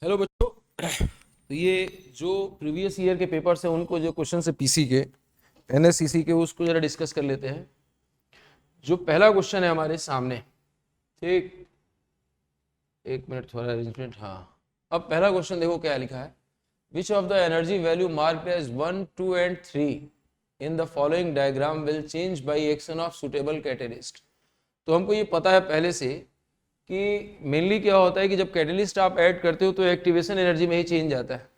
Hello बच्चों। तो ये जो प्रीवियस ईयर के पेपर्स हैं उनको जो क्वेश्चन है पीसी के एनएससीसी के उसको जरा डिस्कस कर लेते हैं। जो पहला क्वेश्चन है हमारे सामने, ठीक, एक मिनट थोड़ा अरेंजमेंट। हाँ, अब पहला क्वेश्चन देखो क्या लिखा है। Which of the energy value marked as 1, 2 and 3 in the following diagram will change by action of suitable catalyst. तो हमको ये पता है पहले से कि मेनली क्या होता है कि जब कैटलिस्ट आप ऐड करते हो तो एक्टिवेशन एनर्जी में ही चेंज आता है।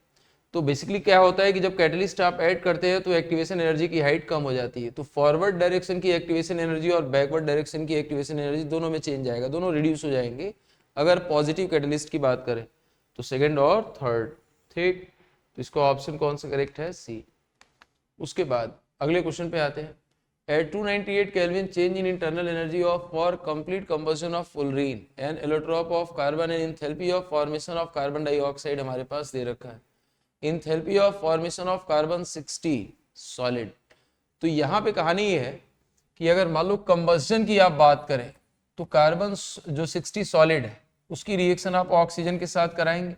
तो बेसिकली क्या होता है कि जब कैटलिस्ट आप ऐड करते हैं तो एक्टिवेशन एनर्जी की हाइट कम हो जाती है। तो फॉरवर्ड डायरेक्शन की एक्टिवेशन एनर्जी और बैकवर्ड डायरेक्शन की एक्टिवेशन एनर्जी दोनों में चेंज आएगा, दोनों रिड्यूस हो जाएंगे अगर पॉजिटिव कैटलिस्ट की बात करें तो सेकेंड और थर्ड। ठीक, तो इसका ऑप्शन कौन सा करेक्ट है? सी। उसके बाद अगले क्वेश्चन पे आते हैं। At 298 Kelvin, change in internal energy of for complete combustion of fullerene and allotrope of carbon and enthalpy of formation of carbon dioxide हमारे पास दे रखा है। Enthalpy of formation of carbon 60 solid। तो यहाँ पे कहानी ये है कि अगर मान लो कंबस्जन की आप बात करें तो कार्बन जो 60 सॉलिड है उसकी रिएक्शन आप ऑक्सीजन के साथ कराएंगे,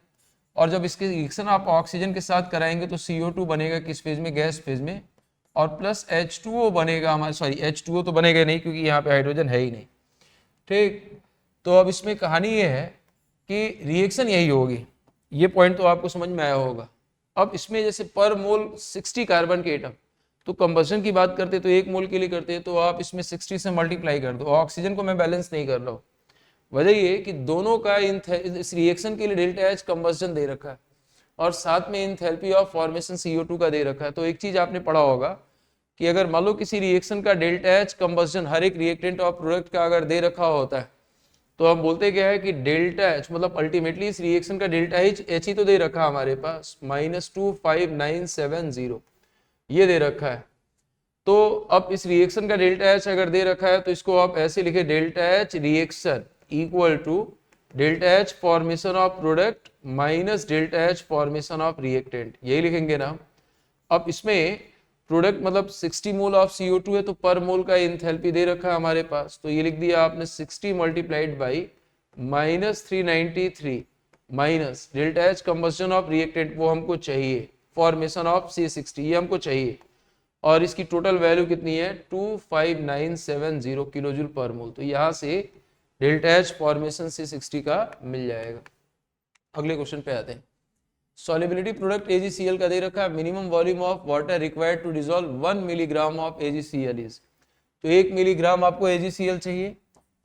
और जब इसकी रिएक्शन आप ऑक्सीजन के साथ कराएंगे तो CO2 बनेगा किस फेज में? गैस फेज में। और प्लस H2O बनेगा हमारे, सॉरी H2O तो बनेगा नहीं क्योंकि यहाँ पे हाइड्रोजन है ही नहीं। ठीक, तो अब इसमें कहानी ये है कि रिएक्शन यही होगी। ये पॉइंट तो आपको समझ में आया होगा। अब इसमें जैसे पर मोल 60 कार्बन के एटम, तो कंबशन की बात करते तो एक मोल के लिए करते तो आप इसमें 60 से मल्टीप्लाई कर दो। ऑक्सीजन को मैं बैलेंस नहीं कर रहा हूँ, वजह ये कि दोनों का इस रिएक्शन के लिए डेल्टा एच कंबशन दे रखा है और साथ में इंथैल्पी ऑफ फॉर्मेशन CO2 का दे रखा है। तो एक चीज आपने पढ़ा होगा कि अगर मान लो किसी रिएक्शन का डेल्टा एच कंबशन हर एक रिएक्टेंट और प्रोडक्ट का अगर दे रखा होता है तो हम बोलते क्या है कि डेल्टा एच मतलब अल्टीमेटली इस रिएक्शन का डेल्टा एच ही तो दे रखा हमारे पास -25970 ये दे रखा है। तो अब इस रिएक्शन का डेल्टा एच अगर दे रखा है तो इसको आप ऐसे लिखे, delta H reaction equal to delta H formation of product minus delta H formation of reactant, यही लिखेंगे ना। अब इसमें प्रोडक्ट मतलब 60 मोल ऑफ CO2 है तो पर मोल का एंथैल्पी दे रखा है हमारे पास, तो ये लिख दिया आपने 60 multiplied by -393 minus delta H combustion of reactant वो हमको चाहिए, फॉर्मेशन ऑफ C60 ये हमको चाहिए, और इसकी टोटल वैल्यू कितनी है? 25970 किलो जूल पर मोल। तो यहाँ से डेल्टा एच फॉर्मेशन C60 का मिल जाएगा। अगले क्वेश्चन पे आते हैं। सॉल्युबिलिटी प्रोडक्ट AgCl का दे रखा है। Minimum volume of water required to dissolve 1 milligram of AgCl is, तो 1 मिलीग्राम आपको AgCl चाहिए।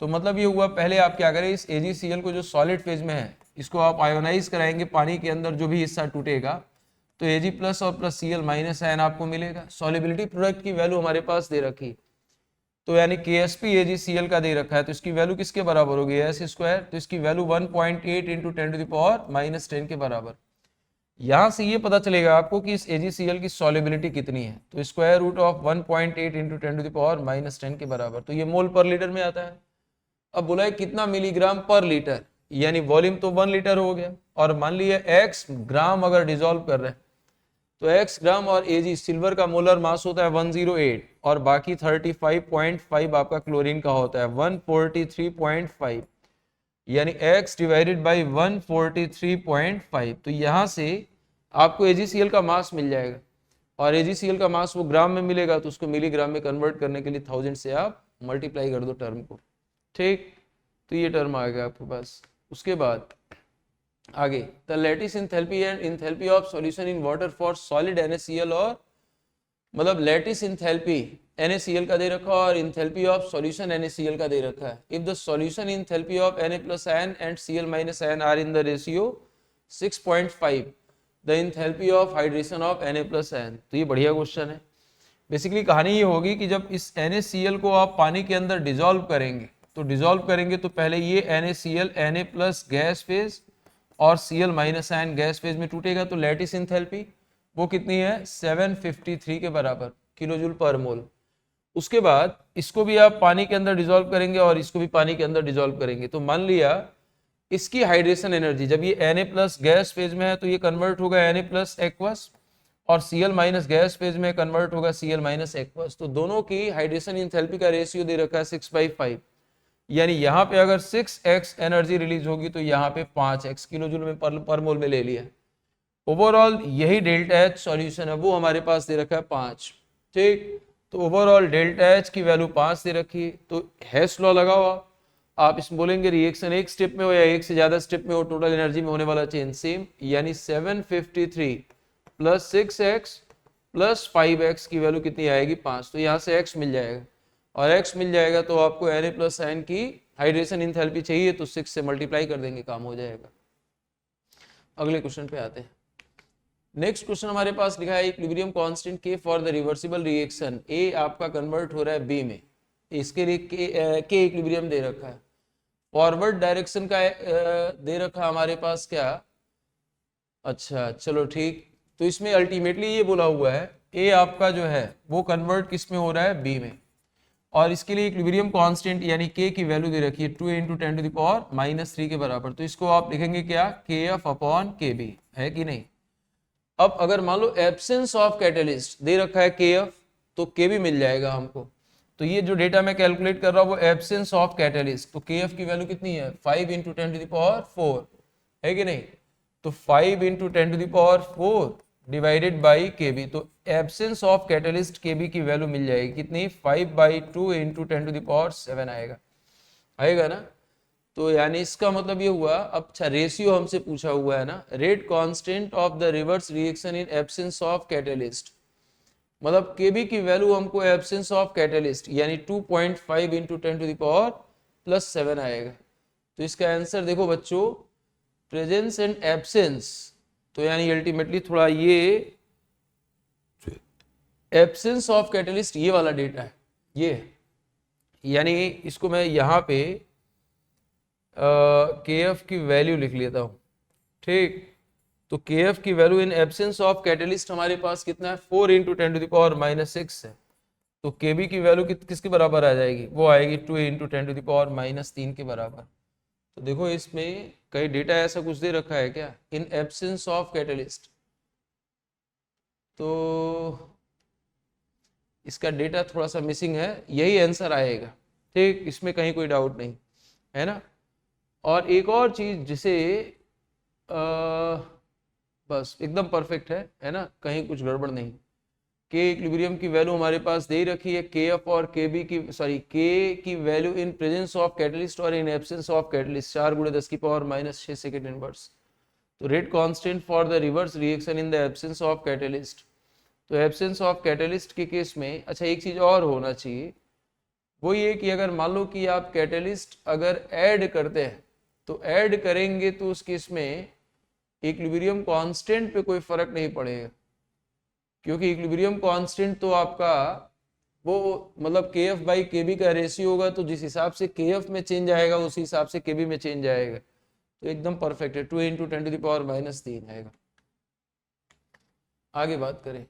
तो मतलब ये हुआ, पहले आप क्या करें, इस AgCl को जो सॉलिड फेज में है इसको आप आयोनाइज कराएंगे पानी के अंदर, जो भी हिस्सा टूटेगा तो Ag प्लस और प्लस Cl माइनस आयन आपको मिलेगा। सॉल्युबिलिटी प्रोडक्ट की वैल्यू हमारे पास दे रखी, तो यानी KSP AgCl का दे रखा है, तो इसकी वैल्यू किसके बराबर होगी? S square. तो इसकी वैल्यू 1.8 इंटू 10⁻⁻10 के बराबर। यहां से ये पता चलेगा आपको कि इस AgCl की सॉल्युबिलिटी कितनी है, तो स्क्वायर रूट ऑफ 1.8 इंटू 10⁻⁻10 के बराबर, तो ये मोल पर लीटर में आता है। अब बोला है कितना मिलीग्राम पर लीटर, यानी वॉल्यूम तो 1 लीटर हो गया, और मान लिया x ग्राम अगर डिजोल्व कर रहे हैं तो x ग्राम, और Ag सिल्वर का मोलर मास होता है 108 और बाकी 35.5 आपका क्लोरीन का होता है 143.5, यानी x डिवाइडेड बाई 143.5। तो यहाँ से आपको AgCl का मास मिल जाएगा, और AgCl का मास वो ग्राम में मिलेगा तो उसको मिलीग्राम में कन्वर्ट करने के लिए 1000 से आप मल्टीप्लाई कर दो टर्म को। ठीक, तो ये टर्म आ गया आपके पास। उसके बाद आगे, the lattice enthalpy and enthalpy of solution in water for solid NaCl, और मतलब लैटिस इंथैल्पी NaCl का दे रखा है और इंथैल्पी ऑफ सॉल्यूशन NaCl का दे रखा है। If the solution enthalpy of Na plus ion and Cl minus ion are in the ratio 6.5, the enthalpy of hydration of Na plus ion. तो ये बढ़िया क्वेश्चन है। बेसिकली कहानी ये होगी कि जब इस NaCl को आप पानी के अंदर डिजोल्व करेंगे तो पहले ये NaCl Na plus gas phase और Cl minus ion gas phase में टूटेगा, तो लैटिस इंथैल्पी वो कितनी है? 753 के बराबर किलो जूल पर मोल। उसके बाद इसको भी आप पानी के अंदर डिजोल्व करेंगे और इसको भी पानी के अंदर डिजोल्व करेंगे, तो मान लिया इसकी हाइड्रेशन एनर्जी, जब ये Na प्लस गैस फेज में है तो ये कन्वर्ट होगा Na प्लस एक्वस, और Cl माइनस गैस फेज में कन्वर्ट होगा Cl माइनस एक्वस। तो दोनों की हाइड्रेशन इंथैल्पी का रेशियो दे रखा है 6/5, यानी यहाँ पे अगर 6x एनर्जी रिलीज होगी तो यहाँ पे 5x किलो जूल में पर मोल में ले लिया। ओवरऑल यही डेल्टा एच सॉल्यूशन है, वो हमारे पास दे रखा है 5। ठीक, तो ओवरऑल डेल्टा एच की वैल्यू 5 दे रखी है। तो हेस लॉ लगा हुआ, आप इसमें बोलेंगे रिएक्शन एक स्टेप में हो या एक से ज्यादा स्टेप में हो, टोटल एनर्जी में होने वाला चेंज सेम, यानी 753 प्लस 6x प्लस 5x की वैल्यू कितनी आएगी 5। तो यहाँ से x मिल जाएगा, और x मिल जाएगा तो आपको Na प्लस साइन की हाइड्रेशन इंथैल्पी चाहिए, तो 6 से मल्टीप्लाई कर देंगे, काम हो जाएगा। अगले क्वेश्चन पे आते हैं। नेक्स्ट क्वेश्चन हमारे पास लिखा है इक्विलिब्रियम कांस्टेंट के फॉर द रिवर्सिबल रिएक्शन ए आपका कन्वर्ट हो रहा है बी में, इसके लिए के इक्विलिब्रियम दे रखा है। फॉरवर्ड डायरेक्शन का दे रखा हमारे पास क्या, अच्छा चलो ठीक, तो इसमें अल्टीमेटली ये बोला हुआ है ए आपका जो है वो कन्वर्ट किस में हो रहा है बी में, और इसके लिए इक्विलिब्रियम कांस्टेंट यानी के की वैल्यू दे रखी है 2 × 10⁻³ के बराबर। तो इसको आप लिखेंगे क्या, KF/KB, है कि नहीं। अब अगर मान लो एब्सेंस ऑफ कैटलिस्ट दे रखा है KF, तो K भी मिल जाएगा हमको। तो ये जो डेटा मैं कैलकुलेट कर रहा हूँ वो एब्सेंस ऑफ कैटलिस्ट, तो KF की वैल्यू कितनी है 5 × 10⁴, है कि नहीं। तो 5 × 10⁴ डिवाइडेड बाई KB, तो एब्सेंस ऑफ कैटलिस्ट KB की वैल्यू मिल जाएगी कितनी 5/2 × 10⁷ आएगा ना। तो यानी इसका मतलब ये हुआ, अब अच्छा रेशियो हमसे पूछा हुआ है ना, rate constant of the reverse reaction in absence of catalyst, मतलब KB की वैल्यू हमको एब्सेंस ऑफ कैटलिस्ट यानी 2.5 × 10⁻⁷ आएगा। तो इसका आंसर देखो बच्चों, प्रेजेंस एंड एब्सेंस, तो यानी अल्टीमेटली थोड़ा ये एब्सेंस ऑफ कैटलिस्ट ये वाला डेटा है ये, यानी इसको मैं यहाँ पे KF की वैल्यू लिख लेता हूँ। ठीक, तो KF की value in absence of catalyst हमारे पास कितना है 4 × 10⁻⁻6 है। तो KB की वैल्यू किसके बराबर आ जाएगी, वो आएगी 2 × 10⁻³ के बराबर। तो देखो इसमें कई डेटा ऐसा कुछ दे रखा है क्या, इन एब्सेंस ऑफ कैटलिस्ट, तो इसका डेटा थोड़ा सा मिसिंग है, यही आंसर आएगा। ठीक, इसमें कहीं कोई डाउट नहीं है ना। और एक और चीज जिसे बस एकदम परफेक्ट है ना, कहीं कुछ गड़बड़ नहीं। के इक्विलिब्रियम की वैल्यू हमारे पास दे रखी है, KF और KB की के की value in presence of catalyst और in absence of catalyst 4 × 10⁻⁻6 second inverse. तो rate constant for the reverse reaction in the absence of catalyst, तो एब्सेंस ऑफ कैटलिस्ट के केस में अच्छा एक चीज और होना चाहिए, वो ये कि अगर मान लो कि आप कैटलिस्ट अगर ऐड करते हैं, तो ऐड करेंगे तो उस केस में इक्विलिब्रियम कांस्टेंट पे कोई फर्क नहीं पड़ेगा, क्योंकि इक्विलिब्रियम कांस्टेंट तो आपका वो मतलब KF/KB का रेशियो होगा, तो जिस हिसाब से KF में चेंज आएगा उसी हिसाब से KB में चेंज आएगा। तो एकदम परफेक्ट है, 2 × 10⁻³ आएगा। आगे बात करें,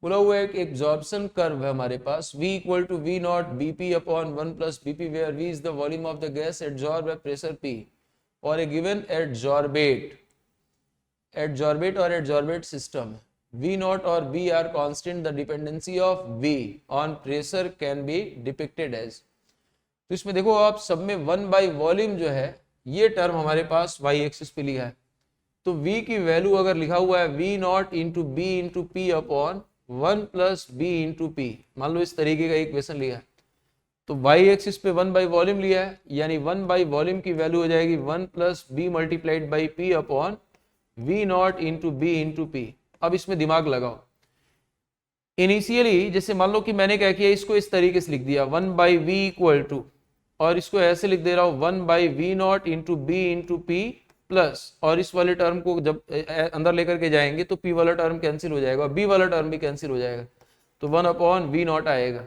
बोला हुआ है कि एब्जॉर्प्शन कर्व है हमारे पास V = V0 BP/1 + BP, where V is the volume of the gas adsorbed by pressure P for a given adsorbate or adsorbate system. V0 और V are constant. The dependency of V on pressure can be depicted as, तो इसमें देखो आप सब में 1/वॉल्यूम जो है ये टर्म हमारे पास y एक्सिस पे लिखा है, तो V की वैल्यू अगर लिखा हुआ है V0 × B × P/1 + B × P, मान लो इस तरीके का इक्वेशन लिया है, तो y एक्सिस पे 1/वॉल्यूम लिया है, यानी 1/वॉल्यूम की वैल्यू हो जाएगी 1 + B × P/V0 × B × P। अब इसमें दिमाग लगाओ, इनिशियली जैसे मान लो कि मैंने क्या किया, इसको इस तरीके से लिख दिया 1/V = और इसको ऐसे लिख दे रहा हूं 1/V0 × B × P प्लस, और इस वाले टर्म को जब अंदर लेकर के जाएंगे तो P वाला टर्म कैंसिल हो जाएगा, B वाला टर्म भी कैंसिल हो जाएगा, तो 1/V0 आएगा।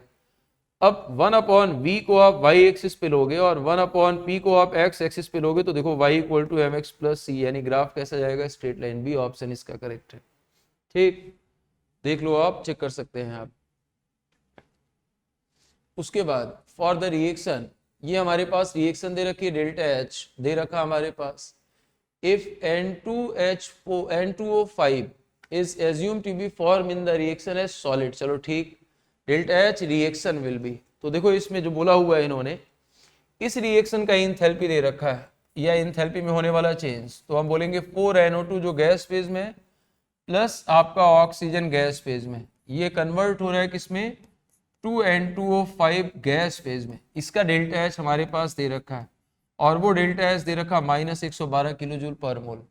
अब 1/V को आप y एक्सिस पे लोगे और 1/P को आप x एक्सिस पे लोगे, तो देखो y = mx + c, यानी ग्राफ कैसा जाएगा, स्ट्रेट लाइन। बी ऑप्शन इसका करेक्ट है। ठीक, देख लो आप, चेक कर सकते हैं आप। उसके बाद फॉर द रिएक्शन, ये हमारे पास रिएक्शन दे रखी है ΔH दे रखा हमारे पास, if N2O5 is assume to be form in the reaction as solid, चलो ठीक, ΔH रिएक्शन विल बी, तो देखो इसमें जो बोला हुआ है इन्होंने इस रिएक्शन का इंथैल्पी दे रखा है या इंथैल्पी में होने वाला चेंज, तो हम बोलेंगे 4NO2 जो गैस फेज में प्लस आपका ऑक्सीजन गैस फेज में, ये कन्वर्ट हो रहा है किसमें, 2N2O5 गैस फेज में। इसका डेल्टा एच हमारे पास दे रखा है और वो डेल्टा एच दे रखा -112 किलो जूल पर मोल।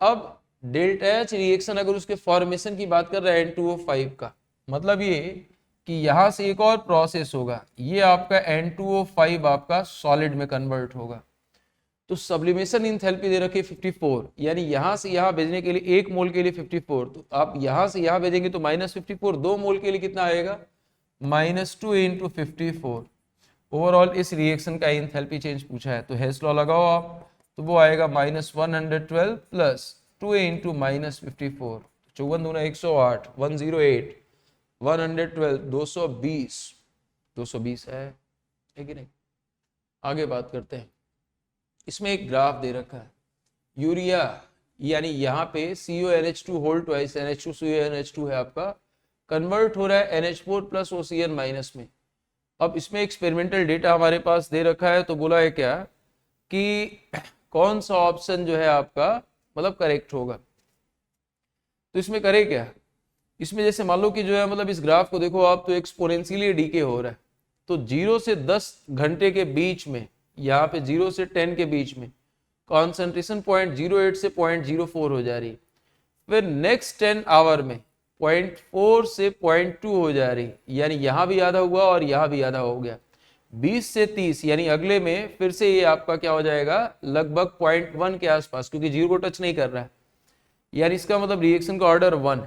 अब डेल्टा एच रिएक्शन अगर उसके फॉर्मेशन की बात कर रहा है N2O5 का, मतलब ये कि यहाँ से एक और प्रोसेस होगा, ये आपका N2O5 आपका सॉलिड में कन्वर्ट होगा। तो सब्लिमेशन इंथैल्पी दे रखी 54, यानी यहाँ से यहाँ भेजने के लिए 1 मोल के लिए 54, तो आप यहाँ से यहाँ भेजेंगे तो -54, 2 मोल के लिए कितना आएगा, -2 × 54। ओवरऑल इस रिएक्शन का इंथैल्पी चेंज पूछा है, तो हेस लॉ लगाओ आप, तो वो आएगा -112 प्लस 2 × -54, 54 दूना 108, 108, 112, 220 है कि नहीं। आगे बात करते हैं, इसमें एक ग्राफ दे रखा है, यूरिया यानी यहाँ पे CONH2 whole twice NH2 CONH2 है आपका, कन्वर्ट हो रहा है NH4 प्लस OCN माइनस में। अब इसमें एक्सपेरिमेंटल डेटा हमारे पास दे रखा है, तो बोला है क्या कि कौन सा ऑप्शन जो है आपका मतलब करेक्ट होगा। तो इसमें करे क्या, इसमें जैसे मान लो कि जो है मतलब इस ग्राफ को देखो आप, तो एक्सपोनेंशियली डीके हो रहा है, तो 0 से 10 घंटे के बीच में, यहाँ पे 0 से 10 के बीच में कॉन्सेंट्रेशन 0.08 से 0.04 हो जा रही, फिर नेक्स्ट 10 आवर में 0.4 से 0.2 हो जा रही, यानी यहाँ भी आधा हुआ और यहाँ भी आधा हो गया। 20 से 30 यानी अगले में फिर से ये आपका क्या हो जाएगा, लगभग 0.1 के आसपास, क्योंकि 0 को टच नहीं कर रहा है, यानी इसका मतलब रिएक्शन का ऑर्डर 1,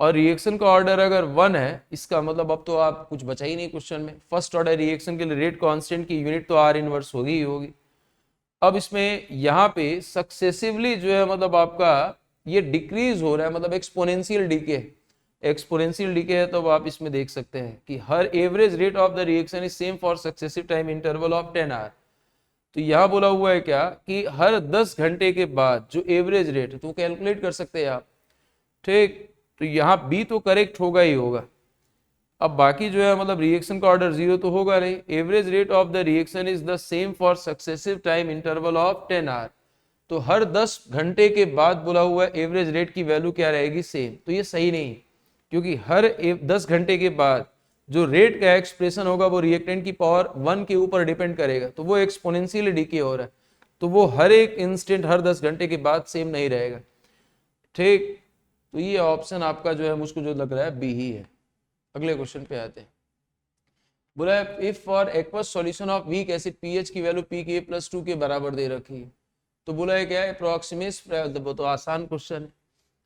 और रिएक्शन का ऑर्डर अगर 1 है, इसका मतलब अब तो आप कुछ बचा ही नहीं क्वेश्चन में। फर्स्ट ऑर्डर रिएक्शन के लिए रेट कांस्टेंट की यूनिट तो R इनवर्स होगी ही होगी। अब इसमें यहाँ पे सक्सेसिवली जो है मतलब आपका ये डिक्रीज हो रहा है, मतलब एक्सपोनेंशियल डीके है, तो आप इसमें देख सकते हैं कि हर average rate of the reaction is same for successive time interval of 10 hour. तो यहाँ बोला हुआ है क्या कि हर 10 घंटे के बाद जो एवरेज रेट है, तो कैलकुलेट कर सकते हैं आप, ठीक। तो यहाँ बी तो करेक्ट होगा ही होगा। अब बाकी जो है मतलब रिएक्शन का ऑर्डर 0 तो होगा नहीं, average rate of the reaction is the same for successive time interval of 10 hour, तो हर 10 घंटे के बाद बोला हुआ एवरेज रेट की वैल्यू क्या रहेगी, सेम। तो ये सही नहीं, क्योंकि हर 10 घंटे के बाद जो रेट का एक्सप्रेशन होगा वो रिएक्टेंट की पावर 1 के ऊपर डिपेंड करेगा, तो वो एक्सपोनेंशियली डीके हो रहा है, तो वो हर एक इंस्टेंट हर 10 घंटे के बाद सेम नहीं रहेगा, ठीक। तो ये ऑप्शन आपका जो है मुझको जो लग रहा है बी ही है। अगले क्वेश्चन पे आते हैं, बोला है if for aqueous solution of weak acid pH की वैल्यू pKa+2 के बराबर दे रखी है, तो बोला है क्या है अप्रोक्सीमेट, तो आसान क्वेश्चन है,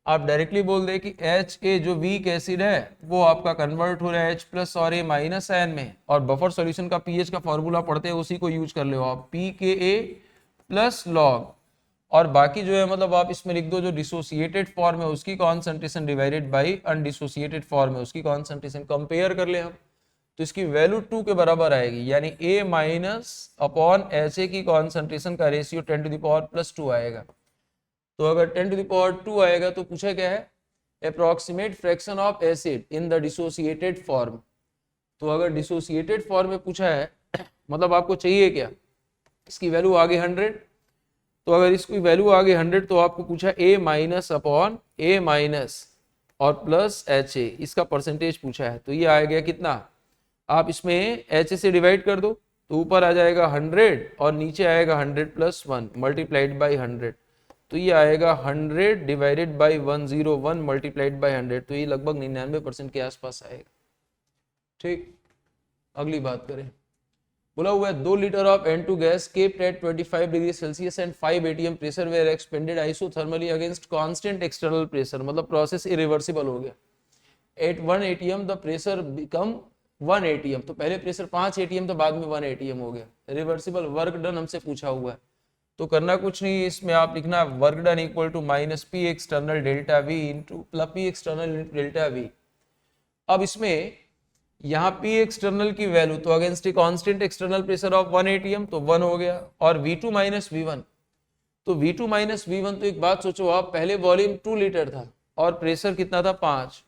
आप डायरेक्टली बोल दे कि HA जो वीक एसिड है वो आपका कन्वर्ट हो रहा है H+ और A- आयन में, और बफर सॉल्यूशन का पीएच का फॉर्मूला पढ़ते हैं उसी को यूज कर लो आप, pKa+ log, और बाकी जो है मतलब आप इसमें लिख दो जो डिसोसिएटेड फॉर्म है उसकी concentration divided by undissociated form है उसकी कॉन्सेंट्रेशन, कंपेयर कर ले हम, तो इसकी वैल्यू 2 के बराबर आएगी, यानी A- की कॉन्सेंट्रेशन का रेशियो 10⁻² आएगा। तो अगर 10⁻² आएगा तो पूछा क्या है, approximate fraction of acid in the dissociated form. तो अगर डिसोसिएटेड फॉर्म में पूछा है मतलब आपको चाहिए क्या, इसकी वैल्यू आगे 100, तो अगर इसकी वैल्यू आगे 100 तो आपको पूछा A- और प्लस HA, इसका परसेंटेज पूछा है, तो ये आ गया कितना, आप इसमें HA से डिवाइड कर दो तो ऊपर आ जाएगा 100 और नीचे आएगा 100 + 1 मल्टीप्लाइड बाई 100, तो ये आएगा 100 डिवाइडेड बाई 101 मल्टीप्लाइड बाई 100, तो ये लगभग 99% के आसपास आएगा, ठीक। अगली बात करें, बोला हुआ है 2 litre of N2 gas kept at 25 degree Celsius and 5 atm pressure where expanded isothermally against constant external pressure, मतलब प्रोसेस इरिवर्सिबल हो गया। At 1 atm the pressure become 1 atm, तो पहले प्रेशर 5 atm तो बाद में 1 atm हो गया। रिवर्सिबल वर्क डन हमसे पूछा हुआ है, तो करना कुछ नहीं, इसमें आप लिखना work done equal to -P external delta V into P external delta V। अब इसमें यहाँ P एक्सटर्नल की वैल्यू तो against a constant external pressure of 1 atm तो 1 हो गया, और V2 - V1, तो V2 - V1, तो एक बात सोचो आप, पहले वॉल्यूम 2 लीटर था और प्रेशर कितना था 5,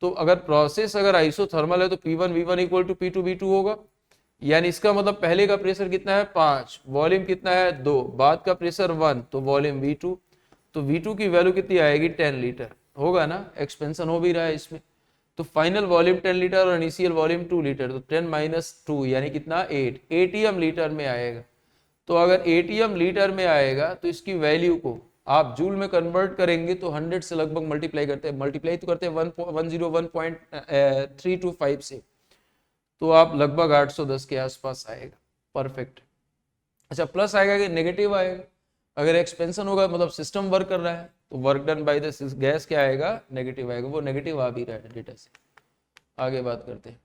तो अगर प्रोसेस अगर आइसोथर्मल है तो P1 V1 equal to P2 V2 होगा, यानी इसका मतलब पहले का प्रेशर कितना है 5, वॉल्यूम कितना है 2, बाद का प्रेशर 1, तो वॉल्यूम V2, तो V2 की वैल्यू कितनी आएगी 10 लीटर होगा ना, एक्सपेंशन हो भी रहा है इसमें। तो फाइनल वॉल्यूम 10 लीटर और इनिशियल वॉल्यूम 2 लीटर, तो 10 माइनस 2 यानी कितना 8 एटीएम लीटर में आएगा। तो अगर एटीएम लीटर में आएगा तो इसकी वैल्यू को आप जूल में कन्वर्ट करेंगे तो 100 से लगभग मल्टीप्लाई करते हैं, मल्टीप्लाई तो करते हैं 101.325 से, तो आप लगभग 810 के आसपास आएगा। परफेक्ट। अच्छा, प्लस आएगा कि नेगेटिव आएगा? अगर एक्सपेंशन होगा मतलब सिस्टम वर्क कर रहा है तो work done by the gas क्या आएगा, नेगेटिव आएगा। वो नेगेटिव आ भी रहा है डेटा से। आगे बात करते हैं।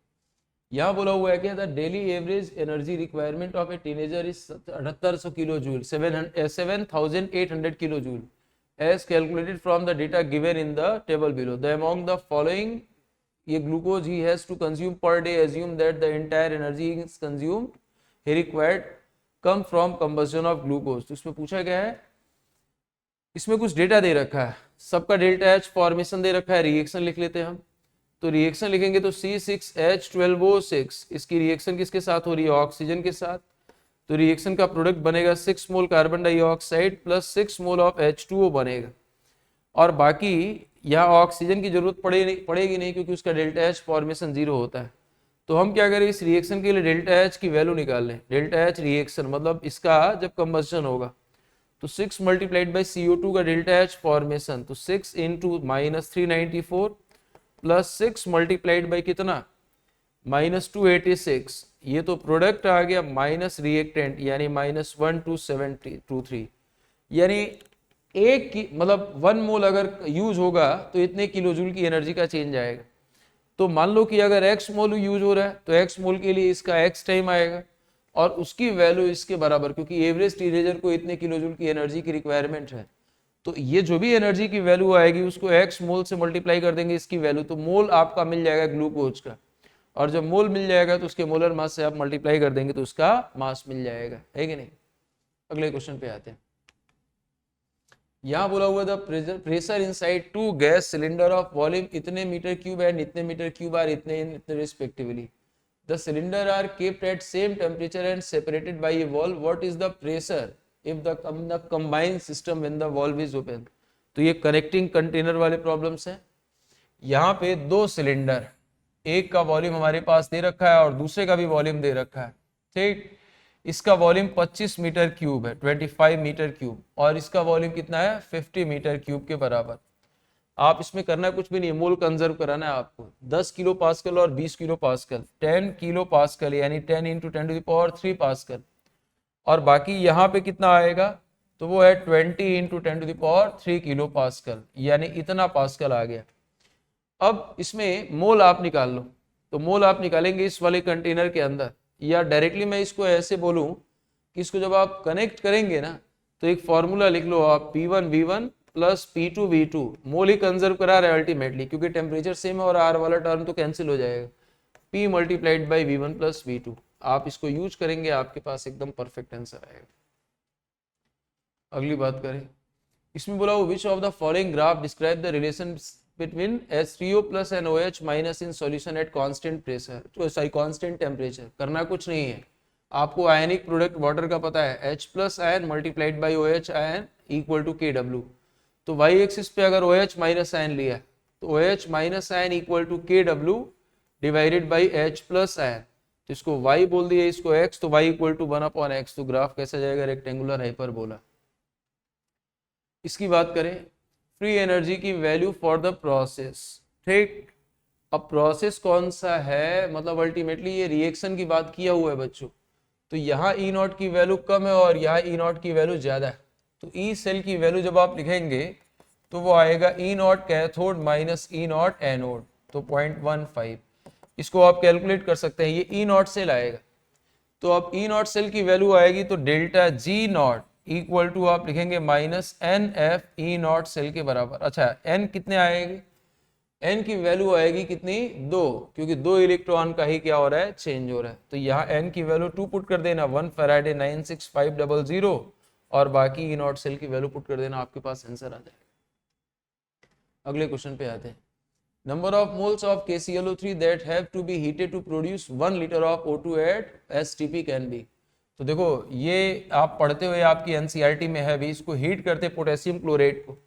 यहाँ बोला हुआ है कि the daily average energy requirement of a teenager is 7800 kilo joule, 7800 kilo joule as calculated from the data given in the table below. The among the following, ये ग्लूकोज ही has to consume per day, assume that the entire energy is consumed ही required come from combustion of glucose. तो इसमें पूछा गया है, इसमें कुछ डेटा दे रखा है, सबका डेल्टा एच फॉर्मेशन दे रखा है, रिएक्शन लिख लेते हैं हम। तो रिएक्शन लिखेंगे तो C6H12O6, इसकी रिएक्शन किसके साथ हो रही है, ऑक्सीजन के साथ। तो रिएक्शन का प्रोडक्ट बनेगा 6 mole carbon dioxide plus 6 mole of H2O बनेगा। और बाकी यहाँ ऑक्सीजन की जरूरत पड़ेगी नहीं क्योंकि उसका डेल्टा एच फॉर्मेशन 0 होता है। तो हम क्या करें, इस रिएक्शन के लिए डेल्टा एच की वैल्यू निकाल लें। डेल्टा एच रिएक्शन मतलब इसका जब कंबशन होगा तो 6 मल्टीप्लाइड बाई CO2 का डेल्टा एच फॉर्मेशन, तो 6 इंटू -394 प्लस 6 मल्टीप्लाइड बाई कितना -286, ये तो प्रोडक्ट आ गया माइनस रिएक्टेंट यानी -12723, यानी एक की मतलब 1 मोल अगर यूज होगा तो इतने किलो जूल की एनर्जी का चेंज आएगा। तो मान लो कि अगर x मोल यूज हो रहा है तो x मोल के लिए इसका x टाइम आएगा और उसकी वैल्यू इसके बराबर, क्योंकि एवरेज टीनेजर को इतने किलो जूल की एनर्जी की रिक्वायरमेंट है, तो ये जो भी एनर्जी की वैल्यू आएगी उसको x मोल से मल्टीप्लाई कर देंगे इसकी वैल्यू, तो मोल आपका मिल जाएगा ग्लूकोज का। और जब मोल मिल जाएगा तो उसके मोलर मास से आप मल्टीप्लाई कर देंगे तो उसका मास मिल जाएगा, है कि नहीं। अगले क्वेश्चन पे आते हैं। यहाँ बोला हुआ था pressure inside 2 gas cylinder of volume इतने मीटर क्यूब एंड इतने मीटर क्यूब आर इतने respectively. The cylinder are kept at same temperature and separated by a valve. What is the pressure if the combined system when the valve is open. तो ये connecting container वाले problems हैं। यहाँ पे 2 cylinder, एक का volume हमारे पास दे रखा है और दूसरे का भी वॉल्यूम दे रखा है, ठीक। इसका वॉल्यूम 25 मीटर क्यूब है, 25 मीटर क्यूब, और इसका वॉल्यूम कितना है 50 मीटर क्यूब के बराबर। आप इसमें करना कुछ भी नहीं, मोल कंजर्व कराना है आपको। 10 किलो पास्कल और 20 किलो पास्कल, 10 किलो पास्कल यानी 10 इंटू 10⁻³ पास्कल, और बाकी यहाँ पे कितना आएगा तो वो है 20 इंटू 10⁻³ किलो पास्कल, यानी इतना पास्कल आ गया। अब इसमें मोल आप निकाल लो, तो मोल आप निकालेंगे इस वाले कंटेनर के अंदर, या डायरेक्टली मैं इसको ऐसे बोलूं कि इसको जब आप कनेक्ट करेंगे ना तो एक फॉर्मूला लिख लो आप, P1V1 प्लस P2V2, मोल ही कंजर्व करा रहा है अल्टीमेटली, क्योंकि टेम्परेचर सेम है और R वाला टर्म तो कैंसिल हो जाएगा। P multiplied by V1 plus V2, आप इसको यूज करेंगे आपके पास एकदम परफेक्ट आंसर आएगा। अगली बात करें, इसमें बोला विच of the following graph describe the relation between H3O plus and OH minus in solution at constant pressure, तो सॉरी constant temperature। करना कुछ नहीं है, आपको आयनिक प्रोडक्ट वाटर का पता है, H plus ion multiplied by OH ion equal to KW। तो y एक्सिस पे अगर OH माइनस आयन लिया तो OH minus ion equal to KW divided by H plus ion, तो इसको y बोल दिया, इसको x, तो y इक्वल टू 1/x। तो ग्राफ कैसा जाएगा, रेक्टेंगुलर हाइपरबोला। इसकी बात करें फ्री एनर्जी की वैल्यू फॉर द प्रोसेस, ठीक। अब प्रोसेस कौन सा है, मतलब अल्टीमेटली ये रिएक्शन की बात किया हुआ है बच्चों, तो यहाँ E0 की वैल्यू कम है और यहाँ E0 की वैल्यू ज्यादा है। तो ई सेल की वैल्यू जब आप लिखेंगे तो वो आएगा E0 cathode minus E0 anode, तो 0.15। इसको आप कैलकुलेट कर सकते हैं, ये E0 सेल आएगा। तो अब E0 सेल की वैल्यू आएगी तो डेल्टा G0 इक्वल टू आप लिखेंगे -NF E0 सेल के बराबर। अच्छा, N कितने आएगी, N की वैल्यू आएगी कितनी 2, क्योंकि 2 इलेक्ट्रॉन का ही क्या हो रहा है, चेंज हो रहा है। तो यहाँ N की वैल्यू 2 पुट कर देना, 1 फैराडे 96500, और बाकी E0 सेल की वैल्यू पुट कर देना, आपके पास आंसर आ जाएगा। अगले क्वेश्चन पे आते हैं। Number of moles of KClO3 that have to be heated to produce 1 litre of O2 at STP can be. तो देखो ये आप पढ़ते हुए आपकी एनसीईआरटी में है भी, इसको हीट करते पोटेशियम क्लोरेट को,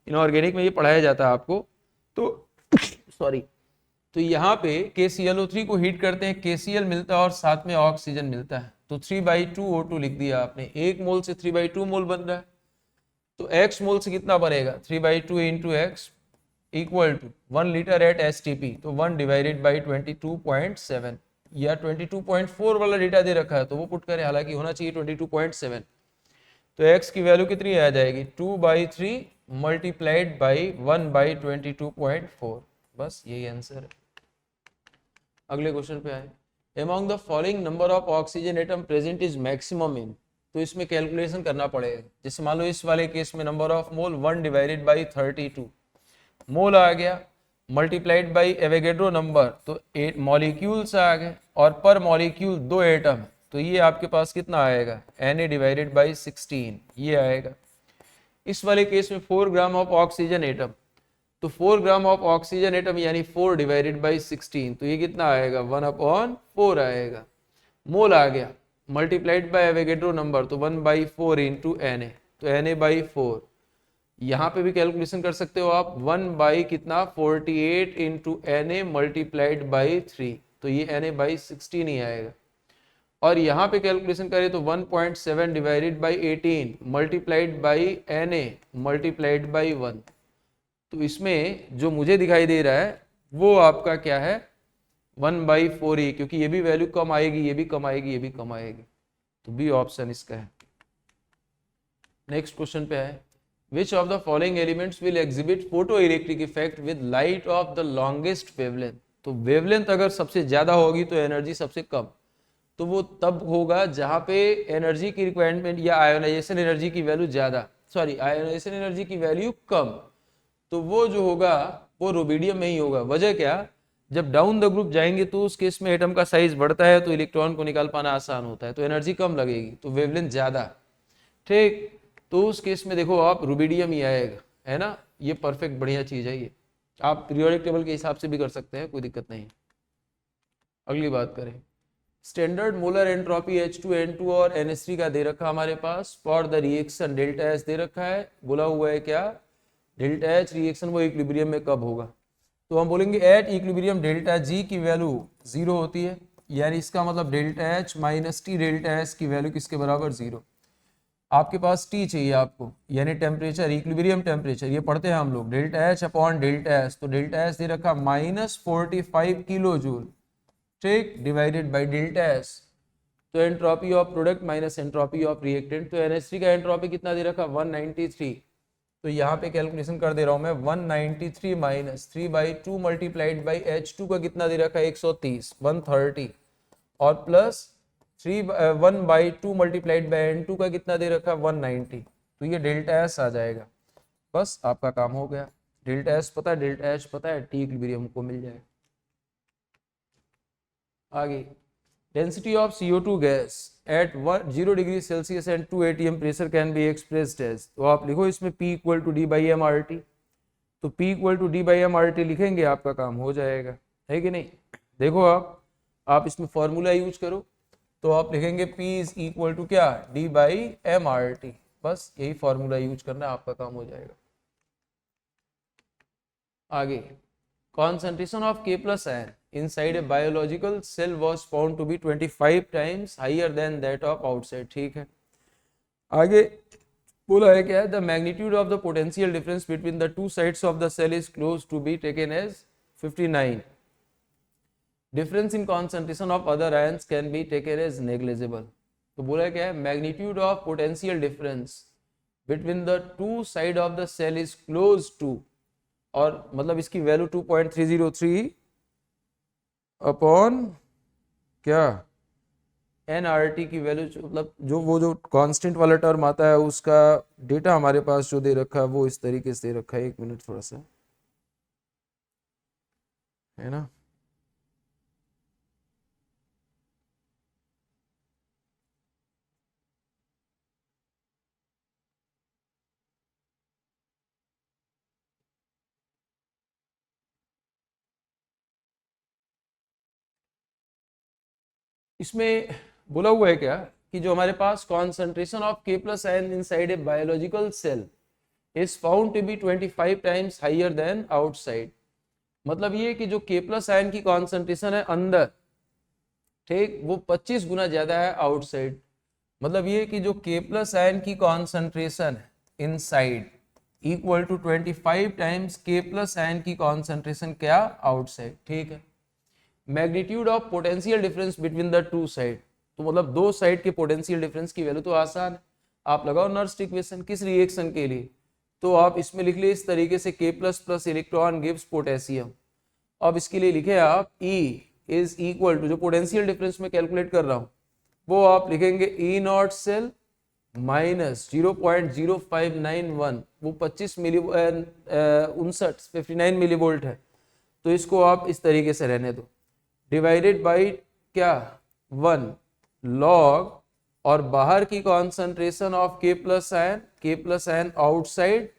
इनऑर्गेनिक में ये पढ़ाया जाता है आपको। तो सॉरी, तो यहाँ पे KClO3 को हीट करते हैं, KCl मिलता है और साथ में ऑक्सीजन मिलता है, तो 3/2 O2 लिख दिया आपने। एक मोल से 3/2 मोल बन रहा है, तो x मोल से कितना बनेगा 3/2 into X equal to 1 litre at STP, तो 1 डिवाइडेड बाई 22.7 या 22.4 वाला डेटा दे रखा है तो वो पुट करें, हालांकि होना चाहिए 22.7। तो x की वैल्यू कितनी आ जाएगी 2/3 मल्टीप्लाइड बाई 1/22.4, बस यही आंसर है। अगले क्वेश्चन पे आए, among the following number of oxygen atom present is maximum in. तो इसमें कैलकुलेशन करना पड़ेगा, जैसे मान लो इस वाले केस में number of mole 1 divided by 32 मोल आ गया, मल्टीप्लाइड बाई एवोगैड्रो नंबर तो 8 मॉलिक्यूल्स आ गए, और पर मॉलिक्यूल 2 एटम, तो ये आपके पास कितना आएगा Na डिवाइडेड बाई 16 ये आएगा। इस वाले केस में 4 ग्राम ऑफ ऑक्सीजन एटम, तो 4 ग्राम ऑफ ऑक्सीजन एटम यानी 4 डिवाइडेड बाई 16, तो ये कितना आएगा 1/4 आएगा। मोल आ गया, मल्टीप्लाइड बाय एवोगैड्रो नंबर तो 1/4 इंटू Na, तो Na/4। यहाँ पे भी कैलकुलेशन कर सकते हो आप, 1 कितना 48 इंटू Na मल्टीप्लाइड बाई 3, तो ये Na/16 ही आएगा। और यहाँ पे कैलकुलेशन करें तो 1.7 divided by 18 multiplied by Na multiplied by 1, तो इसमें जो मुझे दिखाई दे रहा है वो आपका क्या है 1/4 ही, क्योंकि ये भी वैल्यू कम आएगी, ये भी कम आएगी, ये भी कम आएगी, तो बी ऑप्शन इसका है। नेक्स्ट क्वेश्चन पे है, which of the following elements will exhibit photo electric effect with light of the longest wavelength. तो वेवलेंथ अगर सबसे ज्यादा होगी तो एनर्जी सबसे कम, तो वो तब होगा जहां पे एनर्जी की रिक्वायरमेंट या आयोनाइजेशन एनर्जी की वैल्यू ज्यादा, सॉरी आयोनाइजेशन एनर्जी की वैल्यू कम, तो वो जो होगा वो रुबिडियम में ही होगा। वजह क्या, जब डाउन द ग्रुप जाएंगे तो उस केस में एटम का साइज बढ़ता है तो इलेक्ट्रॉन को निकाल पाना आसान होता है, तो एनर्जी कम लगेगी, तो वेवलेंथ ज्यादा, ठीक। तो उस केस में देखो आप रुबिडियम ही आएगा, है ना, ये परफेक्ट बढ़िया चीज है ये, आप पीरियोडिक टेबल के हिसाब से भी कर सकते हैं, कोई दिक्कत नहीं। अगली बात करें, स्टैंडर्ड मोलर एंट्रोपी H2N2 और NH3 का दे रखा हमारे पास, for the reaction delta H दे रखा है, बोला हुआ है क्या डेल्टा एच रिएक्शन वो इक्विलिब्रियम में कब होगा, तो हम बोलेंगे एट इक्विलिब्रियम डेल्टा जी की वैल्यू 0 होती है, यानी इसका मतलब delta H minus T delta H की वैल्यू किसके बराबर 0। आपके पास टी चाहिए आपको, यानी टेम्परेचर इक्विलिब्रियम टेम्परेचर, ये पढ़ते हैं हम लोग delta H upon delta H, तो डेल्टा एच दे रखा -45 किलो जूल, ठीक, डिवाइडेड बाई डेल्टा एच, तो entropy of product minus entropy of reactant, तो NH3 का एंट्रोपी कितना दे रखा 193, तो यहाँ पे कैलकुलेशन कर दे रहा हूँ मैं 193 माइनस 3/2 मल्टीप्लाइड बाई H2 का कितना दे रखा है 130 130, और प्लस 1/2 मल्टीप्लाइड बाई N2 का कितना दे रखा है 190, तो ये डेल्टा एस आ जाएगा, बस आपका काम हो गया। डेल्टा एस पता है, डेल्टा एच पता है, टी इक्विलिब्रियम को मिल जाएगा। आगे, density of CO2 gas at 0 degree Celsius and 2 atm pressure can be expressed as, तो आप लिखो इसमें P इक्वल टू D/mRT, तो P इक्वल टू D/mRT लिखेंगे, आपका काम हो जाएगा, है कि नहीं। देखो आप इसमें फॉर्मूला यूज करो, तो आप लिखेंगे P इज इक्वल टू क्या D/mRT, बस यही फॉर्मूला यूज करना है, आपका काम हो जाएगा। आगे, concentration of K plus ion inside a biological cell was found to be 25 times higher than that of outside, ठीक है। आगे बोला है क्या है, the magnitude of the potential difference between the two sides of the cell is close to be taken as 59, difference in concentration of other ions can be taken as negligible, तो बोला है क्या है magnitude of potential difference between the two side of the cell is close to, और मतलब इसकी value 2.303 upon क्या NRT की वैल्यू, मतलब जो वो जो कांस्टेंट वाला टर्म आता है उसका डेटा हमारे पास जो दे रखा है वो इस तरीके से दे रखा है, एक मिनट थोड़ा सा, है ना। इसमें बोला हुआ है क्या कि जो हमारे पास concentration of K plus ion inside a biological cell is found to be 25 times higher than outside. मतलब ये कि जो K प्लस आयन की कॉन्सेंट्रेशन है अंदर, ठीक, वो 25 गुना ज्यादा है आउटसाइड। मतलब ये कि जो K प्लस आयन की कॉन्सेंट्रेशन है inside equal to 25 times K plus ion की कॉन्सेंट्रेशन क्या आउटसाइड, ठीक है। Magnitude of potential difference between the two side, तो मतलब दो साइड के पोटेंशियल डिफरेंस की वैल्यू तो आसान है, आप लगाओ नर्स्ट इक्वेशन किस रिएक्शन के लिए, तो आप इसमें लिख लिए इस तरीके से K plus plus electron gives potassium. अब इसके लिए लिखे आप E इज इक्वल टू, जो पोटेंशियल डिफरेंस में कैलकुलेट कर रहा हूं वो आप लिखेंगे E नॉट सेल माइनस 0.0591, वो 25 मिली 59 मिली वोल्ट है, तो इसको आप इस तरीके से रहने दो, डिवाइडेड बाई क्या 1 लॉग, और बाहर की concentration of K plus ion outside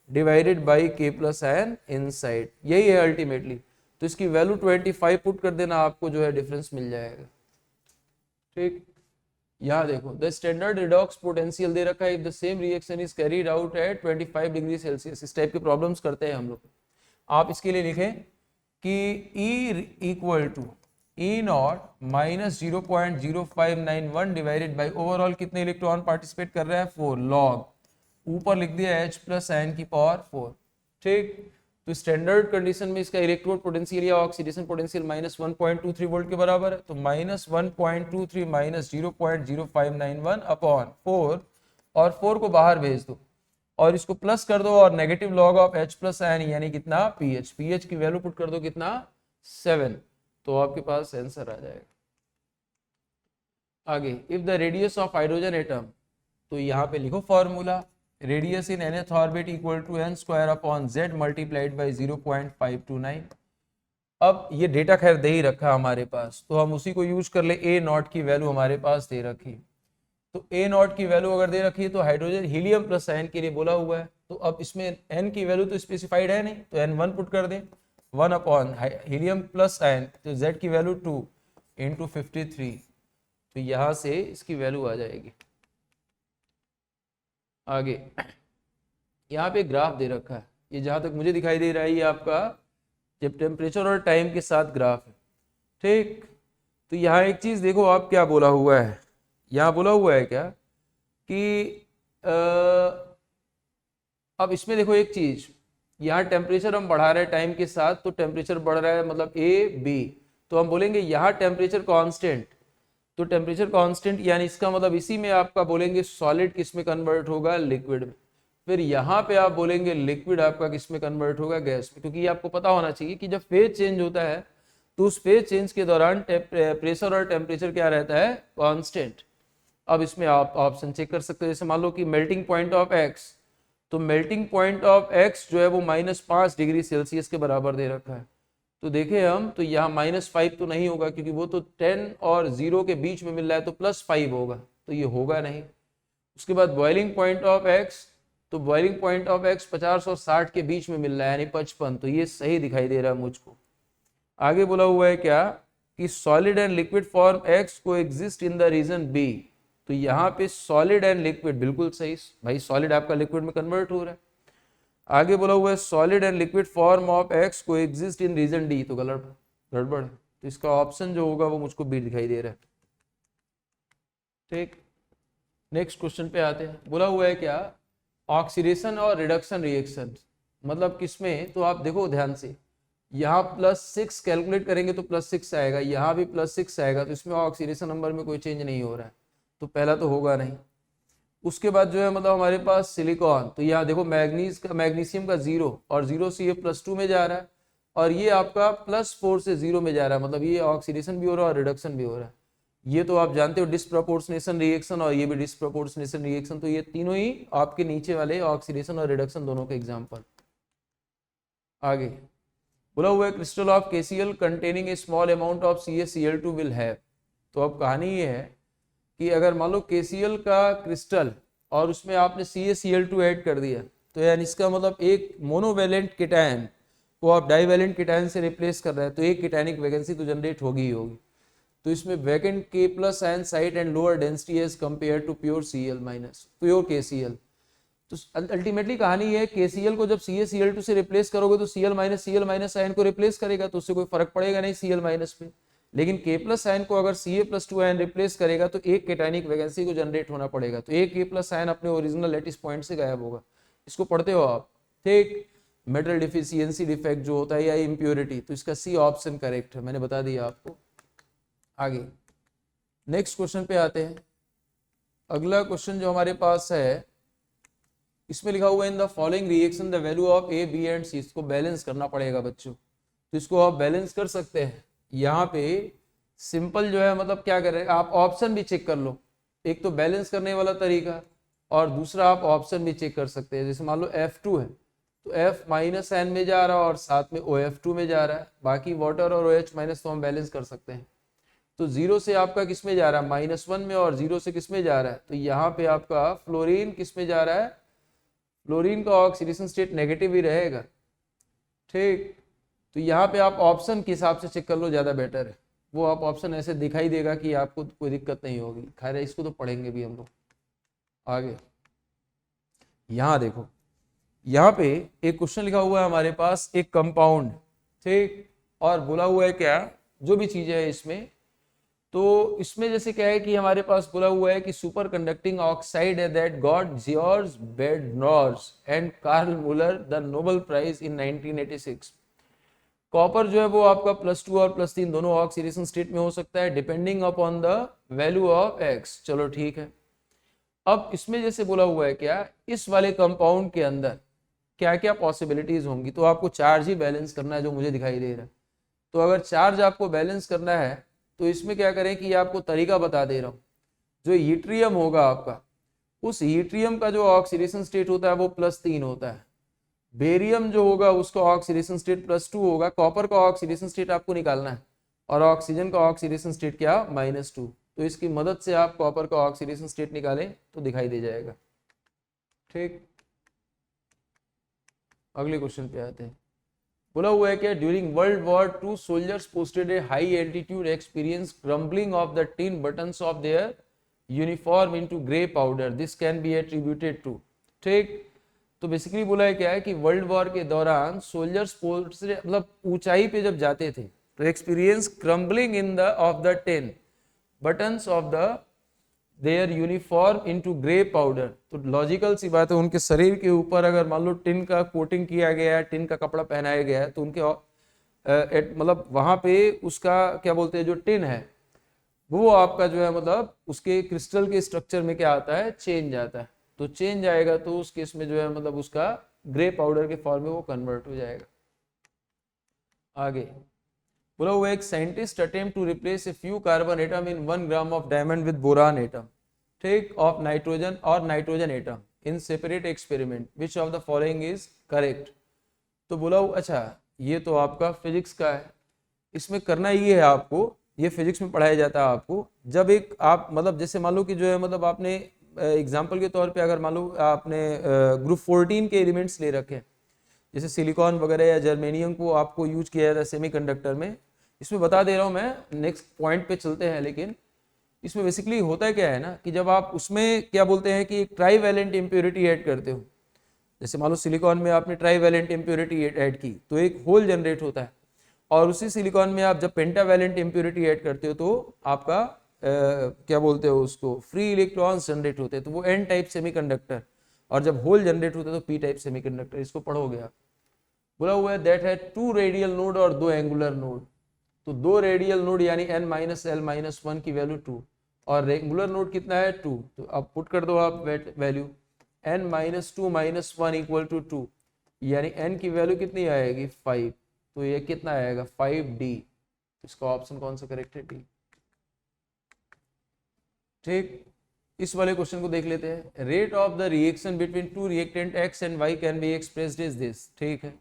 divided by K plus ion inside, यही है अल्टीमेटली। तो इसकी वैल्यू 25 पुट कर देना, आपको जो है डिफरेंस मिल जाएगा, ठीक। यहाँ देखो द स्टैंडर्ड रिडॉक्स पोटेंशियल दे रखा है if the same reaction is carried out at 25 degree Celsius. इस टाइप के प्रॉब्लम्स करते हैं हम लोग। आप इसके लिए लिखें कि E equal to E not minus 0.0591 divided by overall कितने इलेक्ट्रॉन पार्टिसिपेट कर रहे हैं 4 लॉग, ऊपर लिख दिया H प्लस आयन की पावर 4, ठीक। तो स्टैंडर्ड कंडीशन में इसका इलेक्ट्रोड पोटेंशियल या ऑक्सीडेशन पोटेंशियल माइनस 1.23 वोल्ट के बराबर है, तो माइनस 1.23 माइनस 0.0591 अपॉन 4, और 4 को बाहर भेज दो और इसको प्लस कर दो, और negative log of H plus ion यानी कितना पीएच की वैल्यू पुट कर दो कितना 7, तो आपके पास आंसर आ जाएगा। आगे if the radius of hydrogen atom, तो यहाँ पे लिखो formula, radius in nth orbit equal to n square upon z multiplied by 0.529। अब ये डेटा खैर दे ही रखा हमारे पास, तो हम उसी को यूज कर ले। A नॉट की वैल्यू हमारे पास दे रखी, तो A नॉट की वैल्यू अगर दे रखी है तो हाइड्रोजन हीलियम प्लस आयन के लिए बोला हुआ है, तो अब इसमें n की वैल्यू तो स्पेसिफाइड है नहीं, तो n1 पुट कर दें, 1 अपॉन हीलियम प्लस आयन, तो z की वैल्यू 2 इंटू 53, तो यहाँ से इसकी वैल्यू आ जाएगी। आगे यहाँ पे ग्राफ दे रखा है, ये जहाँ तक मुझे दिखाई दे रहा है ये आपका जब टेम्परेचर और टाइम के साथ ग्राफ है, ठीक। तो यहाँ एक चीज देखो आप क्या बोला हुआ है, यहाँ बोला हुआ है क्या कि अब इसमें देखो एक चीज, यहाँ टेम्परेचर हम बढ़ा रहे हैं टाइम के साथ, तो टेम्परेचर बढ़ रहा है मतलब A B, तो हम बोलेंगे यहाँ टेम्परेचर कांस्टेंट, तो टेम्परेचर कांस्टेंट यानी इसका मतलब इसी में आपका बोलेंगे सॉलिड किस में कन्वर्ट होगा लिक्विड में, फिर यहाँ पे आप बोलेंगे लिक्विड आपका किस में कन्वर्ट होगा गैस में, क्योंकि आपको पता होना चाहिए कि जब फेज चेंज होता है तो उस फेज चेंज के दौरान प्रेशर और टेम्परेचर क्या रहता है कांस्टेंट। अब इसमें आप ऑप्शन चेक कर सकते हो, जैसे मान लो कि मेल्टिंग पॉइंट ऑफ एक्स, तो मेल्टिंग पॉइंट ऑफ एक्स जो है वो -5 डिग्री सेल्सियस के बराबर दे रखा है, तो देखें हम तो यहाँ -5 तो नहीं होगा क्योंकि वो तो 10 और 0 के बीच में मिल रहा है, तो +5 होगा, तो ये होगा नहीं। उसके बाद बॉइलिंग पॉइंट ऑफ एक्स, तो बॉइलिंग पॉइंट ऑफ एक्स 50 और 60 के बीच में मिल रहा है यानी 55, तो ये सही दिखाई दे रहा है मुझको। आगे बोला हुआ है क्या कि solid and liquid form X coexist in the region B, तो यहाँ पे सॉलिड एंड लिक्विड बिल्कुल सही, भाई सॉलिड आपका लिक्विड में कन्वर्ट हो रहा है। आगे बोला हुआ है solid and liquid form of x coexist in reason D, तो गलत गड़बड़ है, तो इसका ऑप्शन जो होगा वो मुझको बी दिखाई दे रहा है, ठीक। नेक्स्ट क्वेश्चन पे आते हैं, बोला हुआ है क्या ऑक्सीडेशन और रिडक्शन रिएक्शन, मतलब किसमें, तो आप देखो ध्यान से, यहाँ +6 कैलकुलेट करेंगे तो +6 आएगा, यहाँ भी +6 आएगा, तो इसमें ऑक्सीडेशन नंबर में कोई चेंज नहीं हो रहा है, तो पहला तो होगा नहीं। उसके बाद जो है मतलब हमारे पास सिलिकॉन, तो यहाँ देखो मैग्नीशियम का 0 और 0 से ये +2 में जा रहा है, और ये आपका +4 से 0 में जा रहा है, मतलब ये ऑक्सीडेशन भी हो रहा है और रिडक्शन भी हो रहा है। ये तो आप जानते हो डिस्प्रपोर्शनेशन रिएक्शन, और ये भी डिस्प्रपोर्शनेशन रिएक्शन, तो ये तीनों ही आपके नीचे वाले ऑक्सीडेशन और रिडक्शन दोनों के एग्जाम्पल। आगे बोला हुआ है crystal of KCl containing A small amount of CaCl2 will have, तो अब कहानी ये है कि अगर मान लो KCl का क्रिस्टल और उसमें आपने CaCl2 ऐड कर दिया, तो यानी इसका मतलब एक मोनोवेलेंट कीटैन को आप डाइवेलेंट कीटैन से रिप्लेस कर रहे हैं, तो एक कीटैनिक वैकेंसी तो जनरेट होगी ही होगी। तो इसमें vacant K plus ion site and lower density as compare to pure Cl minus pure KCl। तो अल्टीमेटली कहानी है KCl को जब CaCl2 से रिप्लेस करोगे तो Cl माइनस आयन को रिप्लेस करेगा, तो उससे कोई फर्क पड़ेगा नहीं Cl माइनस पे। लेकिन K प्लस आयन को अगर Ca+2 आयन रिप्लेस करेगा तो एक केटायनिक वैकेंसी को जनरेट होना पड़ेगा, तो एक K प्लस आयन अपने ओरिजिनल लैटिस पॉइंट से गायब होगा। इसको पढ़ते हो आप, ठीक। मेटल डिफिशियंसी डिफेक्ट जो होता है या इम्प्योरिटी, तो इसका C ऑप्शन करेक्ट है, मैंने बता दिया आपको। आगे नेक्स्ट क्वेश्चन पे आते हैं। अगला क्वेश्चन जो हमारे पास है, इसमें लिखा हुआ है इन the following reaction the value of A, B and C। इसको बैलेंस करना पड़ेगा बच्चों, तो इसको आप बैलेंस कर सकते हैं। यहाँ पे सिंपल जो है मतलब क्या करें, आप ऑप्शन भी चेक कर लो, एक तो बैलेंस करने वाला तरीका और दूसरा आप ऑप्शन भी चेक कर सकते हैं। जैसे मान लो F2 है तो F माइनस N में जा रहा है और साथ में OF2 में जा रहा है, बाकी वाटर और OH माइनस तो हम बैलेंस कर सकते हैं। तो 0 से आपका किस में जा रहा है, -1 में, और 0 से किस में जा रहा है, तो यहाँ पे आपका फ्लोरीन किस में जा रहा है, फ्लोरीन का ऑक्सीडेशन स्टेट नेगेटिव ही रहेगा, ठीक। तो यहाँ पे आप ऑप्शन के हिसाब से चेक कर लो, ज़्यादा बेटर है। वो आप ऑप्शन ऐसे दिखाई देगा कि आपको कोई दिक्कत नहीं होगी। खैर इसको तो पढ़ेंगे भी हम लोग आगे। यहाँ देखो, यहाँ पे एक क्वेश्चन लिखा हुआ है हमारे पास, एक कंपाउंड, ठीक, और बोला हुआ है क्या, जो भी चीजें है इसमें, तो इसमें जैसे क्या है कि हमारे पास बोला हुआ है कि सुपर कंडक्टिंग ऑक्साइड है that got George Bednorz and Karl Muller the Nobel prize in 1986। Copper जो है वो आपका +2 और +3 दोनों ऑक्सीडेशन स्टेट में हो सकता है depending upon the value of X। चलो ठीक है। अब इसमें जैसे बोला हुआ है क्या, इस वाले कंपाउंड के अंदर क्या क्या पॉसिबिलिटीज होंगी, तो आपको चार्ज ही बैलेंस करना है जो मुझे दिखाई दे रहा है। तो अगर चार्ज आपको बैलेंस करना है तो इसमें क्या करें कि आपको तरीका बता दे रहा हूँ। जो हीट्रियम होगा आपका, उस हीट्रियम का जो ऑक्सीडेशन स्टेट होता है वो +3 होता है। बेरियम जो होगा उसका ऑक्सीडेशन स्टेट +2 होगा। कॉपर का ऑक्सीडेशन स्टेट आपको निकालना है और ऑक्सीजन का ऑक्सीडेशन स्टेट क्या, -2। तो इसकी मदद से आप कॉपर का ऑक्सीडेशन स्टेट निकालें तो दिखाई दे जाएगा, ठीक। अगले क्वेश्चन पे आते हैं। बोला हुआ है क्या, during world war 2 soldiers posted a high altitude experience crumbling of the tin buttons of their uniform into grey powder, this can be attributed to, ठीक। तो बेसिकली बोला है क्या है कि वर्ल्ड वॉर के दौरान सोल्जर्स मतलब ऊंचाई पे जब जाते थे तो experience crumbling in the of the tin buttons of the their uniform into grey powder. तो लॉजिकल सी बात है, उनके शरीर के ऊपर अगर मान लो टिन का कोटिंग किया गया है, टिन का कपड़ा पहनाया गया है, तो उनके मतलब वहां पे उसका क्या बोलते हैं, जो टिन है वो आपका जो है मतलब उसके क्रिस्टल के स्ट्रक्चर में क्या आता है, चेंज आता है। तो चेंज आएगा तो उस केस में जो है मतलब उसका ग्रे पाउडर के फॉर्म में वो कन्वर्ट हो जाएगा। आगे बोला हुआ एक scientist attempt to replace a few carbon atom in 1 gram of diamond with boron atom, ठीक, ऑफ नाइट्रोजन और nitrogen atom in separate experiment, which of the following is correct. तो बोला अच्छा ये तो आपका फिजिक्स का है, इसमें करना ये है आपको, ये फिजिक्स में पढ़ाया जाता है आपको, जब एक आप मतलब जैसे मान लो कि जो है मतलब आपने एग्जाम्पल के तौर पे अगर मान लो आपने ग्रुप 14 के एलिमेंट्स ले रखे हैं, जैसे सिलिकॉन वगैरह या जर्मेनियम को आपको यूज किया जाता है सेमीकंडक्टर में। इसमें बता दे रहा हूँ मैं, नेक्स्ट पॉइंट पे चलते हैं। लेकिन इसमें बेसिकली होता है क्या है ना कि जब आप उसमें क्या बोलते हैं कि एक ट्राईवैलेंट इम्प्योरिटी ऐड करते हो, जैसे मान लो सिलिकॉन में आपने ट्राईवैलेंट इम्प्योरिटी ऐड की तो एक होल जनरेट होता है, और उसी सिलिकॉन में आप जब पेंटावैलेंट इम्प्योरिटी ऐड करते हो तो आपका क्या बोलते हो उसको, फ्री इलेक्ट्रॉन्स जनरेट होते हैं, तो वो एन टाइप सेमीकंडक्टर, और जब होल जनरेट होते हैं तो पी टाइप सेमीकंडक्टर। इसको पढ़ोगे आप। बोला हुआ है दैट है 2 रेडियल नोड और 2 एंगुलर नोड। तो 2 रेडियल नोड यानी n-l-1 की वैल्यू 2 और रेंगुलर नोड कितना है 2। तो अब पुट कर दो आप वैल्यू n-2 - 1 = 2, यानी n की वैल्यू कितनी आएगी 5। तो ये कितना आएगा 5d। इसका ऑप्शन कौन सा करेक्ट है, डी, ठीक। इस वाले क्वेश्चन को देख लेते हैं। Rate of the reaction between 2 reactant x and y can be expressed is this, ठीक है।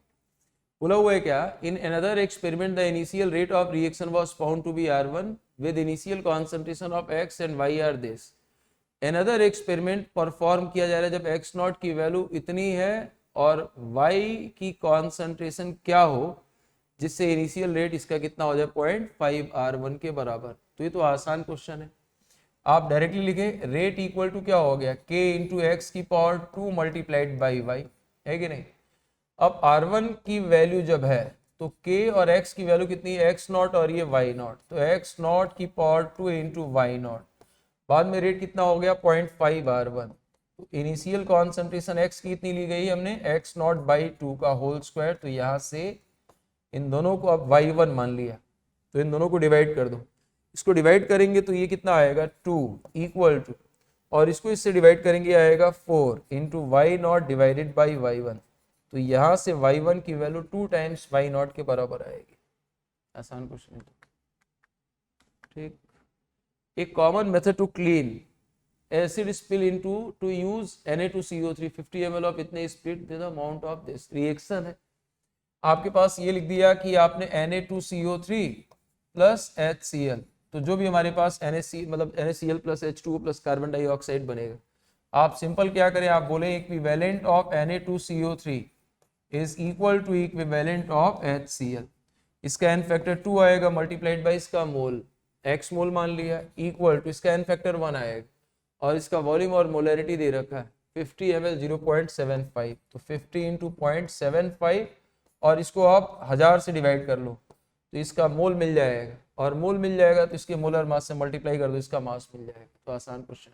बोला हुआ है क्या, in another experiment the initial rate of reaction was found to be r1 with initial concentration of x and y are this. Another experiment perform किया जा रहा है जब x0 की वैल्यू इतनी है और y की कॉन्सेंट्रेशन क्या हो, जिससे इनिशियल रेट इसका कितना हो जाए 0.5 r1 के बराबर। तो ये तो आसान क्वेश्चन है। आप डायरेक्टली लिखें रेट इक्वल टू क्या हो गया, k इंटू एक्स की पावर 2 मल्टीप्लाइड बाई वाई, है कि नहीं। अब R1 की वैल्यू जब है तो k और x की वैल्यू कितनी है, x नॉट और ये y नॉट, तो x नॉट की पावर 2 इंटू वाई नॉट, बाद में रेट कितना हो गया 0.5 R1। तो इनिशियल कॉन्सेंट्रेशन x की कितनी ली गई हमने, x नॉट बाई 2 का होल स्क्वायर, तो यहाँ से इन दोनों को अब y1 मान लिया, तो इन दोनों को डिवाइड कर दो, इसको डिवाइड करेंगे तो ये कितना आएगा 2 इक्वल टू, और इसको इससे डिवाइड करेंगे आएगा 4 into Y not divided by y1, तो यहाँ से y1 की वैल्यू 2 टाइम्स y नॉट के बराबर आएगी। आसान क्वेश्चन है तो, ठीक। एक common method to clean acid spill into to use Na2CO3 50 ml of इतने split the amount of this reaction है। आपके पास ये लिख दिया कि आपने Na2CO3 प्लस HCl, तो जो भी हमारे पास NaC मतलब NaCl plus H2O plus carbon dioxide बनेगा, आप सिंपल क्या करें, आप बोले equivalent of Na2CO3 is equal to equivalent of HCl, इसका एन फैक्टर 2 आएगा मल्टीप्लाइड बाई इसका मोल, x मोल मान लिया, इक्वल टू इसका एन फैक्टर 1 आएगा, और इसका वॉल्यूम और मोलैरिटी दे रखा है 50 ml 0.75, तो 50 इंटू 0.75 और इसको आप 1000 से डिवाइड कर लो तो इसका मोल मिल जाएगा, और मोल मिल जाएगा तो इसके मोलर मास से मल्टीप्लाई कर दो, इसका मास मिल जाएगा। तो आसान क्वेश्चन,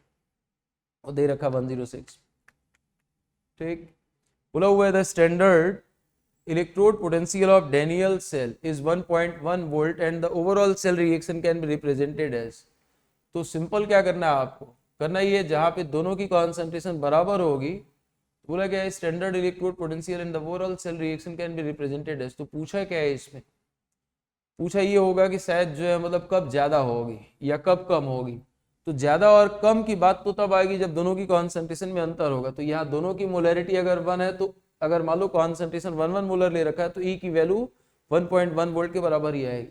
और दे रखा 106, ठीक। बोला हुआ है the standard electrode potential of Daniell cell is 1.1 volt and the overall cell reaction can be represented as, तो सिंपल क्या करना है आपको, करना ये जहां पे दोनों की कॉन्सेंट्रेशन बराबर होगी, बोला क्या है standard electrode potential and the overall cell reaction can be represented as, तो पूछा क्या है इसमें, पूछा ये होगा कि शायद जो है मतलब कब ज्यादा होगी या कब कम होगी, तो ज्यादा और कम की बात तो तब आएगी जब दोनों की कॉन्सेंट्रेशन में अंतर होगा। तो यहाँ दोनों की मोलैरिटी अगर 1 है, तो अगर मान लो कॉन्सेंट्रेशन 1 मोलर ले रखा है तो ई की वैल्यू 1.1 वोल्ट के बराबर ही आएगी,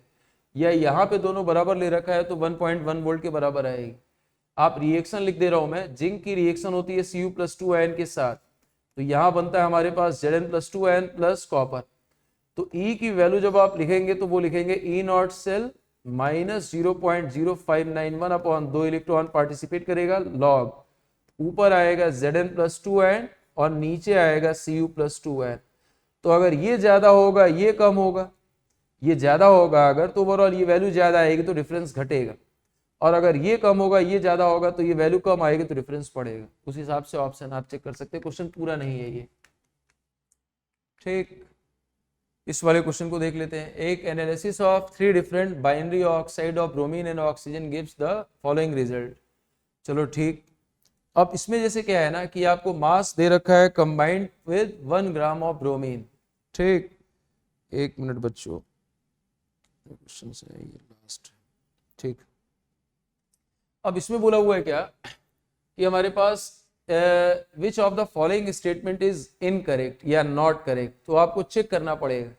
या यहाँ पे दोनों बराबर ले रखा है तो 1.1 वोल्ट के बराबर आएगी। आप रिएक्शन लिख दे रहा हूं मैं, जिंक की रिएक्शन होती है Cu प्लस 2 आयन के साथ, तो यहाँ बनता है हमारे पास Zn plus 2 ion plus copper, तो E की वैल्यू जब आप लिखेंगे तो वो लिखेंगे E not cell minus 0.0591 upon 2 electron participate करेगा लॉग, ऊपर आएगा Zn प्लस 2 आयन और नीचे आएगा Cu प्लस 2 आयन। तो अगर ये ज्यादा होगा ये कम होगा, ये ज्यादा होगा अगर तो ओवरऑल ये वैल्यू ज्यादा आएगी तो डिफरेंस घटेगा, और अगर ये कम होगा ये ज्यादा होगा तो ये वैल्यू कम आएगी तो डिफरेंस बढ़ेगा। उस हिसाब से ऑप्शन आप चेक कर सकते हैं, क्वेश्चन पूरा नहीं है ये, ठीक। इस वाले क्वेश्चन को देख लेते हैं। एक analysis of 3 different binary oxide of bromine and oxygen gives the following result. चलो ठीक, अब इसमें जैसे क्या है ना कि आपको मास दे रखा है combined with 1 gram of bromine, ठीक। एक मिनट बच्चों, क्वेश्चन से ये लास्ट, ठीक। अब इसमें बोला हुआ है क्या कि हमारे पास which of the following statement is incorrect या नॉट करेक्ट, तो आपको चेक करना पड़ेगा।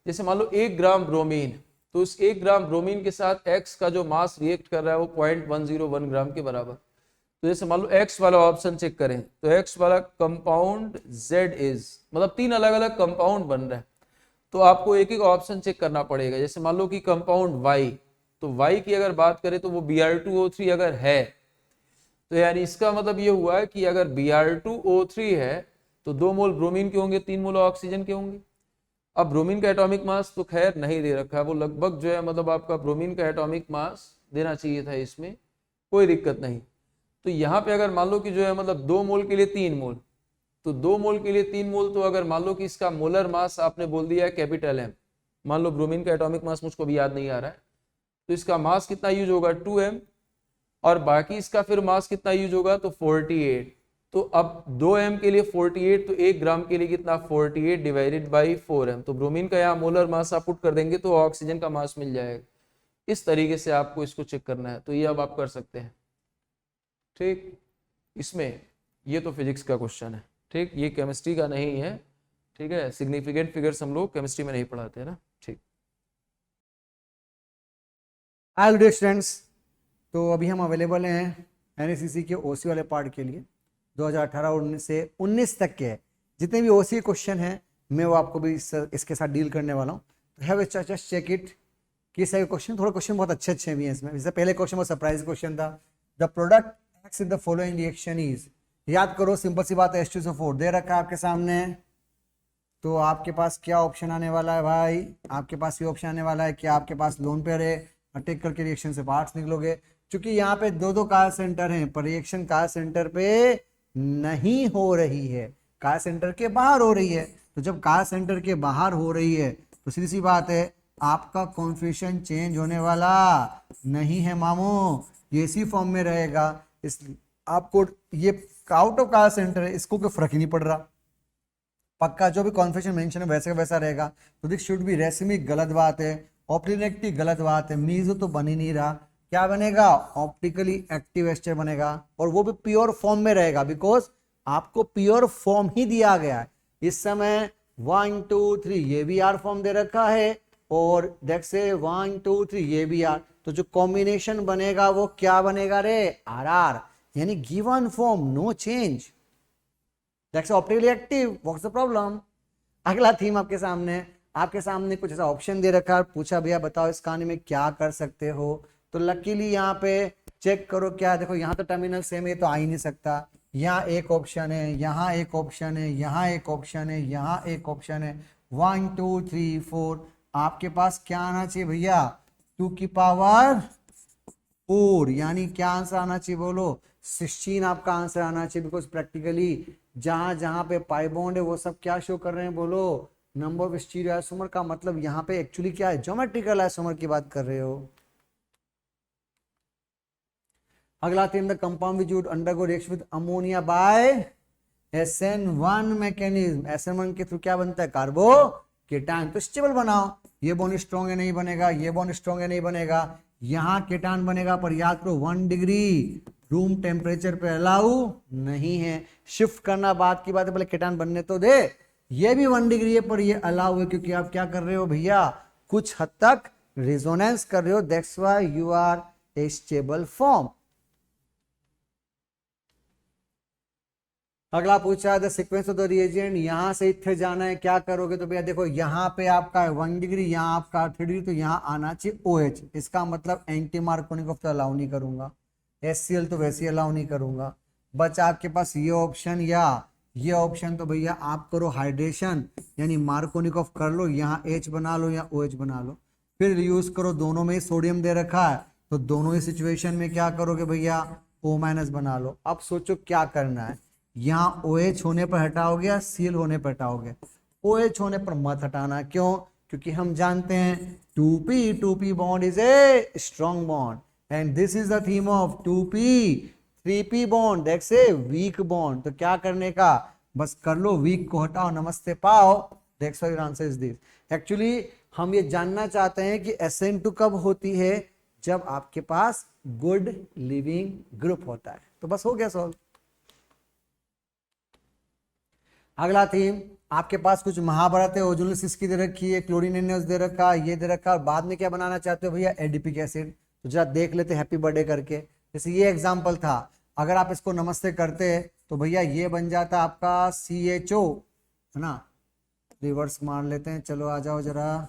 जैसे मान लो 1 ग्राम ब्रोमीन, तो उस 1 ग्राम ब्रोमीन के साथ x का जो मास रिएक्ट कर रहा है वो 0.101 ग्राम के बराबर। तो जैसे मान लो x वाला ऑप्शन चेक करें तो x वाला कंपाउंड Z इज, मतलब 3 अलग अलग कंपाउंड बन रहा है, तो आपको एक एक ऑप्शन चेक करना पड़ेगा। जैसे मान लो कि कंपाउंड Y, तो Y की अगर बात करें तो वो Br2O3 अगर है, तो यानी इसका मतलब ये हुआ है कि अगर Br2O3 है तो 2 मोल ब्रोमीन के होंगे, 3 मोल ऑक्सीजन के होंगे। अब ब्रोमीन का एटॉमिक मास तो खैर नहीं दे रखा है, वो लगभग जो है मतलब आपका ब्रोमीन का एटॉमिक मास देना चाहिए था, इसमें कोई दिक्कत नहीं। तो यहाँ पे अगर मान लो कि जो है मतलब 2 मोल के लिए 3 मोल, तो 2 मोल के लिए 3 मोल, तो अगर मान लो कि इसका मोलर मास आपने बोल दिया है कैपिटल M, मान लो ब्रोमीन का एटॉमिक मास मुझको भी याद नहीं आ रहा है, तो इसका मास कितना यूज होगा 2m, और बाकी इसका फिर मास कितना यूज होगा तो 48। तो अब 2m के लिए 48, तो 1 ग्राम के लिए कितना 48 डिवाइडेड बाई 4m, तो ब्रोमीन का यहाँ मोलर मास आप पुट कर देंगे तो ऑक्सीजन का मास मिल जाएगा। इस तरीके से आपको इसको चेक करना है, तो ये अब आप कर सकते हैं, ठीक। इसमें ये तो फिजिक्स का क्वेश्चन है, ठीक, ये केमिस्ट्री का नहीं है, ठीक है। सिग्निफिकेंट फिगर्स हम लोग केमिस्ट्री में नहीं पढ़ाते हैं ना, ठीक। हाय गुड स्टूडेंट्स, तो अभी हम अवेलेबल हैं NACC के ओसी वाले पार्ट के लिए। 2018-19 से 19 तक के जितने भी ओसी क्वेश्चन हैं मैं वो आपको भी इसके साथ डील करने वाला हूँ। तो हैव जस्ट चेक इट, किस टाइप क्वेश्चन, थोड़ा क्वेश्चन बहुत अच्छे अच्छे भी हैं इसमें। जैसे पहले क्वेश्चन बहुत सरप्राइज क्वेश्चन था, the product x in the following reaction is, याद करो सिंपल सी बात है, H2SO4 दे रखा है आपके सामने, तो आपके पास क्या ऑप्शन आने वाला है भाई, आपके पास ये ऑप्शन आने वाला है कि आपके पास लोन पेयर है, अटैक करके रिएक्शन से पार्ट्स निकलोगे। क्योंकि यहाँ पे दो दो कार सेंटर हैं, पर रिएक्शन कार सेंटर पे नहीं हो रही है, कार सेंटर के बाहर हो रही है। तो जब कार सेंटर के बाहर हो रही है तो सीधी सी बात है आपका कॉन्फिगरेशन चेंज होने वाला नहीं है मामू, ये इसी फॉर्म में रहेगा। इस आपको ये आउट ऑफ कार सेंटर है, इसको कोई फर्क ही नहीं पड़ रहा, पक्का जो भी कॉन्फिगरेशन मेंशन है वैसे का वैसा रहेगा। तो दिस शुड बी रेसिमिक, गलत बात है, ऑप्टिकली गलत बात है, मीजो तो बन ही नहीं रहा, क्या बनेगा ऑप्टिकली एक्टिव एस्टर बनेगा, और वो भी प्योर फॉर्म में रहेगा, बिकॉज आपको प्योर फॉर्म ही दिया गया है। इस समय 1 2 3 ये भी आर फॉर्म दे रखा है, और देख से 1 2 3 ये भी आर, तो जो कॉम्बिनेशन बनेगा वो क्या बनेगा रे, आर आर, यानी given form, no change, that's optically active, what's the problem. अगला थीम आपके सामने कुछ ऐसा ऑप्शन दे रखा है, पूछा भैया बताओ इस कहानी में क्या कर सकते हो। तो लकीली यहाँ पे चेक करो क्या, देखो यहाँ तो टर्मिनल सेम है तो आ ही नहीं सकता, यहाँ एक ऑप्शन है, यहाँ एक ऑप्शन है, यहाँ एक ऑप्शन है, यहाँ एक ऑप्शन है, 1 2 3 4, आपके पास क्या आना चाहिए भैया 2 की पावर 4, यानी क्या आंसर आना चाहिए बोलो 16 आपका आंसर आना चाहिए, बिकॉज प्रैक्टिकली जहां जहां पे पाई बॉन्ड है वो सब क्या शो कर रहे हैं बोलो, नंबर ऑफ स्टीरियो आइसोमर, का मतलब यहाँ पे एक्चुअली क्या है, ज्योमेट्रिकल आइसोमर की बात कर रहे हो। अगला theme, the compound which would undergo reaction with ammonia bye SN1 mechanism, SN1 के थ्रू क्या बनता है कार्बोकेटायन, तो स्टेबल बनाओ, ये बॉन्ड स्ट्रॉन्ग है नहीं बनेगा, ये बॉन्ड स्ट्रॉन्ग है नहीं बनेगा, यहाँ केटान बनेगा, पर याद करो 1 डिग्री रूम टेम्परेचर पे अलाउ नहीं है, शिफ्ट करना बात की बात है, पहले केटान बनने तो दे, ये भी 1 डिग्री है पर ये अलाउ है, क्योंकि आप क्या कर रहे हो भैया कुछ हद तक रेजोनेंस कर रहे हो, that's why you are a stable form. अगला पूछा the sequence of the reagent, यहां से इथे जाना है, क्या करोगे, तो भैया देखो यहाँ पे आपका 1 डिग्री, यहाँ आपका 3 डिग्री, तो यहाँ आना चाहिए OH, इसका मतलब एंटी मार्कोनिक ऑफ तो अलाउ नहीं करूंगा, HCl तो वैसे ही अलाउ नहीं करूंगा, बच आपके पास ये ऑप्शन या ये ऑप्शन, तो भैया आप करो हाइड्रेशन, यानी मार्कोनिक ऑफ कर लो, यहाँ H बना लो या OH बना लो, फिर यूज करो, दोनों में सोडियम दे रखा है, तो दोनों ही सिचुएशन में क्या करोगे भैया O- बना लो। अब सोचो क्या करना है, यहाँ OH होने पर हटाओगे या Cl होने पर हटाओगे, OH होने पर मत हटाना, क्यों, क्योंकि हम जानते हैं 2p bond is a strong bond, and this is the theme of 2p 3p bond, that's a weak bond, तो क्या करने का बस कर लो, वीक को हटाओ, नमस्ते पाओ, that's why your answer is this. Actually हम ये जानना चाहते हैं कि SN2 कब होती है, जब आपके पास गुड लिविंग ग्रुप होता है, तो बस हो गया सॉल्व। अगला थीम, आपके पास कुछ महाभारत है, ओजोनोसिस की दे रखी है, क्लोरीन दे रखा, ये दे रखा, और बाद में क्या बनाना चाहते हो भैया एडिपिक एसिड, तो जरा देख लेते हैप्पी बर्थडे करके। जैसे ये एग्जांपल था, अगर आप इसको नमस्ते करते तो भैया ये बन जाता आपका CHO, है ना, रिवर्स मार लेते हैं, चलो आ जाओ जरा,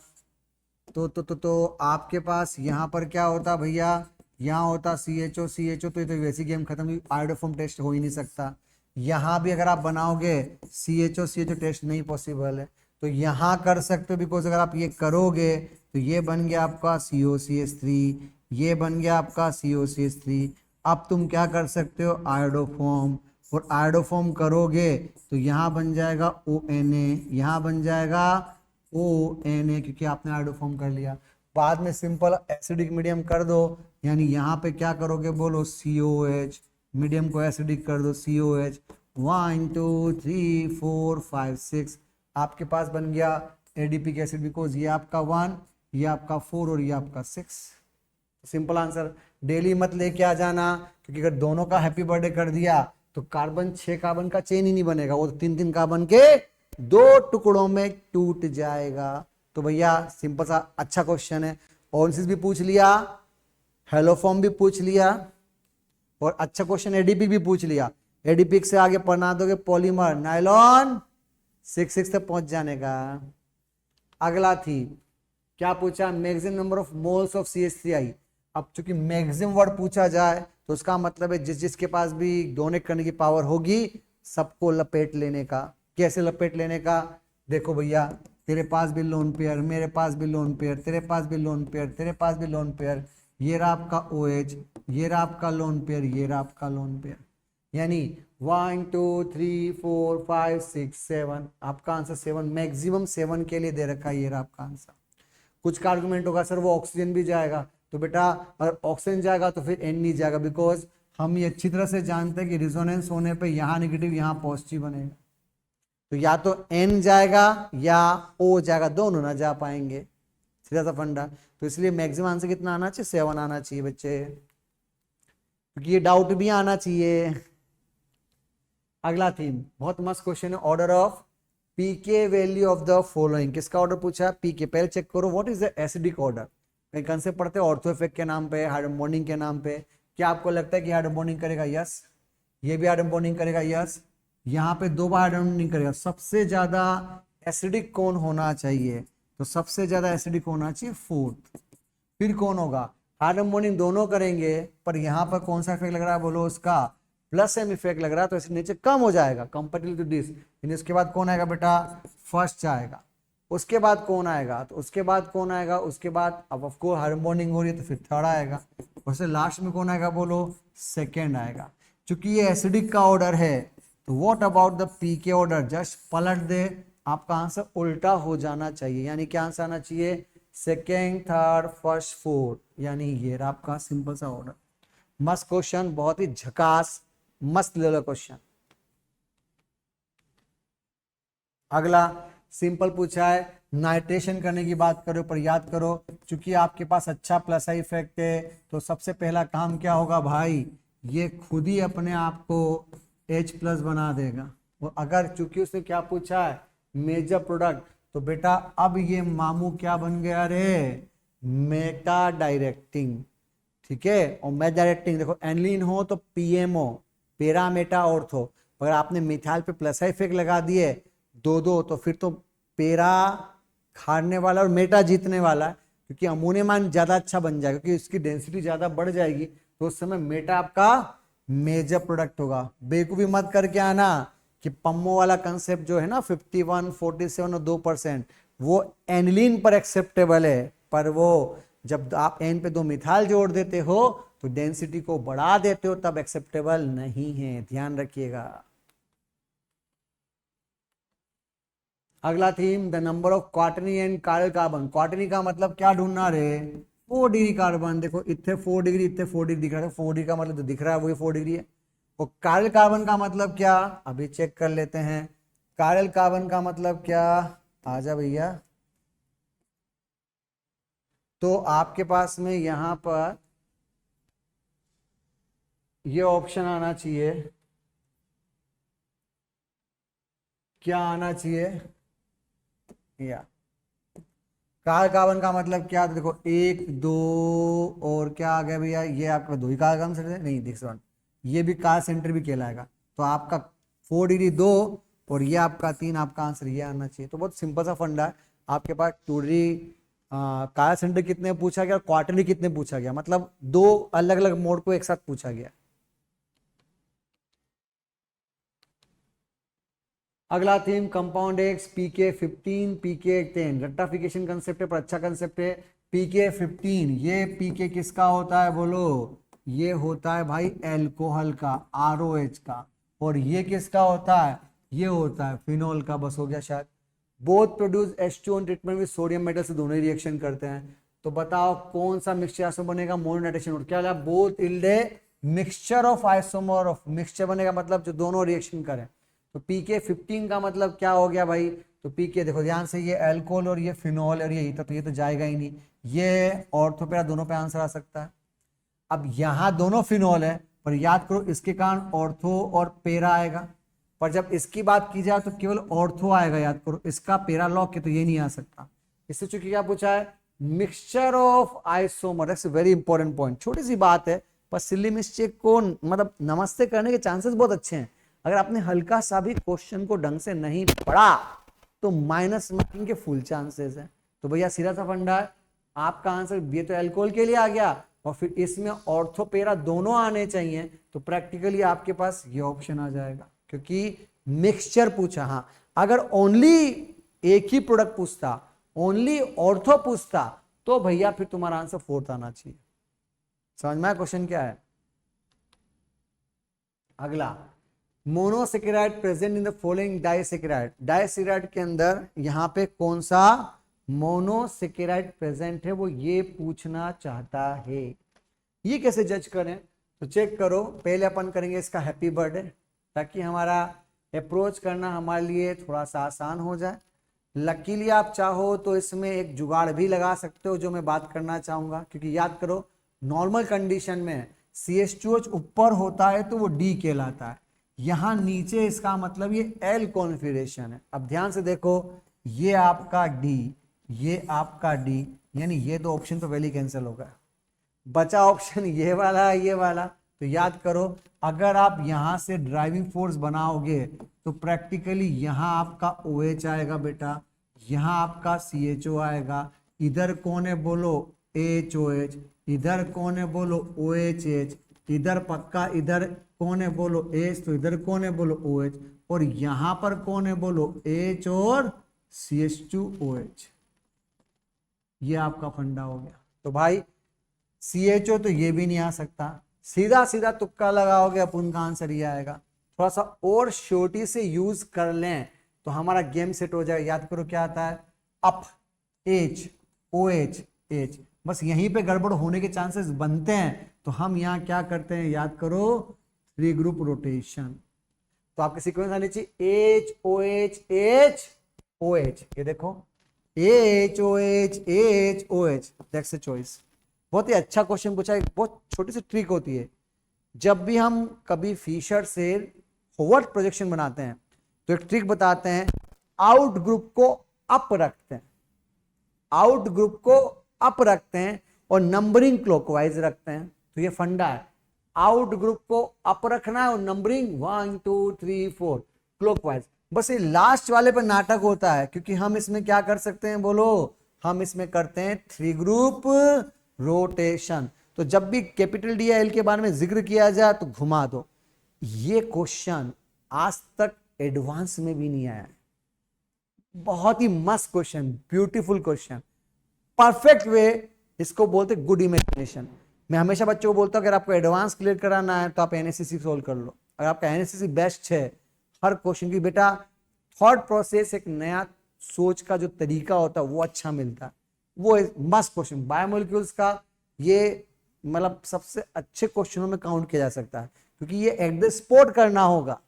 तो आपके पास यहाँ पर क्या होता भैया, यहाँ होता CHO, तो ये तो वैसी गेम खत्म हुई, आयोडोफॉर्म टेस्ट हो ही नहीं सकता, यहाँ भी अगर आप बनाओगे CHO टेस्ट नहीं पॉसिबल है, तो यहाँ कर सकते हो, बिकॉज अगर आप ये करोगे तो ये बन गया आपका COCH3, ये बन गया आपका COCH3, अब तुम क्या कर सकते हो आयोडोफॉर्म, और आयोडोफॉर्म करोगे तो यहाँ बन जाएगा ONA, यहाँ बन जाएगा ONA, क्योंकि आपने आयोडोफॉर्म कर लिया, बाद में सिंपल एसिडिक मीडियम कर दो, यानी यहाँ पे क्या करोगे बोलो COH, मीडियम को एसिडिक कर दो COH, 1 2 3 4 5 6, आपके पास बन गया एडिपिक एसिड, बिकॉज ये आपका 1, ये आपका 4 और ये आपका 6। सिंपल आंसर, डेली मत लेके आ जाना, क्योंकि अगर दोनों का हैप्पी बर्थडे कर दिया तो कार्बन 6 कार्बन का चेन ही नहीं बनेगा, वो तो 3 कार्बन के 2 टुकड़ों में टूट जाएगा। तो भैया सिंपल सा अच्छा क्वेश्चन है, ओनसिस भी पूछ लिया, हेलोफॉर्म भी पूछ लिया, और अच्छा क्वेश्चन एडिपिक भी पूछ लिया, एडिपिक से आगे पढ़ना दोगे पॉलीमर नायलॉन 6 तक पहुंच जाने का। अगला थी क्या पूछा, maximum number of moles of CH3I। अब चूंकि मैक्सिमम वर्ड पूछा जाए तो उसका मतलब है जिसके पास भी डोनेट करने की पावर होगी सबको लपेट लेने का। कैसे लपेट लेने का, देखो भैया, तेरे पास भी लोन पेयर, मेरे पास भी लोन पेयर, तेरे पास भी लोन पेयर, तेरे पास भी लोन पेयर, ये रहा आपका OH, ये रहा आपका लोन पेयर, ये रहा आपका लोन पेयर, यानी 1 2 3 4 5 6 7, आपका आंसर 7, मैक्सिमम 7 के लिए दे रखा है, ये रहा आपका आंसर। कुछ का आर्गुमेंट होगा सर वो ऑक्सीजन भी जाएगा, तो बेटा अगर ऑक्सीजन जाएगा तो फिर N नहीं जाएगा, बिकॉज हम ये अच्छी तरह से जानते हैं कि रिजोनेंस होने पे यहाँ नेगेटिव यहाँ पॉजिटिव बनेगा, तो या तो N जाएगा या O जाएगा, दोनों ना जा पाएंगे, सीधा सा फंडा। तो इसलिए मैक्सिमम आंसर कितना आना चाहिए, 7 आना चाहिए बच्चे, क्योंकि ये डाउट भी आना चाहिए। अगला थीम बहुत मस्त क्वेश्चन है, order of pK value of the following. किसका ऑर्डर पूछा, पीके। पहले चेक करो what is the acidic order. कहीं कंसेप्ट पढ़ते हैं ऑर्थो इफेक्ट के नाम पे, हाइड्रोजन बॉन्डिंग के नाम पे। क्या आपको लगता है कि हाइड्रोजन बॉन्डिंग करेगा, यस। ये भी हाइड्रोजन बॉन्डिंग करेगा, यस। यहाँ पे 2 बार हाइड्रोजन बॉन्डिंग करेगा। सबसे ज्यादा एसिडिक कौन होना चाहिए, तो सबसे ज्यादा एसिडिक होना चाहिए 4th। फिर कौन होगा, हाइड्रोजन बॉन्डिंग दोनों करेंगे, पर यहाँ पर कौन सा इफेक्ट लग रहा है बोलो, उसका प्लस एम इफेक्ट लग रहा है, तो इसके नीचे कम हो जाएगा कंपेरेटिव टू दिस। इसके बाद कौन आएगा बेटा, फर्स्ट आएगा। उसके बाद कौन आएगा, तो उसके बाद कौन आएगा, उसके बाद अब ऑफ कोर्स हाइड्रोजन बॉन्डिंग हो रही है तो फिर थर्ड आएगा, उससे लास्ट में कौन आएगा बोलो, सेकेंड आएगा। क्योंकि ये एसिडिक का ऑर्डर है, तो what about the pK order, just पलट दे, आपका आंसर उल्टा हो जाना चाहिए। यानी क्या आंसर आना चाहिए, सेकेंड, थर्ड, फर्स्ट, फोर्थ, यानी ये रहा आपका सिंपल सा ऑर्डर। मस्त क्वेश्चन, बहुत ही झकास मस्त लेवल क्वेश्चन। अगला सिंपल पूछा है, नाइट्रेशन करने की बात करो, पर याद करो चूंकि आपके पास अच्छा प्लस आई इफेक्ट है, तो सबसे पहला काम क्या होगा भाई, ये खुद ही अपने आप को H+ बना देगा। और अगर चूंकि उसने क्या पूछा है, मेजर प्रोडक्ट, तो बेटा अब ये मामू क्या बन गया रे, मेटा डायरेक्टिंग। ठीक है, और मेटा डायरेक्टिंग देखो, एनिलीन हो तो PMO, पेरा मेटा ऑर्थो। अगर आपने मिथाइल पे प्लस आई इफेक्ट लगा दिए 2-2, तो फिर तो पेरा हारने वाला और मेटा जीतने वाला, क्योंकि अमोनियम आयन ज्यादा अच्छा बन जाएगा, क्योंकि उसकी डेंसिटी ज्यादा बढ़ जाएगी, तो उस समय मेटा आपका मेजर प्रोडक्ट होगा। बेवकूफी मत करके आना कि पम्मो वाला कंसेप्ट जो है ना 51, 47 और 2%, वो एनिलीन पर एक्सेप्टेबल है, पर वो जब आप एन पे 2 मिथाइल जोड़ देते हो तो डेंसिटी को बढ़ा देते हो, तब एक्सेप्टेबल नहीं है, ध्यान रखिएगा। अगला theme, the number of quaternary and chiral carbon. Quaternary का मतलब क्या ढूंढना रे, 4 डिग्री कार्बन। देखो इतने 4 डिग्री, इतने 4 डिग्री दिख रहा है, 4 डिग्री का मतलब जो दिख रहा है वही 4 डिग्री है। और कायरल कार्बन का मतलब क्या, अभी चेक कर लेते हैं। कायरल कार्बन का मतलब क्या, आजा भैया, तो आपके पास में यहां पर ये ऑप्शन आना चाहिए, क्या आना चाहिए, या कायरल कार्बन का मतलब क्या, देखो 1 2 और क्या आ गया भैया, ये आपका 2 ही कायरल कार्बन सेंटर नहीं दिख रहा, ये भी कायरल सेंटर भी कहलाएगा। तो आपका 4 डिग्री 2 और ये आपका 3, आपका आंसर ये आना चाहिए। तो बहुत सिंपल सा फंडा है। आपके पास 2 डिग्री कायरल सेंटर कितने पूछा गया और क्वार्टरली कितने पूछा गया, मतलब 2 अलग अलग मोड को एक साथ पूछा गया। अगला theme, compound X, PK15, PK10। रट्टाफिकेशन कंसेप्ट है पर अच्छा कंसेप्ट है। PK15, ये PK किसका होता है बोलो, ये होता है भाई एल्कोहल का, ROH का। और ये किसका होता है, ये होता है फिनोल का। बस हो गया शायद। Both produce H2 on treatment with sodium metal, से दोनों ही रिएक्शन करते हैं। तो बताओ कौन सा मिक्सचर आइसोमर बनेगा, मोनोनाइट्रेशन। और क्या both yield a mixture of isomer of, mixture बनेगा मतलब जो दोनों रिएक्शन करें। तो PK15 का मतलब क्या हो गया भाई, तो PK देखो ध्यान से, ये अल्कोहल और ये फिनोल और ये ईथर, तो ये तो जाएगा ही नहीं, ये ऑर्थो पे दोनों पे आंसर आ सकता है। अब यहाँ दोनों फिनोल है, पर याद करो इसके कारण ऑर्थो और पेरा आएगा, पर जब इसकी बात की जाए तो केवल ऑर्थो आएगा, याद करो। इसका पेरा लॉक है तो ये नहीं आ सकता। इससे चूंकि क्या पूछा है, mixture of isomer, that's a very important point. छोटी सी बात है, पर सिली मिस्टेक को मतलब नमस्ते करने के चांसेस बहुत अच्छे हैं। अगर आपने हल्का सा भी क्वेश्चन को ढंग से नहीं पढ़ा तो माइनस मार्किंग के फुल चांसेस हैं। तो भैया सीधा सा फंडा है, आपका आंसर ये तो एल्कोहल के लिए आ गया और फिर इसमें ऑर्थोपेरा दोनों आने चाहिए, तो प्रैक्टिकली आपके पास ये ऑप्शन आ जाएगा क्योंकि मिक्सचर पूछा। हाँ, अगर ओनली एक ही प्रोडक्ट पूछता, ओनली ऑर्थो पूछता, तो भैया फिर तुम्हारा आंसर फोर्थ आना चाहिए। समझ में आया क्वेश्चन क्या है? अगला, monosaccharide present in the following disaccharide. Disaccharide के अंदर यहां पे कौन सा मोनोसेकेराइड प्रेजेंट है वो ये पूछना चाहता है। ये कैसे जज करें? तो चेक करो, पहले अपन करेंगे इसका हैप्पी बर्थडे ताकि हमारा अप्रोच करना हमारे लिए थोड़ा सा आसान हो जाए। लकीली आप चाहो तो इसमें एक जुगाड़ भी लगा सकते हो जो मैं बात करना चाहूंगा, क्योंकि याद करो नॉर्मल कंडीशन में CH2H ऊपर होता है तो वो D कहलाता है, यहां नीचे इसका मतलब ये L कॉन्फिगरेशन है। अब ध्यान से देखो, ये आपका D, ये आपका D, यानी ये दो ऑप्शन तो वैली कैंसिल होगा, बचा ऑप्शन ये वाला है, ये वाला। तो याद करो, अगर आप यहां से ड्राइविंग फोर्स बनाओगे तो प्रैक्टिकली यहां आपका OH आएगा बेटा, यहां आपका CHO आएगा, इधर कौन है बोलो HOH, इधर कौन है बोलो OHH, इधर पक्का इधर कौन है बोलो H, तो इधर कौन है बोलो OH, और यहां पर कौन है बोलो H और CH2OH। ये आपका फंडा हो गया। तो भाई CHO तो ये भी नहीं आ सकता, सीधा सीधा तुक्का लगाओगे अपन का आंसर ये आएगा। थोड़ा सा और श्योरिटी से यूज कर लें तो हमारा गेम सेट हो जाएगा। याद करो क्या आता है, अप H OH H, बस यहीं पे गड़बड़ होने के चांसेस बनते हैं, तो हम यहाँ क्या करते हैं, याद करो 3 ग्रुप रोटेशन। तो आपके सीक्वेंस आने चाहिए H OH H OH, ये देखो H OH H OH, that's the choice. बहुत ही अच्छा क्वेश्चन पूछा है, बहुत छोटी सी ट्रिक होती है। जब भी हम कभी फिशर से फॉरवर्ड प्रोजेक्शन बनाते हैं तो एक ट्रिक बताते हैं, आउट ग्रुप को अप रखते हैं, आउट ग्रुप को अप रखते हैं और नंबरिंग क्लॉकवाइज रखते हैं। तो ये फंडा है, आउट ग्रुप को अप रखना है और नंबरिंग 1 2 3 4 क्लॉकवाइज। बस ये लास्ट वाले पर नाटक होता है, क्योंकि हम इसमें क्या कर सकते हैं बोलो, हम इसमें करते हैं 3 ग्रुप रोटेशन। तो जब भी कैपिटल डी या एल के बारे में जिक्र किया जाए तो घुमा दो। ये क्वेश्चन आज तक एडवांस में भी नहीं आया है, बहुत ही मस्त question, beautiful question, perfect way, इसको बोलते गुड इमेजिनेशन। मैं हमेशा बच्चों को बोलता हूं अगर आपको एडवांस क्लियर कराना है तो आप NSCC सोल्व कर लो। अगर आपका NSCC बेस्ट है हर क्वेश्चन की, बेटा थॉट प्रोसेस, एक नया सोच का जो तरीका होता है वो अच्छा मिलता है, वो मस्त क्वेश्चन। बायोमोलिक्यूल्स का ये मतलब सबसे अच्छे क्वेश्चनों में काउंट किया जा सकता है, क्योंकि ये एट द स्पॉट करना होगा।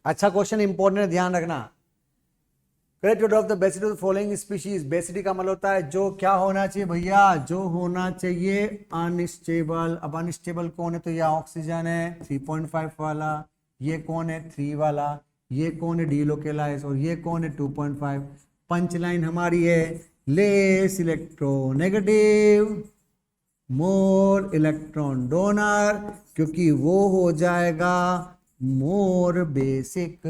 अच्छा क्वेश्चन, इंपॉर्टेंट, ध्यान रखना। Correct of the basicity of the following species. Basicity का मतलब होता है जो क्या होना चाहिए भैया, जो होना चाहिए अनस्टेबल। अब अनस्टेबल कौन है, तो ये ऑक्सीजन है 3.5 वाला, ये कौन है 3 वाला, ये कौन है डीलोकेलाइज, और ये कौन है 2.5। पंच लाइन हमारी है less electronegative more electron donor, क्योंकि वो हो जाएगा मोर बेसिक।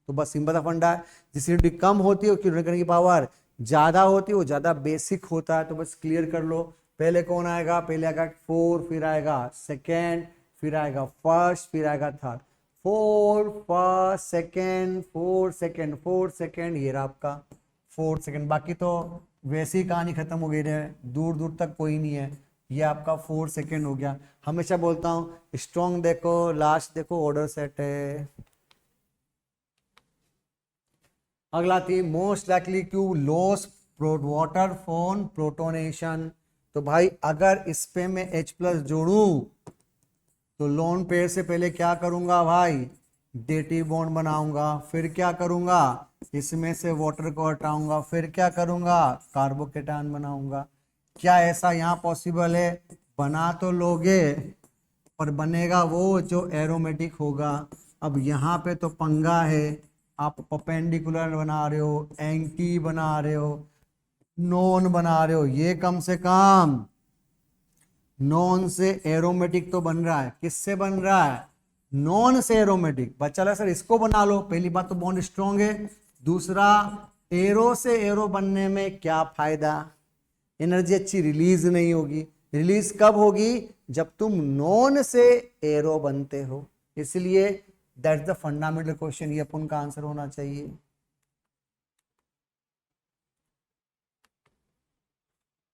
तो बस सिंपल सा फंडा है, जिस यूनिटी कम होती है उसकी यूनिट करने की पावर ज्यादा होती है, वो ज्यादा बेसिक होता है। तो बस क्लियर कर लो, पहले कौन आएगा, पहले आएगा 4, फिर आएगा सेकेंड, फिर आएगा फर्स्ट, फिर आएगा third. 4 first second 4 second 4 second, ये रहा आपका 4 सेकेंड। बाकी तो वैसी कहानी खत्म हो गई है, दूर दूर तक कोई नहीं है। ये आपका 4 सेकेंड हो गया। हमेशा बोलता हूं स्ट्रॉन्ग देखो, लास्ट देखो, ऑर्डर सेट है। अगला the most likely to loss water from protonation. तो भाई अगर इस पे मैं H+ जोड़ूं तो लोन पेयर से पहले क्या करूंगा भाई, डेटिव बॉन्ड बनाऊंगा, फिर क्या करूंगा, इसमें से वाटर को हटाऊंगा, फिर क्या करूंगा, कार्बोकेटान बनाऊंगा। क्या ऐसा यहाँ पॉसिबल है? बना तो लोगे पर बनेगा वो जो एरोमेटिक होगा। अब यहाँ पे तो पंगा है, आप परपेंडिकुलर बना रहे हो, एंटी बना रहे हो, नॉन बना रहे हो। ये कम से कम नॉन से एरोमेटिक तो बन रहा है, किससे बन रहा है, नॉन से एरोमेटिक। बच्चा लगा सर इसको बना लो, पहली बात तो बॉन्ड स्ट्रॉन्ग है, दूसरा एरो से एरो बनने में क्या फायदा, एनर्जी अच्छी रिलीज नहीं होगी। रिलीज कब होगी, जब तुम नॉन से एरो बनते हो। इसलिए दैट्स द फंडामेंटल क्वेश्चन, ये अपन का आंसर होना चाहिए।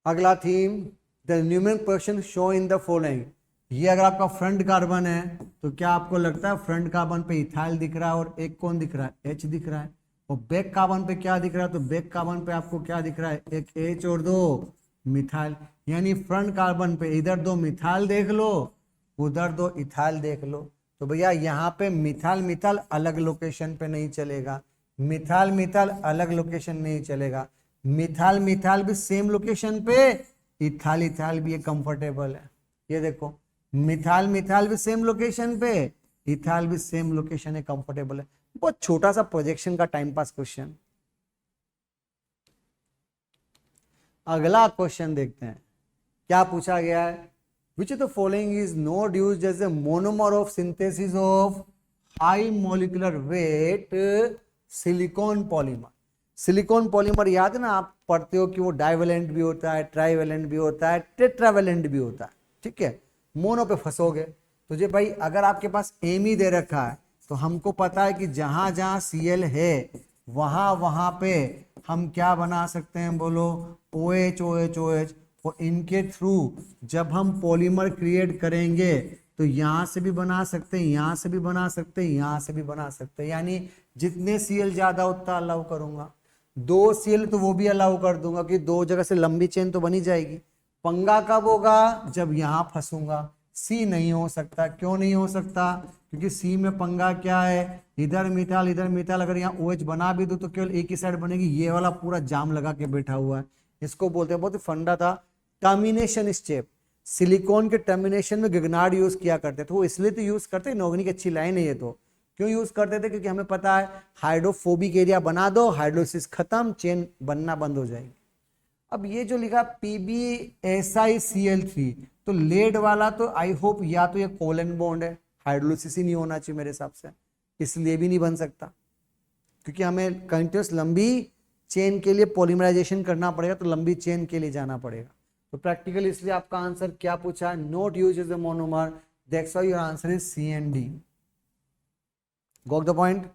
अगला theme, the numeric question show in the following. ये अगर आपका फ्रंट कार्बन है तो क्या आपको लगता है फ्रंट कार्बन पे इथाइल दिख रहा है और एक कौन दिख रहा है, एच दिख रहा है। और बैक कार्बन पे क्या दिख रहा है, तो बैक कार्बन पे आपको क्या दिख रहा है, एक एच और दो मिथाइल। यानी फ्रंट कार्बन पे इधर दो मिथाइल देख लो, उधर दो इथाइल देख लो। तो भैया यहाँ पे मिथाइल मिथाइल अलग लोकेशन पे नहीं चलेगा, मिथाइल मिथाइल अलग लोकेशन नहीं चलेगा, मिथाइल मिथाइल भी सेम लोकेशन पे, इथाइल इथाइल भी कंफर्टेबल है। ये देखो मिथाइल मिथाइल भी सेम लोकेशन पे, इथाइल भी सेम लोकेशन है, कंफर्टेबल है। बहुत छोटा सा प्रोजेक्शन का टाइम पास क्वेश्चन। अगला क्वेश्चन देखते हैं क्या पूछा गया है। Which of the following is not used as a monomer of synthesis of high molecular weight silicone polymer. Silicone polymer याद है ना, आप पढ़ते हो कि वो डाइवेलेंट भी होता है, ट्राइवेलेंट भी होता है, टेट्रावेलेंट भी होता है। ठीक है, मोनो पे फंसोगे तो जे भाई अगर आपके पास एम ही दे रखा है तो हमको पता है कि जहां जहां Cl है वहां वहां पे हम क्या बना सकते हैं, बोलो OH OH OH। और इनके थ्रू जब हम पॉलीमर क्रिएट करेंगे तो यहाँ से भी बना सकते हैं, यहाँ से भी बना सकते हैं, यहाँ से भी बना सकते हैं। यानी जितने Cl ज्यादा उतना अलाउ करूंगा, 2 Cl तो वो भी अलाउ कर दूंगा कि 2 जगह से लंबी चेन तो बनी जाएगी। पंगा कब होगा, जब यहां फंसूंगा। सी नहीं हो सकता, क्यों नहीं हो सकता, क्योंकि सी में पंगा क्या है, इधर मिथाइल, अगर यहाँ OH बना भी दो तो केवल एक ही साइड बनेगी, ये वाला पूरा जाम लगा के बैठा हुआ है। इसको बोलते हैं, बहुत ही फंडा था, टर्मिनेशन स्टेप। सिलिकॉन के टर्मिनेशन में गिगनार्ड यूज किया करते थे, वो इसलिए तो यूज करते, नॉर्गेनिक अच्छी लाइन है ये तो। क्यों यूज करते थे, क्योंकि हमें पता है हाइड्रोफोबिक एरिया बना दो, हाइड्रोलिसिस खत्म, चेन बनना बंद हो जाएगी। अब ये जो लिखा PbSiCl3, तो लेड वाला तो आई होप या तो ये कोलन बॉन्ड है, हाइड्रोलिसिस ही नहीं होना चाहिए मेरे हिसाब से, इसलिए भी नहीं बन सकता, क्योंकि हमें कंटिन्यूस लंबी चेन के लिए पॉलीमराइजेशन करना पड़ेगा, तो लंबी चेन के लिए जाना पड़ेगा। तो प्रैक्टिकल इसलिए आपका आंसर क्या पूछा है, not used as a monomer, that's why your answer is C and D। Got the point.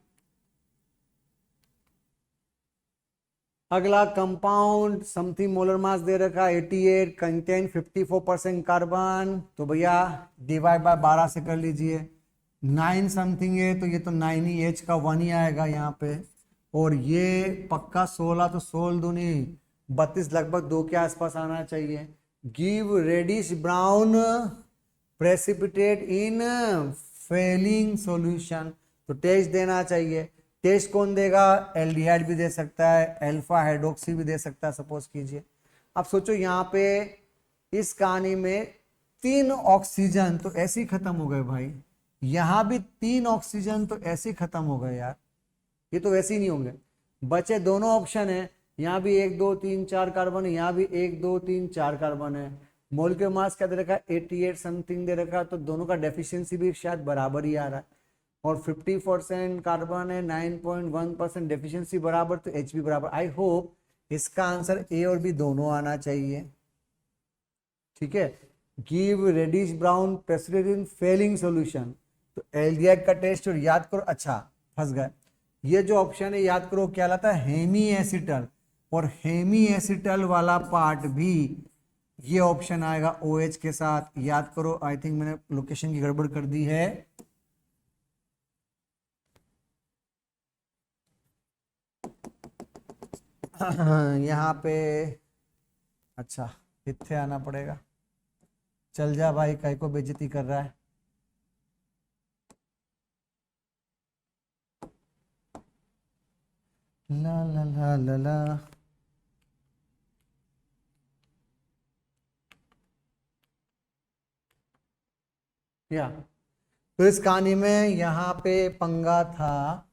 अगला कंपाउंड समथिंग मोलर मास दे रखा 88, कंटेन 54% कार्बन, तो भैया डिवाइड बाय 12 से कर लीजिए। 9 समथिंग है तो ये तो 9 ही, H का 1 ही आएगा यहाँ पे। और ये पक्का 16, तो 16 दूनी 32, लगभग 2 के आसपास आना चाहिए। Give reddish brown precipitate in Fehling solution, तो टेस्ट देना चाहिए। टेस्ट कौन देगा, एल्डिहाइड भी दे सकता है, अल्फा हाइड्रोक्सी भी दे सकता है, सपोज कीजिए। अब सोचो यहाँ पे इस कहानी में 3 ऑक्सीजन तो ऐसे ही खत्म हो गए भाई, यहाँ भी 3 ऑक्सीजन तो ऐसे ही खत्म हो गए यार, ये तो वैसे ही नहीं होंगे। बचे दोनों ऑप्शन है, यहाँ भी 1 2 3 4 कार्बन है, यहाँ भी 1 2 3 4 कार्बन है। मोलिक्यूलर मास क्या दे रखा है, 88 समथिंग दे रखा है, तो दोनों का डेफिशिएंसी भी शायद बराबर ही आ रहा है। और 50% कार्बन है, 9.1% डेफिशिएंसी बराबर, तो H भी बराबर। आई होप इसका आंसर A और B दोनों आना चाहिए। ठीक है, give reddish brown precipitate in Fehling solution, तो एल्डिहाइड का टेस्ट। और याद करो, अच्छा फंस गए, ये जो ऑप्शन है याद करो क्या लाता है, हेमी एसिटल, और हेमी एसिटल वाला पार्ट भी ये ऑप्शन आएगा OH के साथ। याद करो, आई थिंक मैंने लोकेशन की गड़बड़ कर दी है। यहाँ पे अच्छा इत्थे आना पड़ेगा। चल जा भाई, कहीं को बेइज्जती कर रहा है। ला ला ला ला ला, या तो इस कहानी में यहाँ पे पंगा था,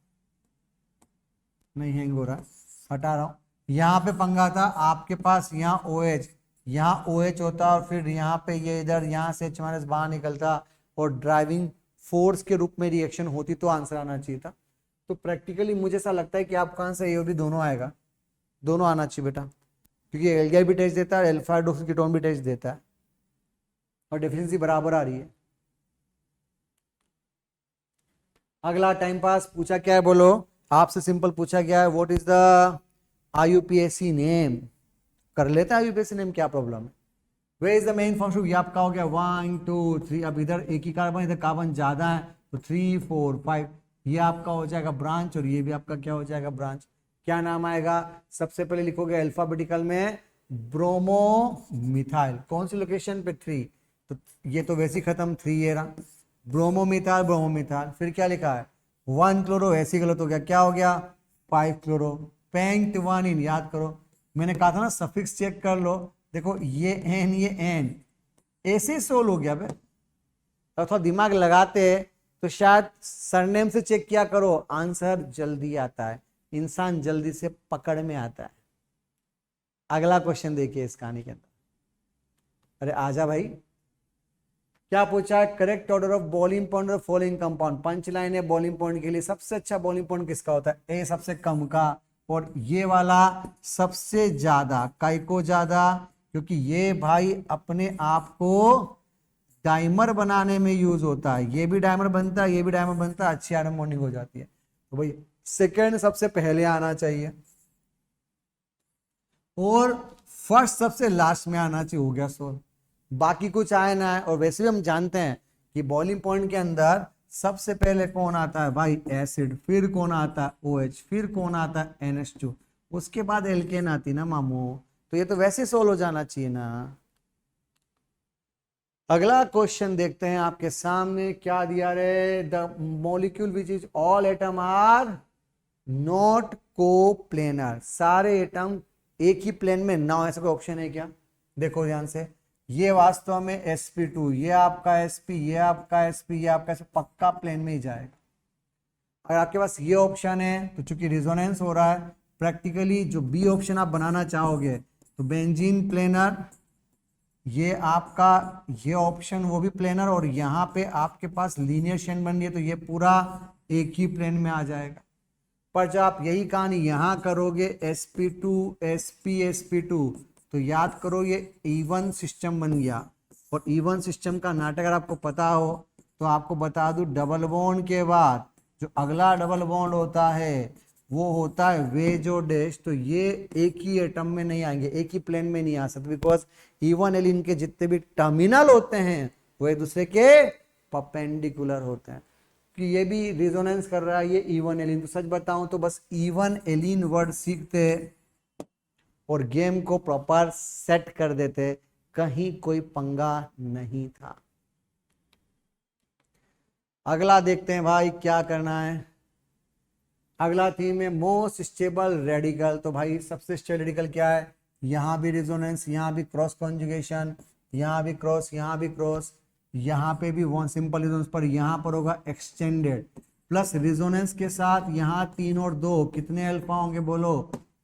नहीं हैंग हो रहा, हटा रहा हूँ। यहाँ पे पंगा था, आपके पास यहाँ OH, यहाँ OH होता और फिर यहाँ पे ये इधर यहाँ से H- बाहर निकलता और ड्राइविंग फोर्स के रूप में रिएक्शन होती, तो आंसर आना चाहिए था। तो प्रैक्टिकली मुझे ऐसा लगता है कि आपका आंसर A और B दोनों आएगा, दोनों आना चाहिए बेटा, क्योंकि एल्डिहाइड भी टेस्ट देता है, अल्फा हाइड्रोक्सी कीटोन भी टेस्ट देता है, और डेफिशिएंसी बराबर आ रही है। अगला टाइम पास पूछा क्या है, बोलो, आपसे सिंपल पूछा गया है, what is the IUPAC name. कर लेते हैं आईयूपीएसी नेम, क्या प्रॉब्लम है। Where is the main function, ये आपका हो गया 1 2 3, अब इधर एक ही कार्बन, इधर कार्बन ज्यादा है तो 3 4 5, ये आपका हो जाएगा ब्रांच, और ये भी आपका क्या हो जाएगा ब्रांच। क्या नाम आएगा, सबसे पहले लिखोगे अल्फाबेटिकल में ब्रोमोमिथाइल, कौन सी लोकेशन पे 3, तो ये तो वैसे ही खत्म 3 ये रहा, ब्रोमोमिथाइल ब्रोमोमिथाइल, फिर क्या लिखा है 1 क्लोरो, ऐसे गलत हो गया, क्या हो गया 5 क्लोरो, पेंट 1 इन, याद करो मैंने कहा था ना सफिक्स चेक कर लो, देखो ये एन ऐसे सोल हो गया बे, अथवा दिमाग लगाते तो शायद सरनेम से चेक किया करो, आंसर जल्दी आता है, इंसान जल्दी से पकड़ में आता है। अगला क्वेश्चन देखिए इस कहानी के अंदर, अरे आजा भाई, क्या पूछा है, correct order of boiling point of following compound. Punch line है बॉइलिंग पॉइंट के लिए, सबसे अच्छा बॉइलिंग पॉइंट किसका होता है, ए सबसे कम का, और ये वाला सबसे ज्यादा, काई को ज्यादा, क्योंकि ये भाई अपने आप को डाइमर बनाने में यूज होता है, ये भी डाइमर बनता है, ये भी डाइमर बनता है, अच्छी आयरन बॉन्डिंग हो जाती है, तो भाई सेकेंड सबसे पहले आना चाहिए, और फर्स्ट सबसे लास्ट में आना चाहिए, हो गया सोल, बाकी कुछ आए ना है। और वैसे भी हम जानते हैं कि बॉइलिंग पॉइंट के अंदर सबसे पहले कौन आता है भाई एसिड, फिर कौन आता है OH, फिर कौन आता है NH2, उसके बाद एल्केन आती ना मामू, तो ये तो वैसे सोल हो जाना चाहिए ना। अगला क्वेश्चन देखते हैं आपके सामने क्या दिया रे, the molecule which is all atom are not coplanar, सारे एटम एक ही प्लेन में ना हो, ऐसा कोई ऑप्शन है क्या, देखो ध्यान से, ये वास्तव में sp2, ये आपका sp, ये आपका sp, ये आपका sp, पक्का प्लेन में ही जाएगा। अगर आपके पास ये ऑप्शन है तो चूंकि रिजोनेंस हो रहा है, प्रैक्टिकली जो बी ऑप्शन आप बनाना चाहोगे तो बेंजीन प्लेनर, ये आपका ये ऑप्शन वो भी प्लेनर, और यहाँ पे आपके पास लीनियर चेन बन रही है तो ये पूरा एक ही प्लेन में आ जाएगा। पर जब आप यही कहानी यहाँ करोगे sp2 sp sp2, तो याद करो ये इवन सिस्टम बन गया, और इवन सिस्टम का नाटक अगर आपको पता हो तो आपको बता दूं, डबल बॉन्ड के बाद जो अगला डबल बॉन्ड होता है वो होता है वेज और डैश, तो ये एक ही एटम में नहीं आएंगे, एक ही प्लेन में नहीं आ सकते, बिकॉज इवन एलिन के जितने भी टर्मिनल होते हैं वो एक दूसरे के परपेंडिकुलर होते हैं, कि ये भी रिजोनेंस कर रहा है ये इवन एलिन। तो सच बताऊं तो बस इवन एलिन वर्ड सीखते और गेम को प्रॉपर सेट कर देते, कहीं कोई पंगा नहीं था। अगला देखते हैं भाई क्या करना है, अगला थीम है मोस्ट स्टेबल रेडिकल। तो भाई सबसे स्टेबल रेडिकल क्या है, यहां भी रिजोनेंस, यहां भी क्रॉस कॉन्जुगेशन, यहां भी क्रॉस, यहां भी क्रॉस, यहां पे भी वन सिंपल रिजोनेंस, पर यहां पर होगा एक्सटेंडेड, प्लस रिजोनेंस के साथ यहां 3 और 2 कितने अल्फा होंगे बोलो,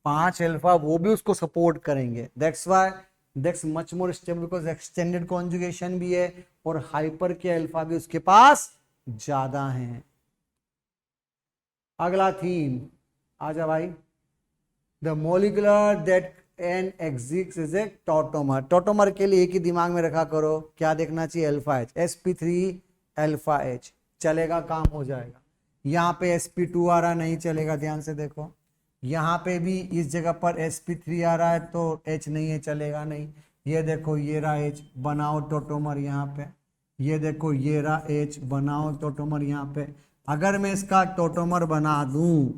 5 अल्फा, वो भी उसको सपोर्ट करेंगे। That's why that's much more stable, because extended conjugation भी है और हाइपर के अल्फा भी उसके पास ज्यादा हैं। अगला थीम आजा भाई, the molecular that an exist is a tautomer. Tautomer के लिए एक ही दिमाग में रखा करो, क्या देखना चाहिए alpha H, sp3 alpha H, चलेगा काम हो जाएगा। यहाँ पे sp2 आ रहा नहीं चलेगा, ध्यान से देखो, यहाँ पे भी इस जगह पर sp3 आ रहा है तो H नहीं है, चलेगा नहीं। ये देखो ये रहा H, बनाओ टोटोमर यहाँ पे, ये देखो ये रहा H, बनाओ टोटोमर यहाँ पे। अगर मैं इसका टोटोमर बना दूं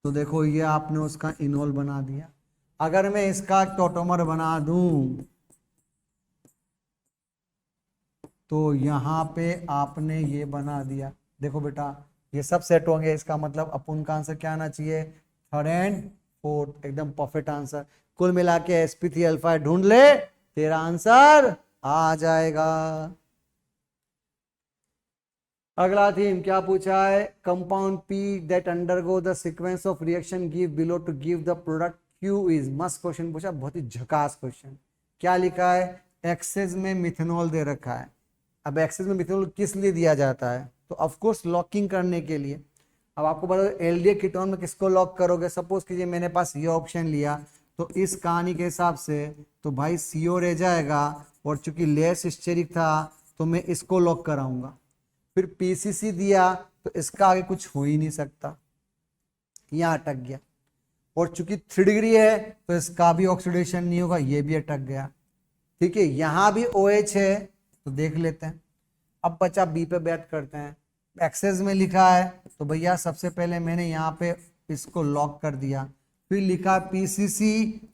तो देखो ये आपने उसका इनोल बना दिया, अगर मैं इसका टोटोमर बना दूं तो यहाँ पे आपने ये बना दिया। देखो बेटा ये सब सेट होंगे, इसका मतलब अपन का आंसर क्या आना चाहिए, 3rd and 4th, एकदम परफेक्ट आंसर। कुल मिला के sp3 अल्फा ढूंढ ले, तेरा आंसर आ जाएगा। अगला थीम क्या पूछा है, compound P that undergo the sequence of reaction give below to give the product Q is, मस्त क्वेश्चन पूछा, बहुत ही झकास क्वेश्चन। क्या लिखा है, एक्सेस में मिथेनॉल दे रखा है। अब एक्सेस में मिथेनॉल किस लिए दिया जाता है, तो ऑफ कोर्स लॉकिंग करने के लिए। अब आपको बता एलडीए कीटोन में किसको लॉक करोगे, सपोज कीजिए मैंने पास ये ऑप्शन लिया, तो इस कहानी के हिसाब से तो भाई CO रह जाएगा, और चूंकि लेस स्टेरिक था तो मैं इसको लॉक कराऊंगा। फिर PCC दिया तो इसका आगे कुछ हो ही नहीं सकता, यहाँ अटक गया। और चूंकि 3 डिग्री है तो इसका भी ऑक्सीडेशन नहीं होगा, ये भी अटक गया। ठीक है, यहां भी OH है तो देख लेते हैं। अब बचा बी पे बैट करते हैं। एक्सेस में लिखा है तो भैया सबसे पहले मैंने यहाँ पे इसको लॉक कर दिया, फिर लिखा PCC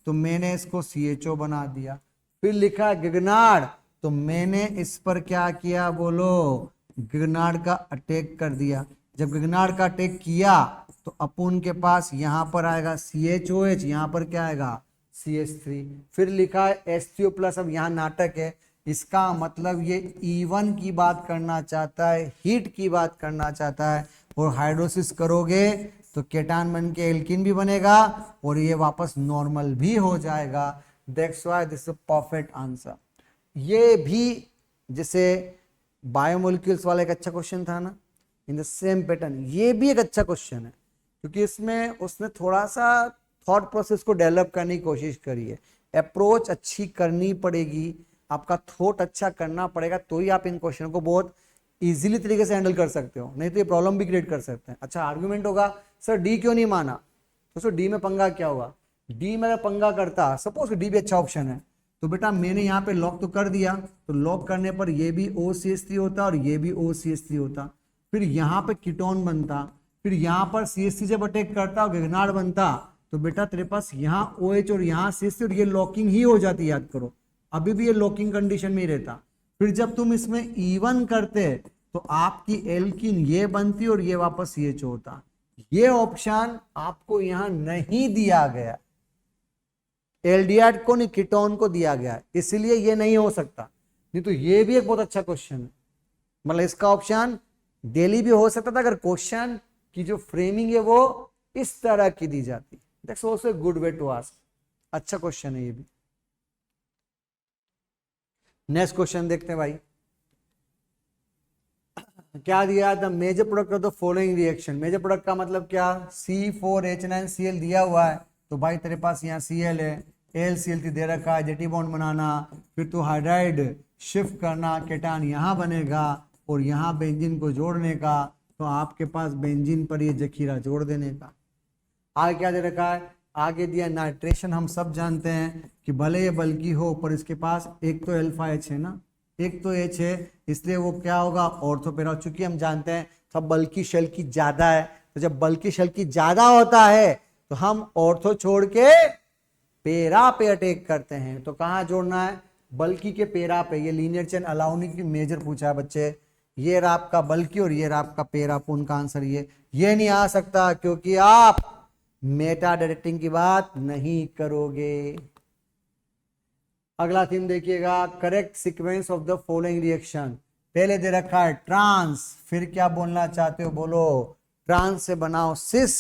तो मैंने इसको CHO बना दिया, फिर लिखा गिगनार्ड तो मैंने इस पर क्या किया बोलो, गिगनार्ड का अटैक कर दिया। जब गिगनार्ड का अटैक किया तो अपुन के पास यहाँ पर आएगा CHOH, यहाँ पर क्या आएगा CH3, फिर लिखा है H3O प्लस। अब यहाँ नाटक है, इसका मतलब ये E1 की बात करना चाहता है, हीट की बात करना चाहता है, और हाइड्रोसिस करोगे तो केटान बन के एल्किन भी बनेगा और ये वापस नॉर्मल भी हो जाएगा। That's why this is perfect answer. ये भी जैसे बायोमोलिक्यूल्स वाला एक अच्छा क्वेश्चन था ना, इन द सेम पैटर्न, ये भी एक अच्छा क्वेश्चन है, क्योंकि इसमें उसने थोड़ा सा थॉट प्रोसेस को डेवलप करने की कोशिश करी है। अप्रोच अच्छी करनी पड़ेगी, आपका थॉट अच्छा करना पड़ेगा, तो ही आप इन क्वेश्चन को बहुत इजीली तरीके से हैंडल कर सकते हो, नहीं तो ये प्रॉब्लम भी क्रिएट कर सकते हैं। अच्छा आर्गुमेंट होगा सर डी क्यों नहीं माना, तो सर डी में पंगा क्या होगा, डी में अगर पंगा करता, सपोज डी भी अच्छा ऑप्शन है, तो बेटा मैंने यहाँ पे लॉक तो कर दिया, तो लॉक करने पर ये भी OCH3 होता और ये भी OCH3 होता, फिर यहाँ पे कीटोन बनता, फिर यहाँ पर CH3 जब अटैक करता और गिगनार्ड बनता, तो बेटा तेरे पास यहाँ OH और यहाँ CH3 और ये लॉकिंग ही हो जाती, याद करो अभी भी ये लॉकिंग कंडीशन में ही रहता। फिर जब तुम इसमें E1 करते तो आपकी एल्किन ये बनती और ये वापस CH होता। ये ऑप्शन आपको यहां नहीं दिया गया, एल्डिहाइड को नहीं कीटोन को दिया गया, इसलिए ये नहीं हो सकता। नहीं तो ये भी एक बहुत अच्छा क्वेश्चन है, मतलब इसका ऑप्शन डेली भी हो सकता था अगर क्वेश्चन की जो फ्रेमिंग है वो इस तरह की दी जाती। That's also a good way to ask, अच्छा क्वेश्चन है ये भी। नेक्स्ट क्वेश्चन देखते हैं भाई, क्या दिया था, major product of the following reaction. Major product का मतलब क्या, C4H9Cl दिया हुआ है, तो भाई तेरे पास यहाँ Cl है, AlCl3 दे रखा है, जेटी बॉन्ड बनाना, फिर तो हाइड्राइड शिफ्ट करना, केटान यहाँ बनेगा और यहाँ बेंजीन को जोड़ने का, तो आपके पास बेंजीन पर ये जखीरा जोड़ देने का। आगे क्या दे रखा है, आगे दिया नाइट्रेशन। हम सब जानते हैं कि भले ये बल्कि हो पर इसके पास एक तो अल्फा H है ना, एक तो H है, इसलिए वो क्या होगा ऑर्थो पैरा। चूंकि हम जानते हैं सब बल्कि शेल की ज्यादा है, तो जब बल्कि शेल की ज्यादा होता है तो हम ऑर्थो छोड़ के पेरा पे अटैक करते हैं। तो कहाँ जोड़ना है, बल्कि के पेरा पे। ये लीनियर चेन अलाउनी की मेजर पूछा है बच्चे, ये रहा आपका बल्कि और ये रहा आपका पेरा, उनका आंसर ये नहीं आ सकता क्योंकि आप मेटा डायरेक्टिंग की बात नहीं करोगे। अगला थीम देखिएगा, correct sequence of the following reaction. पहले दे रखा है ट्रांस, फिर क्या बोलना चाहते हो बोलो, ट्रांस से बनाओ सिस।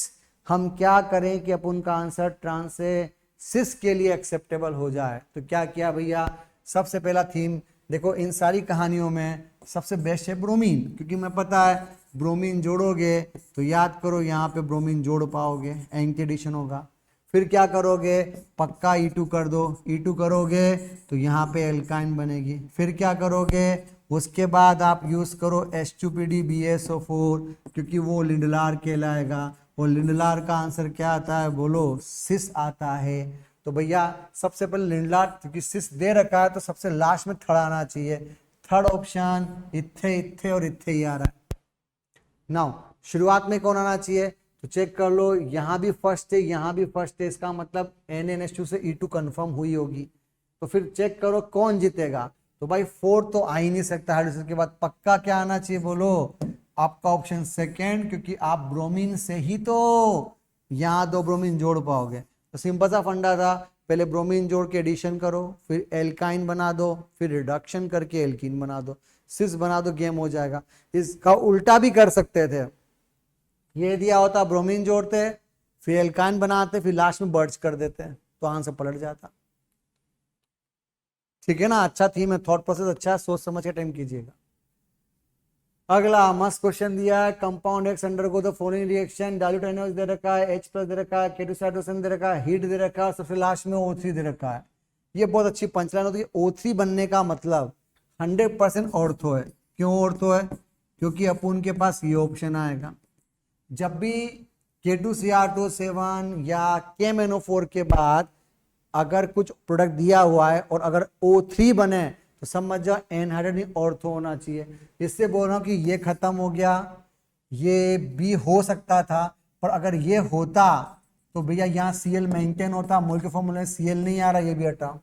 हम क्या करें कि अपन का आंसर ट्रांस से सिस के लिए एक्सेप्टेबल हो जाए, तो क्या किया भैया, सबसे पहला थीम देखो, इन सारी कहानियों में सबसे बेस्ट है ब्रोमीन, क्योंकि मैं पता है ब्रोमीन जोड़ोगे तो याद करो यहाँ पे ब्रोमीन जोड़ पाओगे, एंटी एडिशन होगा। फिर क्या करोगे, पक्का E2 कर दो, E2 करोगे तो यहाँ पे एल्काइन बनेगी। फिर क्या करोगे, उसके बाद आप यूज करो H2PdBSO4, क्योंकि वो लिंडलार कहलाएगा, और लिंडलार का आंसर क्या आता है बोलो, सिस आता है। तो भैया सबसे पहले लिंडलार, क्योंकि सिस दे रखा है तो सबसे लास्ट में थर्ड आना चाहिए। थर्ड ऑप्शन इत्थे इत्थे और इत्थे ही आ रहा है। नाउ शुरुआत में कौन आना चाहिए, तो चेक कर लो, यहाँ भी फर्स्ट है, यहाँ भी फर्स्ट है, इसका मतलब NaNH2 से E2 कंफर्म हुई होगी। तो फिर चेक करो कौन जीतेगा, तो भाई 4 तो आ ही नहीं सकता हाइड्रोजन के बाद, पक्का क्या आना चाहिए बोलो, आपका ऑप्शन सेकेंड, क्योंकि आप ब्रोमीन से ही तो यहाँ 2 ब्रोमीन जोड़ पाओगे। तो सिंपल सा फंडा था, पहले ब्रोमीन जोड़ के एडिशन करो, फिर एल्काइन बना दो, फिर रिडक्शन करके एल्कीन बना दो, सिस बना दो, गेम हो जाएगा। इसका उल्टा भी कर सकते थे, ये दिया होता ब्रोमीन जोड़ते, फिर एल्काइन बनाते, फिर लास्ट में बर्च कर देते, तो आंसर पलट जाता। ठीक है ना, अच्छा थीम है, थॉट प्रोसेस अच्छा है, सोच समझ के टाइम कीजिएगा। अगला मस्त क्वेश्चन दिया है, compound x undergo the following reaction, dilute NaOH दे रखा है, H प्लस दे रखा है, K2 दे रखा है, हीट दे रखा है, सबसे लास्ट में O3 दे रखा है। ये बहुत अच्छी पंचलाइन होती है। O3 बनने का मतलब 100% ऑर्थो है। क्यों ऑर्थो है? क्योंकि अपन के पास ये ऑप्शन आएगा, जब भी K2Cr2O7 या KMnO4 के बाद अगर कुछ प्रोडक्ट दिया हुआ है और अगर O3 बने तो समझ जाओ एनहाइड्रोजन ऑर्थो होना चाहिए। इससे बोल रहा हूं कि ये खत्म हो गया, ये भी हो सकता था, पर अगर ये होता तो भैया यहाँ Cl मेंटेन होता, मोल के फॉर्मूले में Cl नहीं आ रहा, ये भी हटाओ,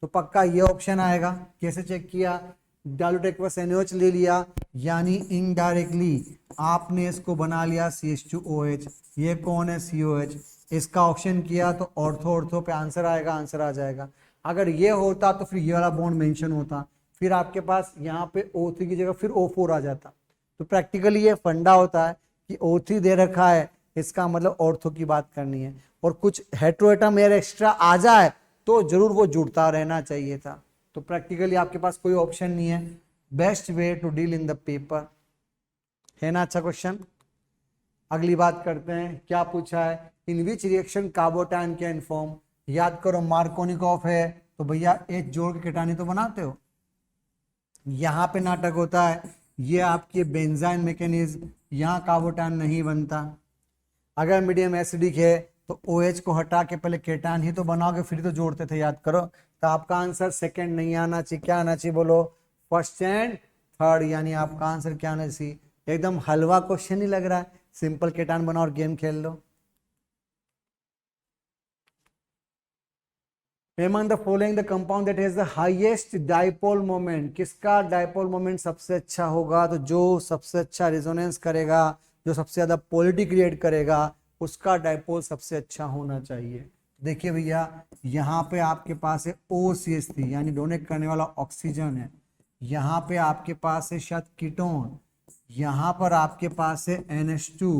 तो पक्का ये ऑप्शन आएगा। कैसे चेक किया? डाइल्यूट एक्वस NaOH ले लिया, यानी इनडायरेक्टली आपने इसको बना लिया CH2OH। ये कौन है? COH। इसका ऑप्शन किया तो ऑर्थो ऑर्थो पे आंसर आएगा, आंसर आ जाएगा। अगर ये होता तो फिर ये वाला बॉन्ड मेंशन होता, फिर आपके पास यहाँ पे O3 की जगह फिर O4 आ जाता। तो प्रैक्टिकली ये फंडा होता है कि O3 दे रखा है, इसका मतलब ऑर्थो की बात करनी है, और कुछ हेट्रोएटम एयर एक्स्ट्रा आ जाए तो जरूर वो जुड़ता रहना चाहिए था। तो प्रैक्टिकली आपके पास कोई ऑप्शन नहीं है। Best way to deal in the paper, है ना? अच्छा क्वेश्चन। अगली बात करते हैं, क्या पूछा है? इन विच रिएक्शन कार्बोटाइन कैन फॉर्म। याद करो मार्कोनिकॉफ है तो भैया H जोड़ के केटानी तो बनाते हो। यहाँ पे नाटक होता है, ये आपकी बेंजाइन मैकेनिज्म, यहाँ कार्बोटाइन नहीं बनता। अगर मीडियम एसिडिक है तो OH को हटा के पहले केटान ही तो बनाओगे, फिर तो जोड़ते थे, याद करो। तो आपका आंसर सेकंड नहीं आना चाहिए, क्या आना चाहिए बोलो? फर्स्ट एंड थर्ड, यानी आपका आंसर क्या आना चाहिए? एकदम हलवा क्वेश्चन ही लग रहा है, सिंपल केटान बनाओ और गेम खेल लो। Among the following the compound that has the highest dipole moment, किसका डाइपोल मोमेंट सबसे अच्छा होगा? तो जो सबसे अच्छा रेजोनेंस करेगा, जो सबसे ज्यादा पोलरिटी क्रिएट करेगा, उसका डाइपोल सबसे अच्छा होना चाहिए। देखिए भैया, यहाँ पे आपके पास है OCH3 यानी डोनेट करने वाला ऑक्सीजन है, यहाँ पे आपके पास है शायद कीटोन, यहाँ पर आपके पास है NH2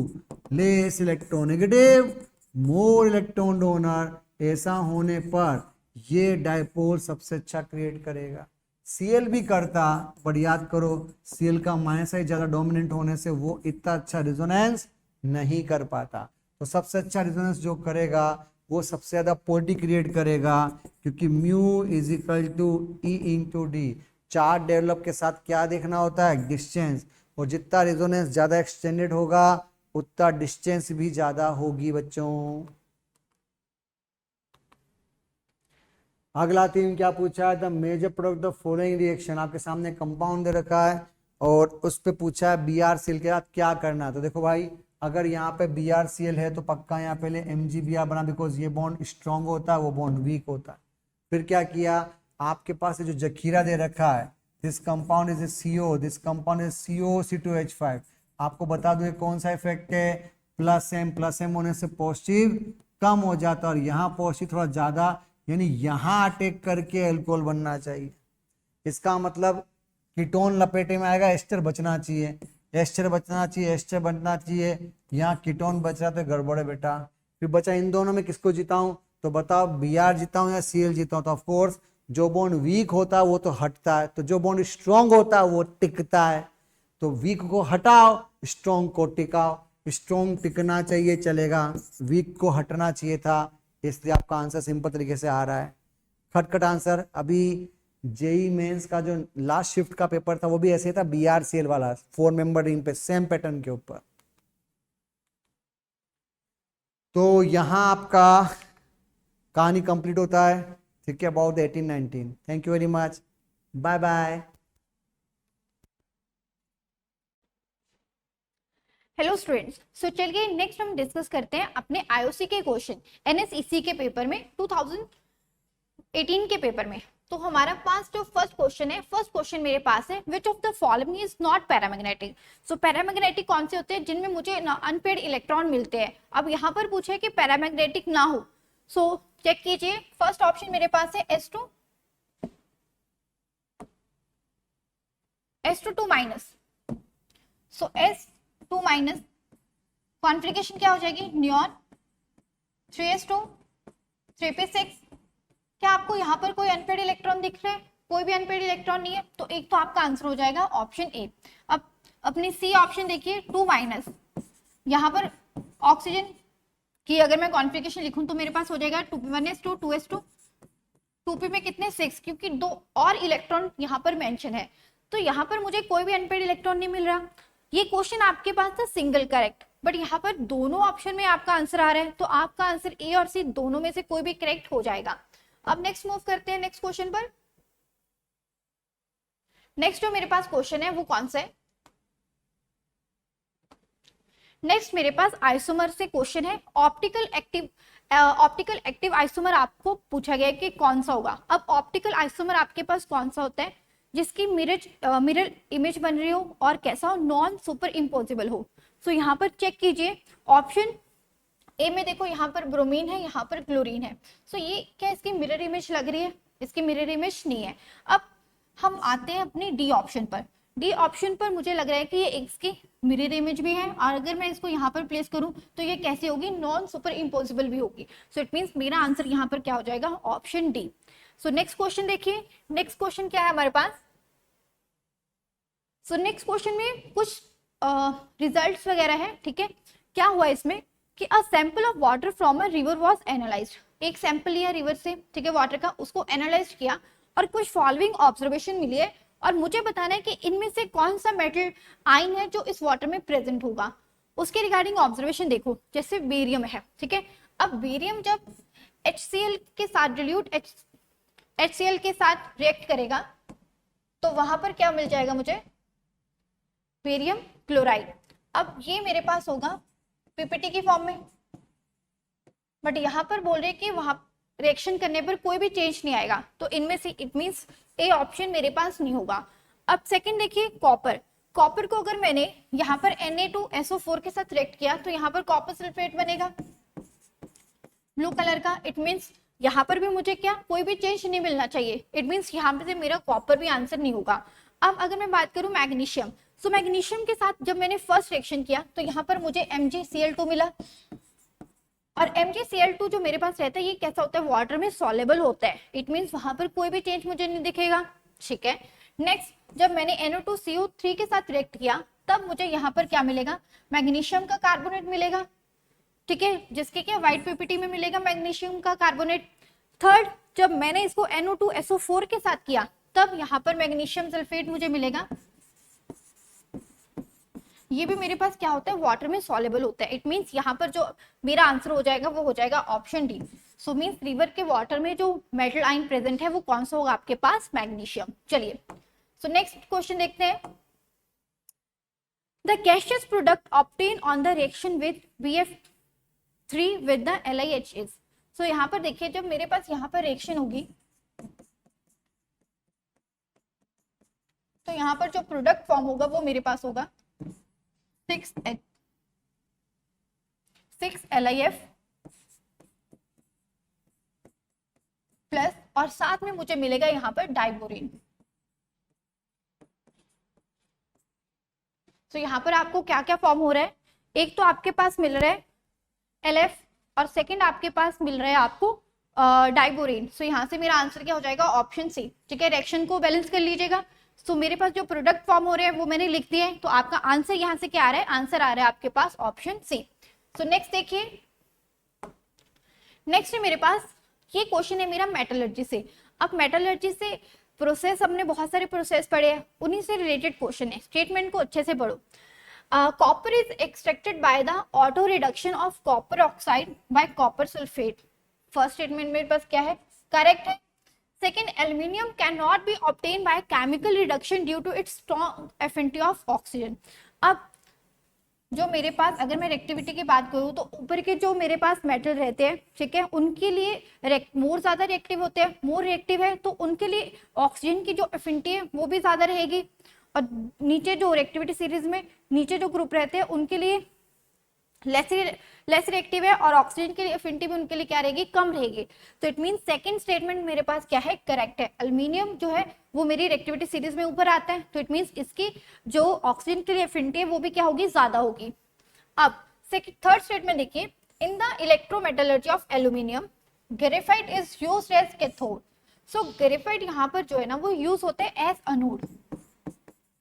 less electronegative more electron donor. ऐसा होने पर ये डाइपोल सबसे अच्छा क्रिएट करेगा। Cl भी करता, पर याद करो Cl का माइनस साइड ज्यादा डोमिनेंट होने से वो इतना अच्छा रेजोनेंस नहीं कर पाता। तो सबसे अच्छा रेजोनेंस जो करेगा वो सबसे ज्यादा पोलरिटी क्रिएट करेगा, क्योंकि mu is equal to E/D। Charge develop के साथ क्या देखना होता है? डिस्टेंस, और जितना रेजोनेंस ज्यादा एक्सटेंडेड होगा उतना डिस्टेंस भी ज्यादा होगी बच्चों। अगला तीन क्या पूछा है? The major product the following reaction. आपके सामने कंपाउंड दे रखा है और उस पे पूछा है BrCl के साथ क्या करना है। तो देखो भाई, अगर यहाँ पे BrCl है तो पक्का यहाँ पहले MgBr बना, बिकॉज ये बॉन्ड स्ट्रॉन्ग होता है, वो बॉन्ड वीक होता है। फिर क्या किया? आपके पास जो जखीरा दे रखा है, this compound is CO, this compound is COC2H5। आपको बता दो ये कौन सा इफेक्ट है? प्लस M होने से पॉजिटिव कम हो जाता है और यहाँ पॉजिटिव थोड़ा ज्यादा, यानी यहाँ अटैक करके अल्कोहल बनना चाहिए। इसका मतलब कीटोन लपेटे में आएगा, एस्टर बचना चाहिए, एस्टर बचना चाहिए, एस्टर बनना चाहिए। यहाँ कीटोन बच रहा तो गड़बड़ है बेटा। फिर बचा इन दोनों में किसको जिताऊं? तो बताओ Br जिताऊं या Cl जिताऊं? तो ऑफकोर्स जो बॉन्ड वीक होता है वो तो हटता है, तो जो बॉन्ड स्ट्रॉन्ग होता है वो टिकता है। तो वीक को हटाओ, स्ट्रॉन्ग को टिकाओ। स्ट्रॉन्ग टिकना चाहिए चलेगा, वीक को हटना चाहिए था, इसलिए आपका आंसर सिंपल तरीके से आ रहा है। खटखट आंसर। अभी जेई मेंस का जो लास्ट शिफ्ट का पेपर था वो भी ऐसे था, BrCl वाला 4 मेंबर रिंग पे सेम पैटर्न के ऊपर। तो यहां आपका कहानी कंप्लीट होता है, ठीक है, about 1819। Thank you very much, bye bye. Hello students, so चलिए नेक्स्ट हम डिस्कस करते हैं अपने आईओसी के क्वेश्चन NSEC के पेपर में 2018 के पेपर में। तो हमारा पास जो फर्स्ट क्वेश्चन है, फर्स्ट क्वेश्चन मेरे पास है, which of the following is not paramagnetic. So paramagnetic कौन से होते हैं? जिनमें मुझे अनपेड इलेक्ट्रॉन मिलते हैं। अब यहाँ पर पूछा है कि पैरामैग्नेटिक ना हो, सो चेक कीजिए। फर्स्ट ऑप्शन मेरे पास है S2 माइनस। सो S2 माइनस कॉन्फ़िगरेशन क्या हो जाएगी? Neon 3s2 3p6। क्या आपको यहाँ पर कोई अनपेड इलेक्ट्रॉन दिख रहे हैं? कोई भी अनपेड इलेक्ट्रॉन नहीं है, तो एक तो आपका आंसर हो जाएगा ऑप्शन ए। अब अपनी सी ऑप्शन देखिए 2 माइनस, यहाँ पर ऑक्सीजन की अगर मैं कॉन्फ़िगरेशन लिखूं तो मेरे पास हो जाएगा 1s2 2s2, 2p में कितने 6, क्योंकि 2 और इलेक्ट्रॉन यहाँ पर मेंशन है, तो यहाँ पर मुझे कोई भी अनपेड इलेक्ट्रॉन नहीं मिल रहा। ये क्वेश्चन आपके पास था सिंगल करेक्ट, बट यहाँ पर दोनों ऑप्शन में आपका आंसर आ रहा है, तो आपका आंसर ए और सी दोनों में से कोई भी करेक्ट हो जाएगा। अब नेक्स्ट मूव करते हैं नेक्स्ट क्वेश्चन पर। नेक्स्ट जो मेरे पास क्वेश्चन है वो कौन सा है, नेक्स्ट मेरे पास आइसोमर से क्वेश्चन है। ऑप्टिकल एक्टिव आइसोमर आपको पूछा गया है कि कौन सा होगा। अब ऑप्टिकल आइसोमर आपके पास कौन सा होता है जिसकी मिरर इमेज बन रही हो और कैसा हो, नॉन सुपर इम्पोजिबल हो। सो यहाँ पर चेक कीजिए, ऑप्शन ए में देखो यहाँ पर ब्रोमीन है, यहाँ पर क्लोरीन है। सो ये क्या इसकी मिरर इमेज लग रही है, इसकी मिरर इमेज नहीं है। अब हम आते हैं अपनी डी ऑप्शन पर। डी ऑप्शन पर मुझे लग रहा है कि ये इसकी मिरर इमेज भी है, और अगर मैं इसको यहाँ पर प्लेस करूँ तो ये कैसे होगी, नॉन सुपर इम्पोजिबल भी होगी। सो इट मीन्स मेरा आंसर यहाँ पर क्या हो जाएगा, option D. So next question देखिए, नेक्स्ट क्वेश्चन क्या है हमारे पास। सो नेक्स्ट क्वेश्चन में कुछ रिजल्ट्स वगैरह है, ठीक है। क्या हुआ इसमें कि a sample of water from a river was analysed. एक सैंपल लिया रिवर से, ठीक है, वाटर का, उसको एनालाइज किया और कुछ फॉलोइंग ऑब्जर्वेशन मिली है, और मुझे बताना है कि इनमें से कौन सा मेटल आयन है जो इस वाटर में प्रेजेंट होगा। उसके रिगार्डिंग ऑब्जर्वेशन देखो, जैसे बेरियम है, ठीक है। अब बेरियम जब HCl के साथ डिल्यूट HCl के साथ रिएक्ट करेगा तो वहां पर क्या मिल जाएगा मुझे, बेरियम क्लोराइड। अब ये मेरे पास होगा पीपीटी की फॉर्म में, बट यहाँ पर बोल रहे कि वहां रिएक्शन करने पर कोई भी चेंज नहीं आएगा, तो इनमें से इट मींस ए ऑप्शन मेरे पास नहीं होगा। अब सेकंड देखिए, कॉपर। कॉपर को अगर मैंने यहाँ पर Na2SO4 के साथ रिएक्ट किया तो यहाँ पर कॉपर सल्फेट बनेगा ब्लू कलर का। इट मींस यहाँ पर भी मुझे क्या, कोई भी चेंज नहीं मिलना चाहिए। इट मींस यहाँ पे से मेरा कॉपर भी आंसर नहीं होगा। अब अगर मैं बात करूँ मैग्नीशियम, सो मैग्नीशियम के साथ जब मैंने फर्स्ट रिएक्शन किया तो यहाँ पर मुझे MgCl2 मिला, और MgCl2 जो मेरे पास रहता है ये कैसा होता है, वाटर में सॉलेबल होता है। इट मींस वहां पर कोई भी चेंज मुझे नहीं दिखेगा, ठीक है। नेक्स्ट जब मैंने NO2CO3 के साथ रिएक्ट किया तब मुझे यहाँ पर क्या मिलेगा, मैग्नीशियम का कार्बोनेट मिलेगा, ठीक है, जिसके क्या व्हाइट पीपीटी में मिलेगा मैग्नीशियम का कार्बोनेट। थर्ड जब मैंने इसको NO2SO4 के साथ किया तब यहाँ पर मैग्नीशियम सल्फेट मुझे मिलेगा। ये भी मेरे पास क्या होता है, वाटर में सॉलेबल होता है। इट मींस यहाँ पर जो मेरा आंसर हो जाएगा वो हो जाएगा ऑप्शन डी। सो मींस रिवर के वाटर में जो मेटल आयन प्रेजेंट है वो कौन सा होगा आपके पास, मैग्नीशियम। चलिए सो नेक्स्ट क्वेश्चन देखते हैं। The gaseous product obtain on the reaction with BF3 with the LiH is. So यहाँ पर देखिए, जब मेरे पास यहाँ पर रिएक्शन होगी तो यहाँ पर जो प्रोडक्ट फॉर्म होगा वो मेरे पास होगा 6LiF प्लस, और साथ में मुझे मिलेगा यहाँ पर डाइबोरिन। तो यहाँ पर आपको क्या क्या फॉर्म हो रहा है, एक तो आपके पास मिल रहा है LF और सेकंड आपके पास मिल रहा है आपको डाइबोरिन। सो यहाँ से मेरा आंसर क्या हो जाएगा, ऑप्शन सी, ठीक है। रिएक्शन को बैलेंस कर लीजिएगा। तो मेरे पास जो प्रोडक्ट फॉर्म हो रहे हैं वो मैंने लिख दिए हैं, तो आपका आंसर यहाँ से क्या आ रहा है, आंसर आ रहा है आपके पास ऑप्शन सी। सो नेक्स्ट देखिए, नेक्स्ट है मेरे पास, ये क्वेश्चन है मेरा मेटलर्जी से। अब मेटलर्जी से प्रोसेस, हमने बहुत सारे प्रोसेस पढ़े हैं, उन्हीं से रिलेटेड क्वेश्चन है, स्टेटमेंट को अच्छे से पढ़ो। Copper is extracted by the auto reduction of copper oxide bye copper sulphate. First statement मेरे पास क्या है, करेक्ट है। Second, aluminium cannot be obtained by chemical reduction due to its strong affinity of oxygen. अब जो मेरे पास, अगर मैं रिएक्टिविटी की बात करूँ तो ऊपर के जो मेरे पास मेटल रहते हैं, ठीक है, उनके लिए मोर ज्यादा रिएक्टिव होते हैं, मोर रिएक्टिव है तो उनके लिए ऑक्सीजन की जो एफिनिटी है वो भी ज्यादा रहेगी, और नीचे जो रिएक्टिविटी सीरीज में नीचे जो ग्रुप रहते हैं उनके लिए लेस रिएक्टिव है, और ऑक्सीजन की एफिनिटी भी उनके लिए क्या रहेगी, कम रहेगी। तो इट मीन सेकंड स्टेटमेंट मेरे पास क्या है, करेक्ट है। एल्यूमिनियम जो है वो मेरी रिएक्टिविटी सीरीज में ऊपर आता है, तो इट मीन इसकी जो ऑक्सीजन के लिए एफिनिटी है वो भी क्या होगी, ज्यादा होगी। अब थर्ड स्टेटमेंट देखिए, in the electrometallurgy of aluminium graphite is used as cathode. So graphite यहाँ पर जो है ना वो यूज होता है as anode.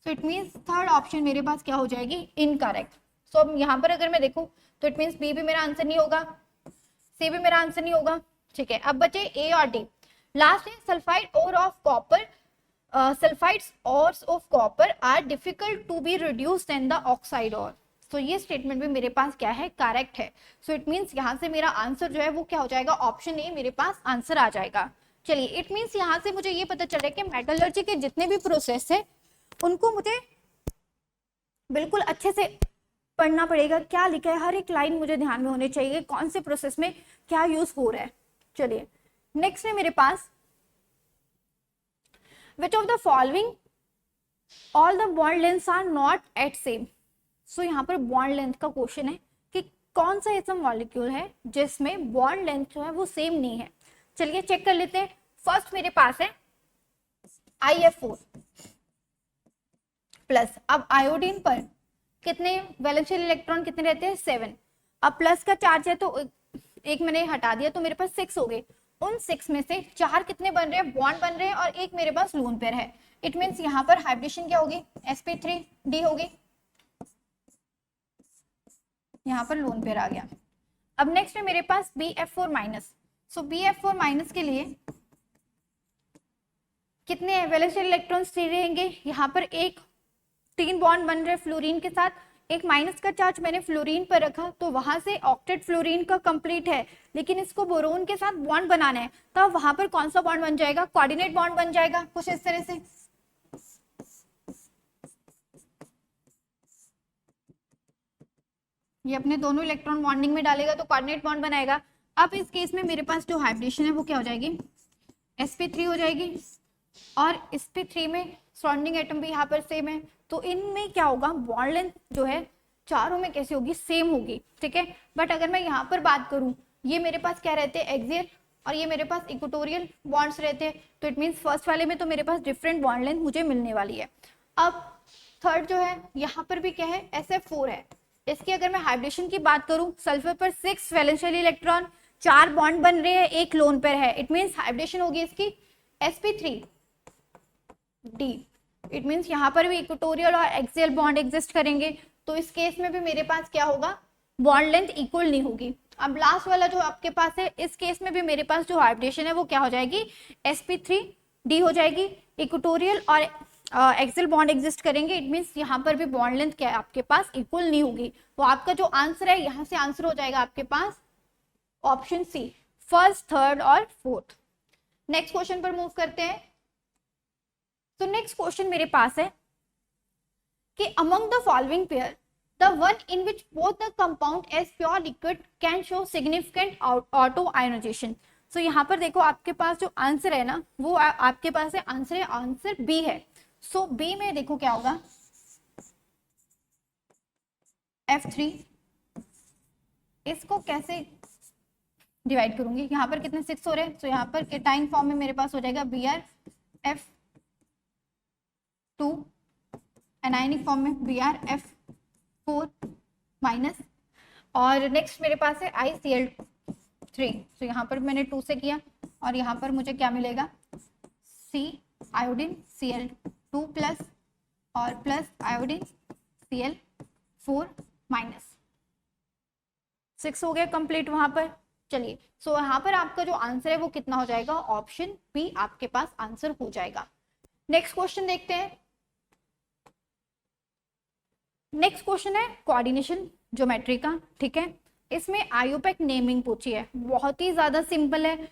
So it means third option मेरे पास क्या हो जाएगी, इनकरेक्ट। सो अब यहाँ पर अगर मैं देखूँ तो इट मीन्स बी भी मेरा आंसर नहीं होगा, सी भी मेरा आंसर नहीं होगा, ठीक है। अब बचे ए और डी। लास्ट है sulphide ore of copper, sulphides ores of copper are difficult to be reduced than the oxide ore. तो ये स्टेटमेंट भी मेरे पास क्या है, करेक्ट है। सो इट मीन्स यहाँ से मेरा आंसर जो है वो क्या हो जाएगा, ऑप्शन ए मेरे पास आंसर आ जाएगा। चलिए, इट मीन्स यहाँ से मुझे ये पता चल रहा है कि मेटलर्जी के जितने भी प्रोसेस है उनको मुझे बिल्कुल अच्छे से पढ़ना पड़ेगा, क्या लिखा है हर एक लाइन मुझे ध्यान में होनी चाहिए, कौन से प्रोसेस में क्या यूज हो रहा है। चलिए नेक्स्ट है मेरे पास, which of the following all the bond lengths are not at same. So यहाँ पर बॉन्ड लेंथ का क्वेश्चन है कि कौन सा ऐसा मॉलिक्यूल है जिसमें बॉन्ड लेंथ जो है वो सेम नहीं है। चलिए चेक कर लेते हैं। फर्स्ट मेरे पास है IF4 प्लस। अब आयोडीन पर कितने वैलेंशियल इलेक्ट्रॉन कितने रहते हैं, 7। अब प्लस का चार्ज है तो एक मैंने हटा दिया तो मेरे पास 6 हो गए। उन 6 में से 4 कितने बन रहे हैं, बॉन्ड बन रहे हैं, और एक मेरे पास लोन पेयर है। इट मीन्स यहाँ पर हाइब्रिडेशन क्या होगी, sp3d होगी, यहाँ पर लोन पेयर आ गया। अब नेक्स्ट है मेरे पास BF4 माइनस। सो BF4 माइनस के लिए कितने वैलेंशियल इलेक्ट्रॉन्स फ्री रहेंगे, यहाँ पर 3 बॉन्ड बन रहे फ्लोरीन के साथ, एक माइनस का चार्ज मैंने फ्लोरीन पर रखा तो वहां से ऑक्टेट फ्लोरीन का कंप्लीट है, लेकिन इसको बोरोन के साथ बॉन्ड बनाना है, तो वहां पर कौन सा बॉन्ड बन जाएगा, कोऑर्डिनेट बॉन्ड बन जाएगा कुछ इस तरह से। ये अपने दोनों इलेक्ट्रॉन बॉन्डिंग में डालेगा तो कोऑर्डिनेट बॉन्ड बनाएगा। अब इस केस में मेरे पास जो हाइब्रिडेशन है वो क्या हो जाएगी, sp3 हो जाएगी, और sp3 में सराउंडिंग एटम भी यहाँ पर सेम है, तो इनमें क्या होगा, बॉन्ड लेंथ जो है चारों में कैसे होगी, सेम होगी, ठीक है। बट अगर मैं यहाँ पर बात करूँ, ये मेरे पास क्या रहते हैं, एक्सियल, और ये मेरे पास इक्वेटोरियल बॉन्ड्स रहते हैं, तो इट मीन्स फर्स्ट वाले में तो मेरे पास डिफरेंट बॉन्ड लेंथ मुझे मिलने वाली है। अब थर्ड जो है यहाँ पर भी क्या है, SF4 है। इसकी अगर मैं हाइब्रिडेशन की बात करूँ, सल्फर पर 6 वैलेंशियल इलेक्ट्रॉन, 4 बॉन्ड बन रहे हैं, एक लोन पेयर है, इट मीन्स हाइब्रिडेशन होगी इसकी sp3d। इट मीन्स यहाँ पर भी इक्वेटोरियल और एक्सियल बॉन्ड एग्जिस्ट करेंगे, तो इस केस में भी मेरे पास क्या होगा, बॉन्ड लेंथ इक्वल नहीं होगी। अब लास्ट वाला जो आपके पास है, इस केस में भी मेरे पास जो हाइब्रिडेशन है वो क्या हो जाएगी, sp3d हो जाएगी, इक्वेटोरियल और एक्सियल बॉन्ड एग्जिस्ट करेंगे, इट मीन्स यहाँ पर भी बॉन्ड लेंथ क्या है आपके पास, इक्वल नहीं होगी। तो आपका जो आंसर है यहाँ से आंसर हो जाएगा आपके पास ऑप्शन सी, फर्स्ट, थर्ड और फोर्थ। नेक्स्ट क्वेश्चन पर मूव करते हैं। तो नेक्स्ट क्वेश्चन मेरे पास है कि among the following pair the one in which both the compound as pure liquid can show significant auto ionization. So यहाँ पर देखो आपके पास जो आंसर है ना वो आपके पास है, आंसर बी है। सो बी में देखो क्या होगा, F3, इसको कैसे डिवाइड करूंगी, यहाँ पर कितने 6 हो रहे हैं, तो यहाँ पर केटाइन फॉर्म में मेरे पास हो जाएगा BrF2, एनायनिक फॉर्म में BrF4 माइनस, और नेक्स्ट मेरे पास है ICl3। तो यहाँ पर मैंने 2 से किया और यहाँ पर मुझे क्या मिलेगा, C आयोडीन Cl2 प्लस और प्लस आयोडीन Cl4 माइनस, 6 हो गया कंप्लीट वहां पर। चलिए, सो यहाँ पर आपका जो आंसर है वो कितना हो जाएगा, ऑप्शन बी आपके पास आंसर हो जाएगा। नेक्स्ट क्वेश्चन देखते हैं। नेक्स्ट क्वेश्चन है कोऑर्डिनेशन ज्योमेट्री का, ठीक है। इसमें आयोपेक नेमिंग पूछी है, बहुत ही ज्यादा सिंपल है,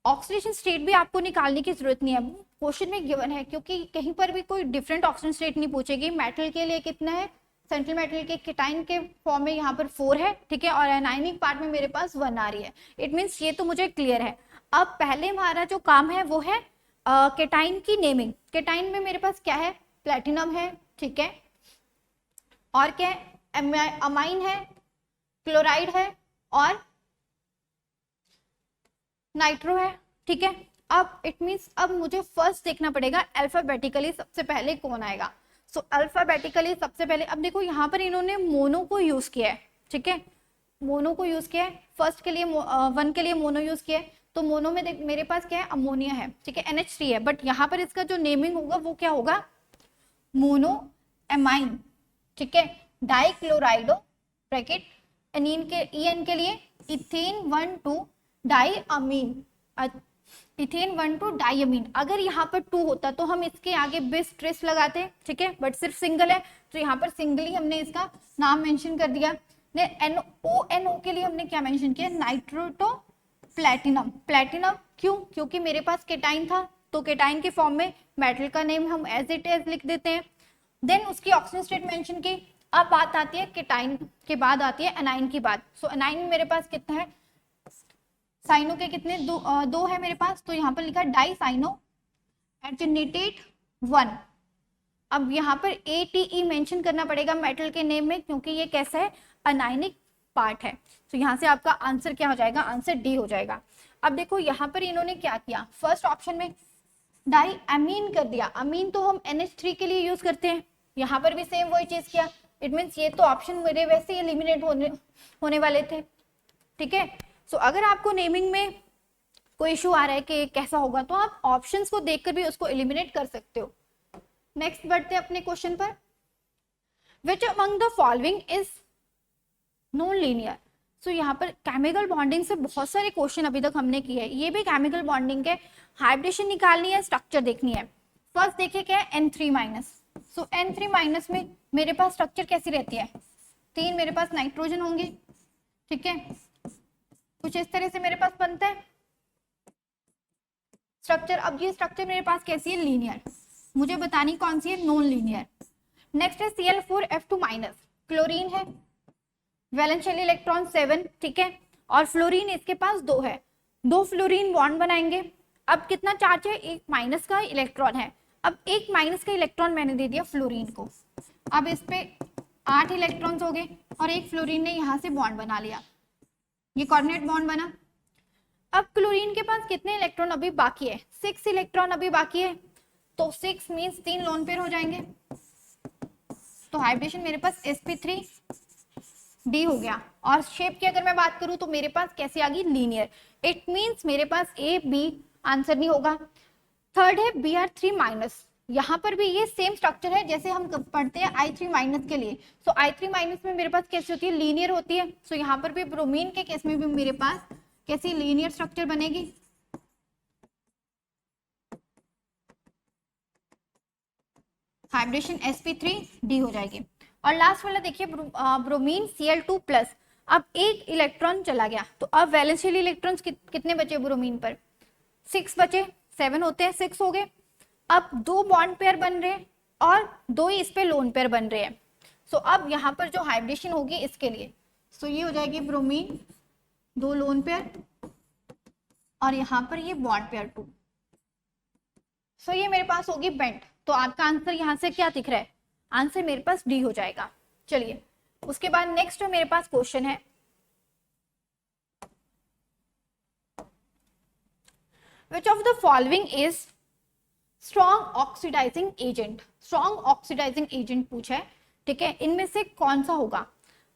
ऑक्सीडेशन स्टेट भी आपको निकालने की जरूरत नहीं है, क्वेश्चन में गिवन है, क्योंकि कहीं पर भी कोई डिफरेंट ऑक्सीडेशन स्टेट नहीं पूछेगी। मेटल के लिए कितना है, सेंट्रल मेटल के केटाइन के फॉर्म में यहाँ पर 4 है, ठीक है, और एनायनिक पार्ट में मेरे पास 1 आ रही है। इट मीन्स ये तो मुझे क्लियर है। अब पहले हमारा जो काम है वो है केटाइन की नेमिंग। केटाइन में मेरे पास क्या है, प्लेटिनम है, ठीक है, और क्या है, अमाइन है, क्लोराइड है और नाइट्रो है, ठीक है। अब इट मीन्स अब मुझे फर्स्ट देखना पड़ेगा अल्फाबेटिकली सबसे पहले कौन आएगा। सो अल्फाबेटिकली सबसे पहले, अब देखो यहाँ पर इन्होंने मोनो को यूज किया है, ठीक है, मोनो को यूज किया है, फर्स्ट के लिए 1 के लिए मोनो यूज किया है, तो मोनो में मेरे पास क्या है, अमोनिया है, ठीक है, NH3 है, बट यहाँ पर इसका जो नेमिंग होगा वो क्या होगा, मोनो एमाइन, ठीक है, डाइक्लोराइडो ब्रैकेट एनीन के EN के लिए इथेन 1,2 डाइअमीन, इथेन 1,2 डाइअमीन। अगर यहाँ पर 2 होता तो हम इसके आगे बिस ट्रेस लगाते, ठीक है, बट सिर्फ सिंगल है तो यहाँ पर सिंगली हमने इसका नाम मेंशन कर दिया। NO के लिए हमने क्या मेंशन किया, नाइट्रोटो प्लेटिनम। प्लेटिनम क्यों, क्योंकि मेरे पास केटाइन था तो केटाइन के फॉर्म में मेटल का नेम हम एज इट इज लिख देते हैं। देन उसकी ऑक्सीजन स्टेट मेंशन की। अब बात आती है केटाइन के बाद आती है एनाइन की बात। सो एनाइन में मेरे पास कितना है, साइनो के कितने, दो है मेरे पास, तो यहाँ पर लिखा डाई साइनो एटनेटेट 1। अब यहाँ पर ATE मेंशन करना पड़ेगा मेटल के नेम में, क्योंकि ये कैसा है, अनाइनिक पार्ट है। तो यहाँ से आपका आंसर क्या हो जाएगा, आंसर डी हो जाएगा। अब देखो यहाँ पर इन्होंने क्या किया, फर्स्ट ऑप्शन में डाई अमीन कर दिया। अमीन तो हम NH3 के लिए यूज करते हैं, यहाँ पर भी सेम वही चीज किया। इट मीन्स ये तो ऑप्शन मेरे वैसे ही एलिमिनेट होने वाले थे, ठीक है। सो अगर आपको नेमिंग में कोई इशू आ रहा है कि कैसा होगा, तो आप ऑप्शंस को देखकर भी उसको एलिमिनेट कर सकते हो। नेक्स्ट बढ़ते हैं अपने क्वेश्चन पर। Which among the following is non linear. So यहाँ पर केमिकल बॉन्डिंग से बहुत सारे क्वेश्चन अभी तक हमने किए हैं, ये भी केमिकल बॉन्डिंग के, हाइब्रिडेशन निकालनी है, स्ट्रक्चर देखनी है। फर्स्ट देखिए क्या है, N3-। सो N3- में मेरे पास स्ट्रक्चर कैसी रहती है, 3 मेरे पास नाइट्रोजन होंगे, ठीक है, कुछ इस तरह से मेरे पास बनता है स्ट्रक्चर। अब ये स्ट्रक्चर मेरे पास कैसी है, लीनियर, मुझे बतानी कौन सी है, नॉन लीनियर। नेक्स्ट है Cl4F2-, क्लोरीन है, वैलेंस शेल इलेक्ट्रॉन 7, ठीक है, और फ्लोरीन इसके पास 2 है, 2 फ्लोरीन बॉन्ड बनाएंगे। अब कितना चार्ज है, एक माइनस का इलेक्ट्रॉन है। अब एक माइनस का इलेक्ट्रॉन मैंने दे दिया फ्लोरीन को, अब इस पे 8 इलेक्ट्रॉन्स हो गए और एक फ्लोरीन ने यहाँ से बॉन्ड बना लिया, ये कोऑर्डिनेट बॉन्ड बना। अब क्लोरीन के पास कितने इलेक्ट्रॉन अभी बाकी है, 6 इलेक्ट्रॉन अभी बाकी है, तो 6 मीन्स 3 लोन पेयर हो जाएंगे। तो हाइब्रिडेशन मेरे पास sp3d हो गया। और शेप की अगर मैं बात करूं तो मेरे पास कैसी आ गई, लीनियर। इट मींस मेरे पास A B आंसर नहीं होगा। थर्ड है Br3-, यहाँ पर भी ये सेम स्ट्रक्चर है जैसे हम पढ़ते हैं I3- के लिए। सो I3- में मेरे पास कैसी होती है, लीनियर होती है। सो यहाँ पर भी ब्रोमीन के केस में भी मेरे पास कैसी लीनियर स्ट्रक्चर बनेगी, हाइब्रिडेशन sp3d हो जाएगी। और लास्ट वाला देखिए ब्रोमीन Cl2+। अब एक इलेक्ट्रॉन चला गया तो अब वैलेंस शेल इलेक्ट्रॉन्स कितने बचे ब्रोमीन पर, 6 बचे, 7 होते हैं, 6 हो गए। अब 2 बॉन्ड पेयर बन रहे हैं और 2 ही इस पे लोन पेयर बन रहे हैं। सो अब यहाँ पर जो हाइब्रिडेशन होगी इसके लिए, सो ये हो जाएगी ब्रोमीन 2 लोन पेयर और यहाँ पर ये बॉन्ड पेयर 2। सो ये मेरे पास होगी बेंट। तो आपका आंसर यहाँ से क्या दिख रहा है, आंसर मेरे पास डी हो जाएगा। चलिए उसके बाद नेक्स्ट जो मेरे पास क्वेश्चन है, which of the following is strong oxidizing agent। strong oxidizing agent पूछा है, ठीक है, इनमें से कौन सा होगा।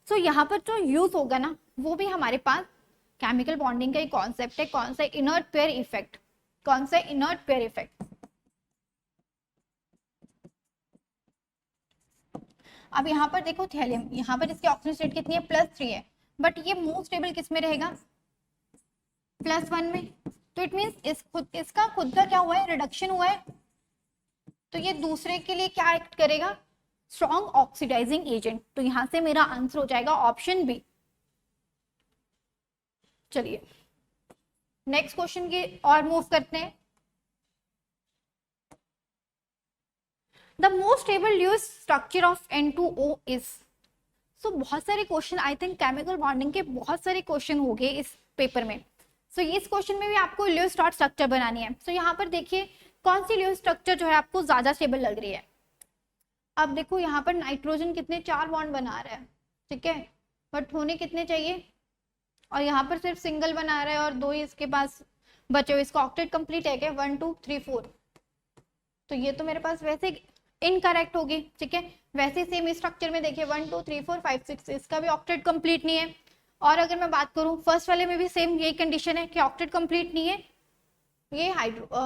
सो यहाँ पर जो यूज होगा ना वो भी हमारे पास केमिकल बॉन्डिंग का ही कॉन्सेप्ट है। कौन सा, इनर्ट पेयर इफेक्ट। कौन सा, इनर्ट पेयर इफेक्ट। अब यहाँ पर देखो थैलियम, यहाँ पर इसकी ऑक्सीजन स्टेट कितनी है, +3 है, बट ये मोस्ट स्टेबल किस में रहेगा, +1 में। तो इट मीन्स इसका खुद का क्या हुआ है, रिडक्शन हुआ है, तो ये दूसरे के लिए क्या एक्ट करेगा, स्ट्रॉन्ग ऑक्सीडाइजिंग एजेंट। तो यहां से मेरा आंसर हो जाएगा ऑप्शन बी। चलिए नेक्स्ट क्वेश्चन की और मूव करते हैं। The most stable Lewis structure of N2O is. So बहुत सारे question, I think chemical bonding के बहुत सारे क्वेश्चन हो गए इस पेपर में। सो इस क्वेश्चन में भी आपको ल्यूइस डॉट स्ट्रक्चर बनानी है। सो यहाँ पर देखिए कौन सी ल्यूइस स्ट्रक्चर जो है आपको ज्यादा स्टेबल लग रही है। अब देखो यहाँ पर नाइट्रोजन कितने 4 बॉन्ड बना रहा है, ठीक है, बट होने कितने चाहिए, और यहाँ पर सिर्फ सिंगल बना रहा है और 2 ही इसके पास बचे हुए। इसका ऑक्टेट कंप्लीट है क्या, 1 2 3 4, तो ये तो मेरे पास वैसे इनकरेक्ट होगी, ठीक है। वैसे सेम स्ट्रक्चर में देखिए 1 2 3 4 5 6, इसका भी ऑक्टेट कंप्लीट नहीं है। और अगर मैं बात करूं फर्स्ट वाले में भी सेम यही कंडीशन है कि ऑक्टेट कंप्लीट नहीं है ये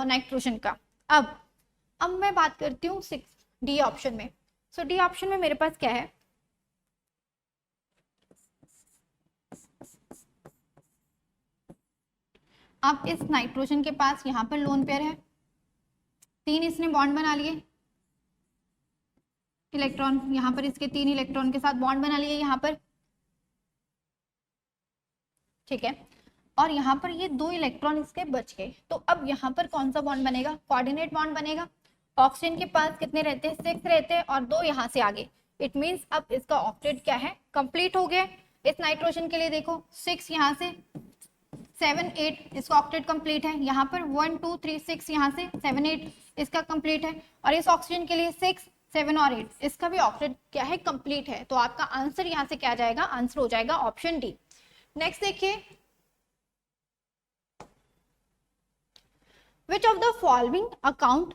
नाइट्रोजन का। अब मैं बात करती हूँ डी ऑप्शन में। सो डी ऑप्शन में मेरे पास क्या है, अब इस नाइट्रोजन के पास यहाँ पर लोन पेयर है, 3 इसने बॉन्ड बना लिए, इलेक्ट्रॉन यहाँ पर इसके 3 इलेक्ट्रॉन के साथ बॉन्ड बना लिए यहाँ पर, ठीक है। और यहाँ पर ये 2 इलेक्ट्रॉन इसके बच गए। तो अब यहाँ पर कौन सा बॉन्ड बनेगा, कोऑर्डिनेट बॉन्ड बनेगा। ऑक्सीजन के पास कितने रहते हैं, 6 रहते हैं और 2 यहाँ से आगे। इट मीन्स अब इसका ऑक्टेट क्या है, कंप्लीट हो गया। इस नाइट्रोजन के लिए देखो 6 यहाँ से 7 8 इसका ऑक्टेट कंप्लीट है। यहाँ पर 1 2 3 6 यहाँ से 7 8 इसका कंप्लीट है। और इस ऑक्सीजन के लिए 6 7 और 8 इसका भी ऑक्टेट क्या है, कंप्लीट है। तो आपका आंसर यहाँ से क्या आ जाएगा, आंसर हो जाएगा ऑप्शन डी। नेक्स्ट देखिए, which of the following account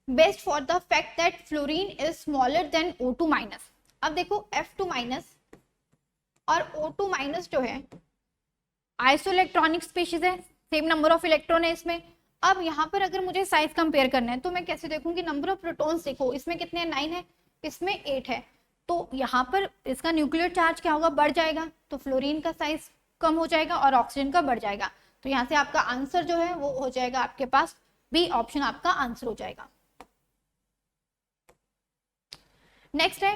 best for the fact that fluorine is smaller than O2 minus। अब देखो F2 minus और O2 minus जो है आइसोइलेक्ट्रॉनिक स्पीशीज है, सेम नंबर ऑफ इलेक्ट्रॉन है इसमें। अब यहाँ पर अगर मुझे साइज कंपेयर करना है तो मैं कैसे देखूंगी, नंबर ऑफ प्रोटॉन्स देखो, इसमें कितने 9 है, इसमें 8 है। तो यहाँ पर इसका न्यूक्लियर चार्ज क्या होगा, बढ़ जाएगा। तो फ्लोरीन का साइज कम हो जाएगा और ऑक्सीजन का बढ़ जाएगा। तो यहाँ से आपका आंसर जो है वो हो जाएगा आपके पास बी ऑप्शन आपका आंसर हो जाएगा। नेक्स्ट है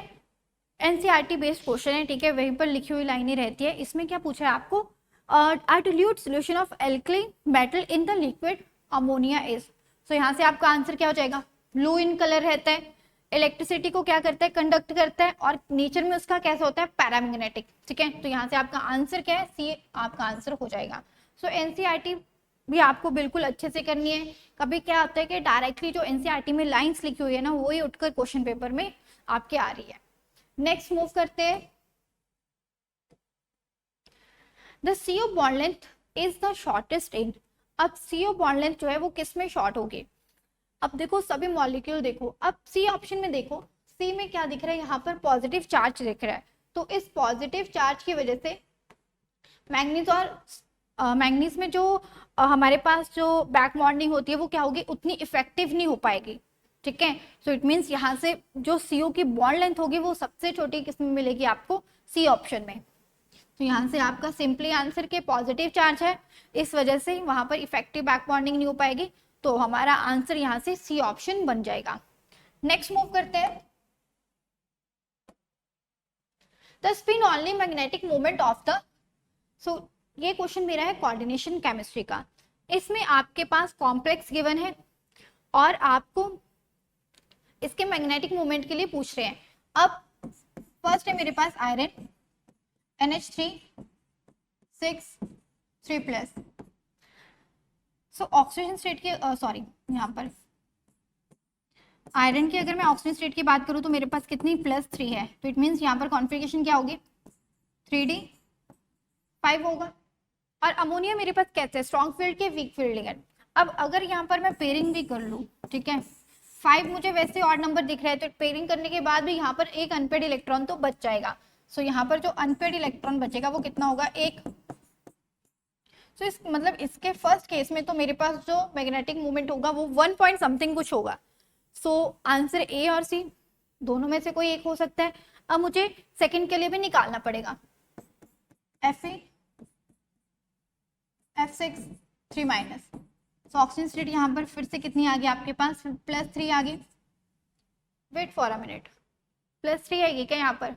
एनसीईआरटी बेस्ड क्वेश्चन है, ठीक है, वहीं पर लिखी हुई लाइनें रहती है। इसमें क्या पूछा है आपको, अ dilute solution of alkali metal in the liquid ammonia is। सो यहाँ से आपका आंसर क्या हो जाएगा, ब्लू इन कलर रहता है, इलेक्ट्रिसिटी को क्या करता है, कंडक्ट करता है, और नेचर में उसका कैसा होता है, पैरामैग्नेटिक, ठीक है। तो यहाँ से आपका आंसर क्या है, सी आपका आंसर हो जाएगा। सो एनसीईआरटी भी आपको बिल्कुल अच्छे से करनी है। कभी क्या होता है कि डायरेक्टली जो एनसीईआरटी में लाइंस लिखी हुई है ना, वही उठकर क्वेश्चन पेपर में आपके आ रही है। नेक्स्ट मूव करते हैं, the CO bond length is the shortest in. अब CO बॉन्ड लेंथ जो है वो किस में शॉर्ट होगी। अब देखो सभी मॉलिक्यूल देखो, अब सी ऑप्शन में देखो, सी में क्या दिख रहा है, यहाँ पर पॉजिटिव चार्ज दिख रहा है। तो इस पॉजिटिव चार्ज की वजह से मैग्नीज और मैग्नीज में जो हमारे पास जो बैक बॉन्डिंग होती है वो क्या होगी, उतनी इफेक्टिव नहीं हो पाएगी, ठीक है। सो इट मीन्स यहाँ से जो CO की बॉन्ड लेंथ होगी वो सबसे छोटी किसमें मिलेगी आपको, सी ऑप्शन में। तो यहाँ से आपका सिंपली आंसर के पॉजिटिव चार्ज है, इस वजह से वहां पर इफेक्टिव बैक बॉन्डिंग नहीं हो पाएगी। तो हमारा आंसर यहाँ से सी ऑप्शन बन जाएगा। नेक्स्ट मूव करते हैं, the spin only magnetic moment of the. So ये क्वेश्चन मेरा है कोऑर्डिनेशन केमिस्ट्री का। इसमें आपके पास कॉम्प्लेक्स गिवन है और आपको इसके मैग्नेटिक मोमेंट के लिए पूछ रहे हैं। अब फर्स्ट है मेरे पास iron NH3 6 3+। So oxygen state की सॉरी यहाँ पर आयरन की अगर मैं ऑक्सीजन स्टेट की बात करूँ तो मेरे पास कितनी +3 है। तो इट मीन्स यहाँ पर कॉन्फ़िगरेशन क्या होगी, 3D5 होगा। और अमोनिया मेरे पास कैसे, स्ट्रॉन्ग फील्ड के वीक फील्ड लिगेंड। अब अगर यहाँ पर मैं पेयरिंग भी कर लूँ, ठीक है, 5 मुझे वैसे ऑड नंबर दिख रहा है, तो पेयरिंग करने के बाद भी यहाँ पर एक अनपेड इलेक्ट्रॉन तो बच जाएगा। सो यहाँ पर जो अनपेड इलेक्ट्रॉन बचेगा वो कितना होगा, 1। सो इस मतलब इसके फर्स्ट केस में तो मेरे पास जो मैग्नेटिक मूवमेंट होगा वो 1 पॉइंट समथिंग कुछ होगा। सो आंसर ए और सी दोनों में से कोई एक हो सकता है। अब मुझे सेकंड के लिए भी निकालना पड़ेगा, Fe F6 3-। So oxygen state यहाँ पर फिर से कितनी आ गई आपके पास, +3 आ गई। वेट फॉर अ मिनट, +3 आएगी क्या यहाँ पर,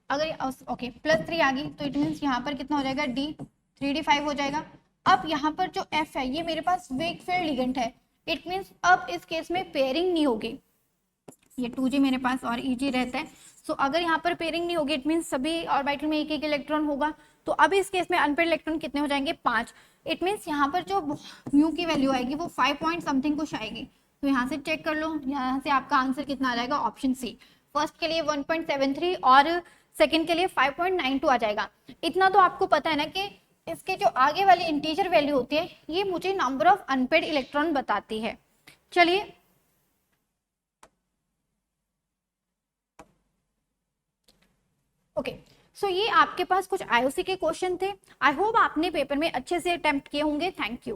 अगर ओके +3 आ गई तो इट मीन्स यहाँ पर कितना हो जाएगा, D 3D5 हो जाएगा। अब यहाँ पर जो F है ये मेरे पास वीक फील्ड लिगेंड है, इट मीन्स अब इस केस में पेयरिंग नहीं होगी। ये 2G मेरे पास और EG रहता है। सो अगर यहाँ पर पेयरिंग नहीं होगी इट मीन्स सभी ऑर्बिटल में एक एक इलेक्ट्रॉन होगा। तो अब इस केस में अनपेड इलेक्ट्रॉन कितने हो जाएंगे, 5। इट मीन्स यहाँ पर जो म्यू की वैल्यू आएगी वो 5 पॉइंट समथिंग कुछ आएगी। तो यहाँ से चेक कर लो, यहाँ से आपका आंसर कितना आ जाएगा, ऑप्शन सी। फर्स्ट के लिए 1.73 और सेकंड के लिए 5.92 आ जाएगा। इतना तो आपको पता है ना कि इसके जो आगे वाली इंटीजर वैल्यू होती है ये मुझे नंबर ऑफ अनपेड इलेक्ट्रॉन बताती है। चलिए ओके, सो ये आपके पास कुछ आईओसी के क्वेश्चन थे। आई होप आपने पेपर में अच्छे से अटेम्प्ट किए होंगे। Thank you.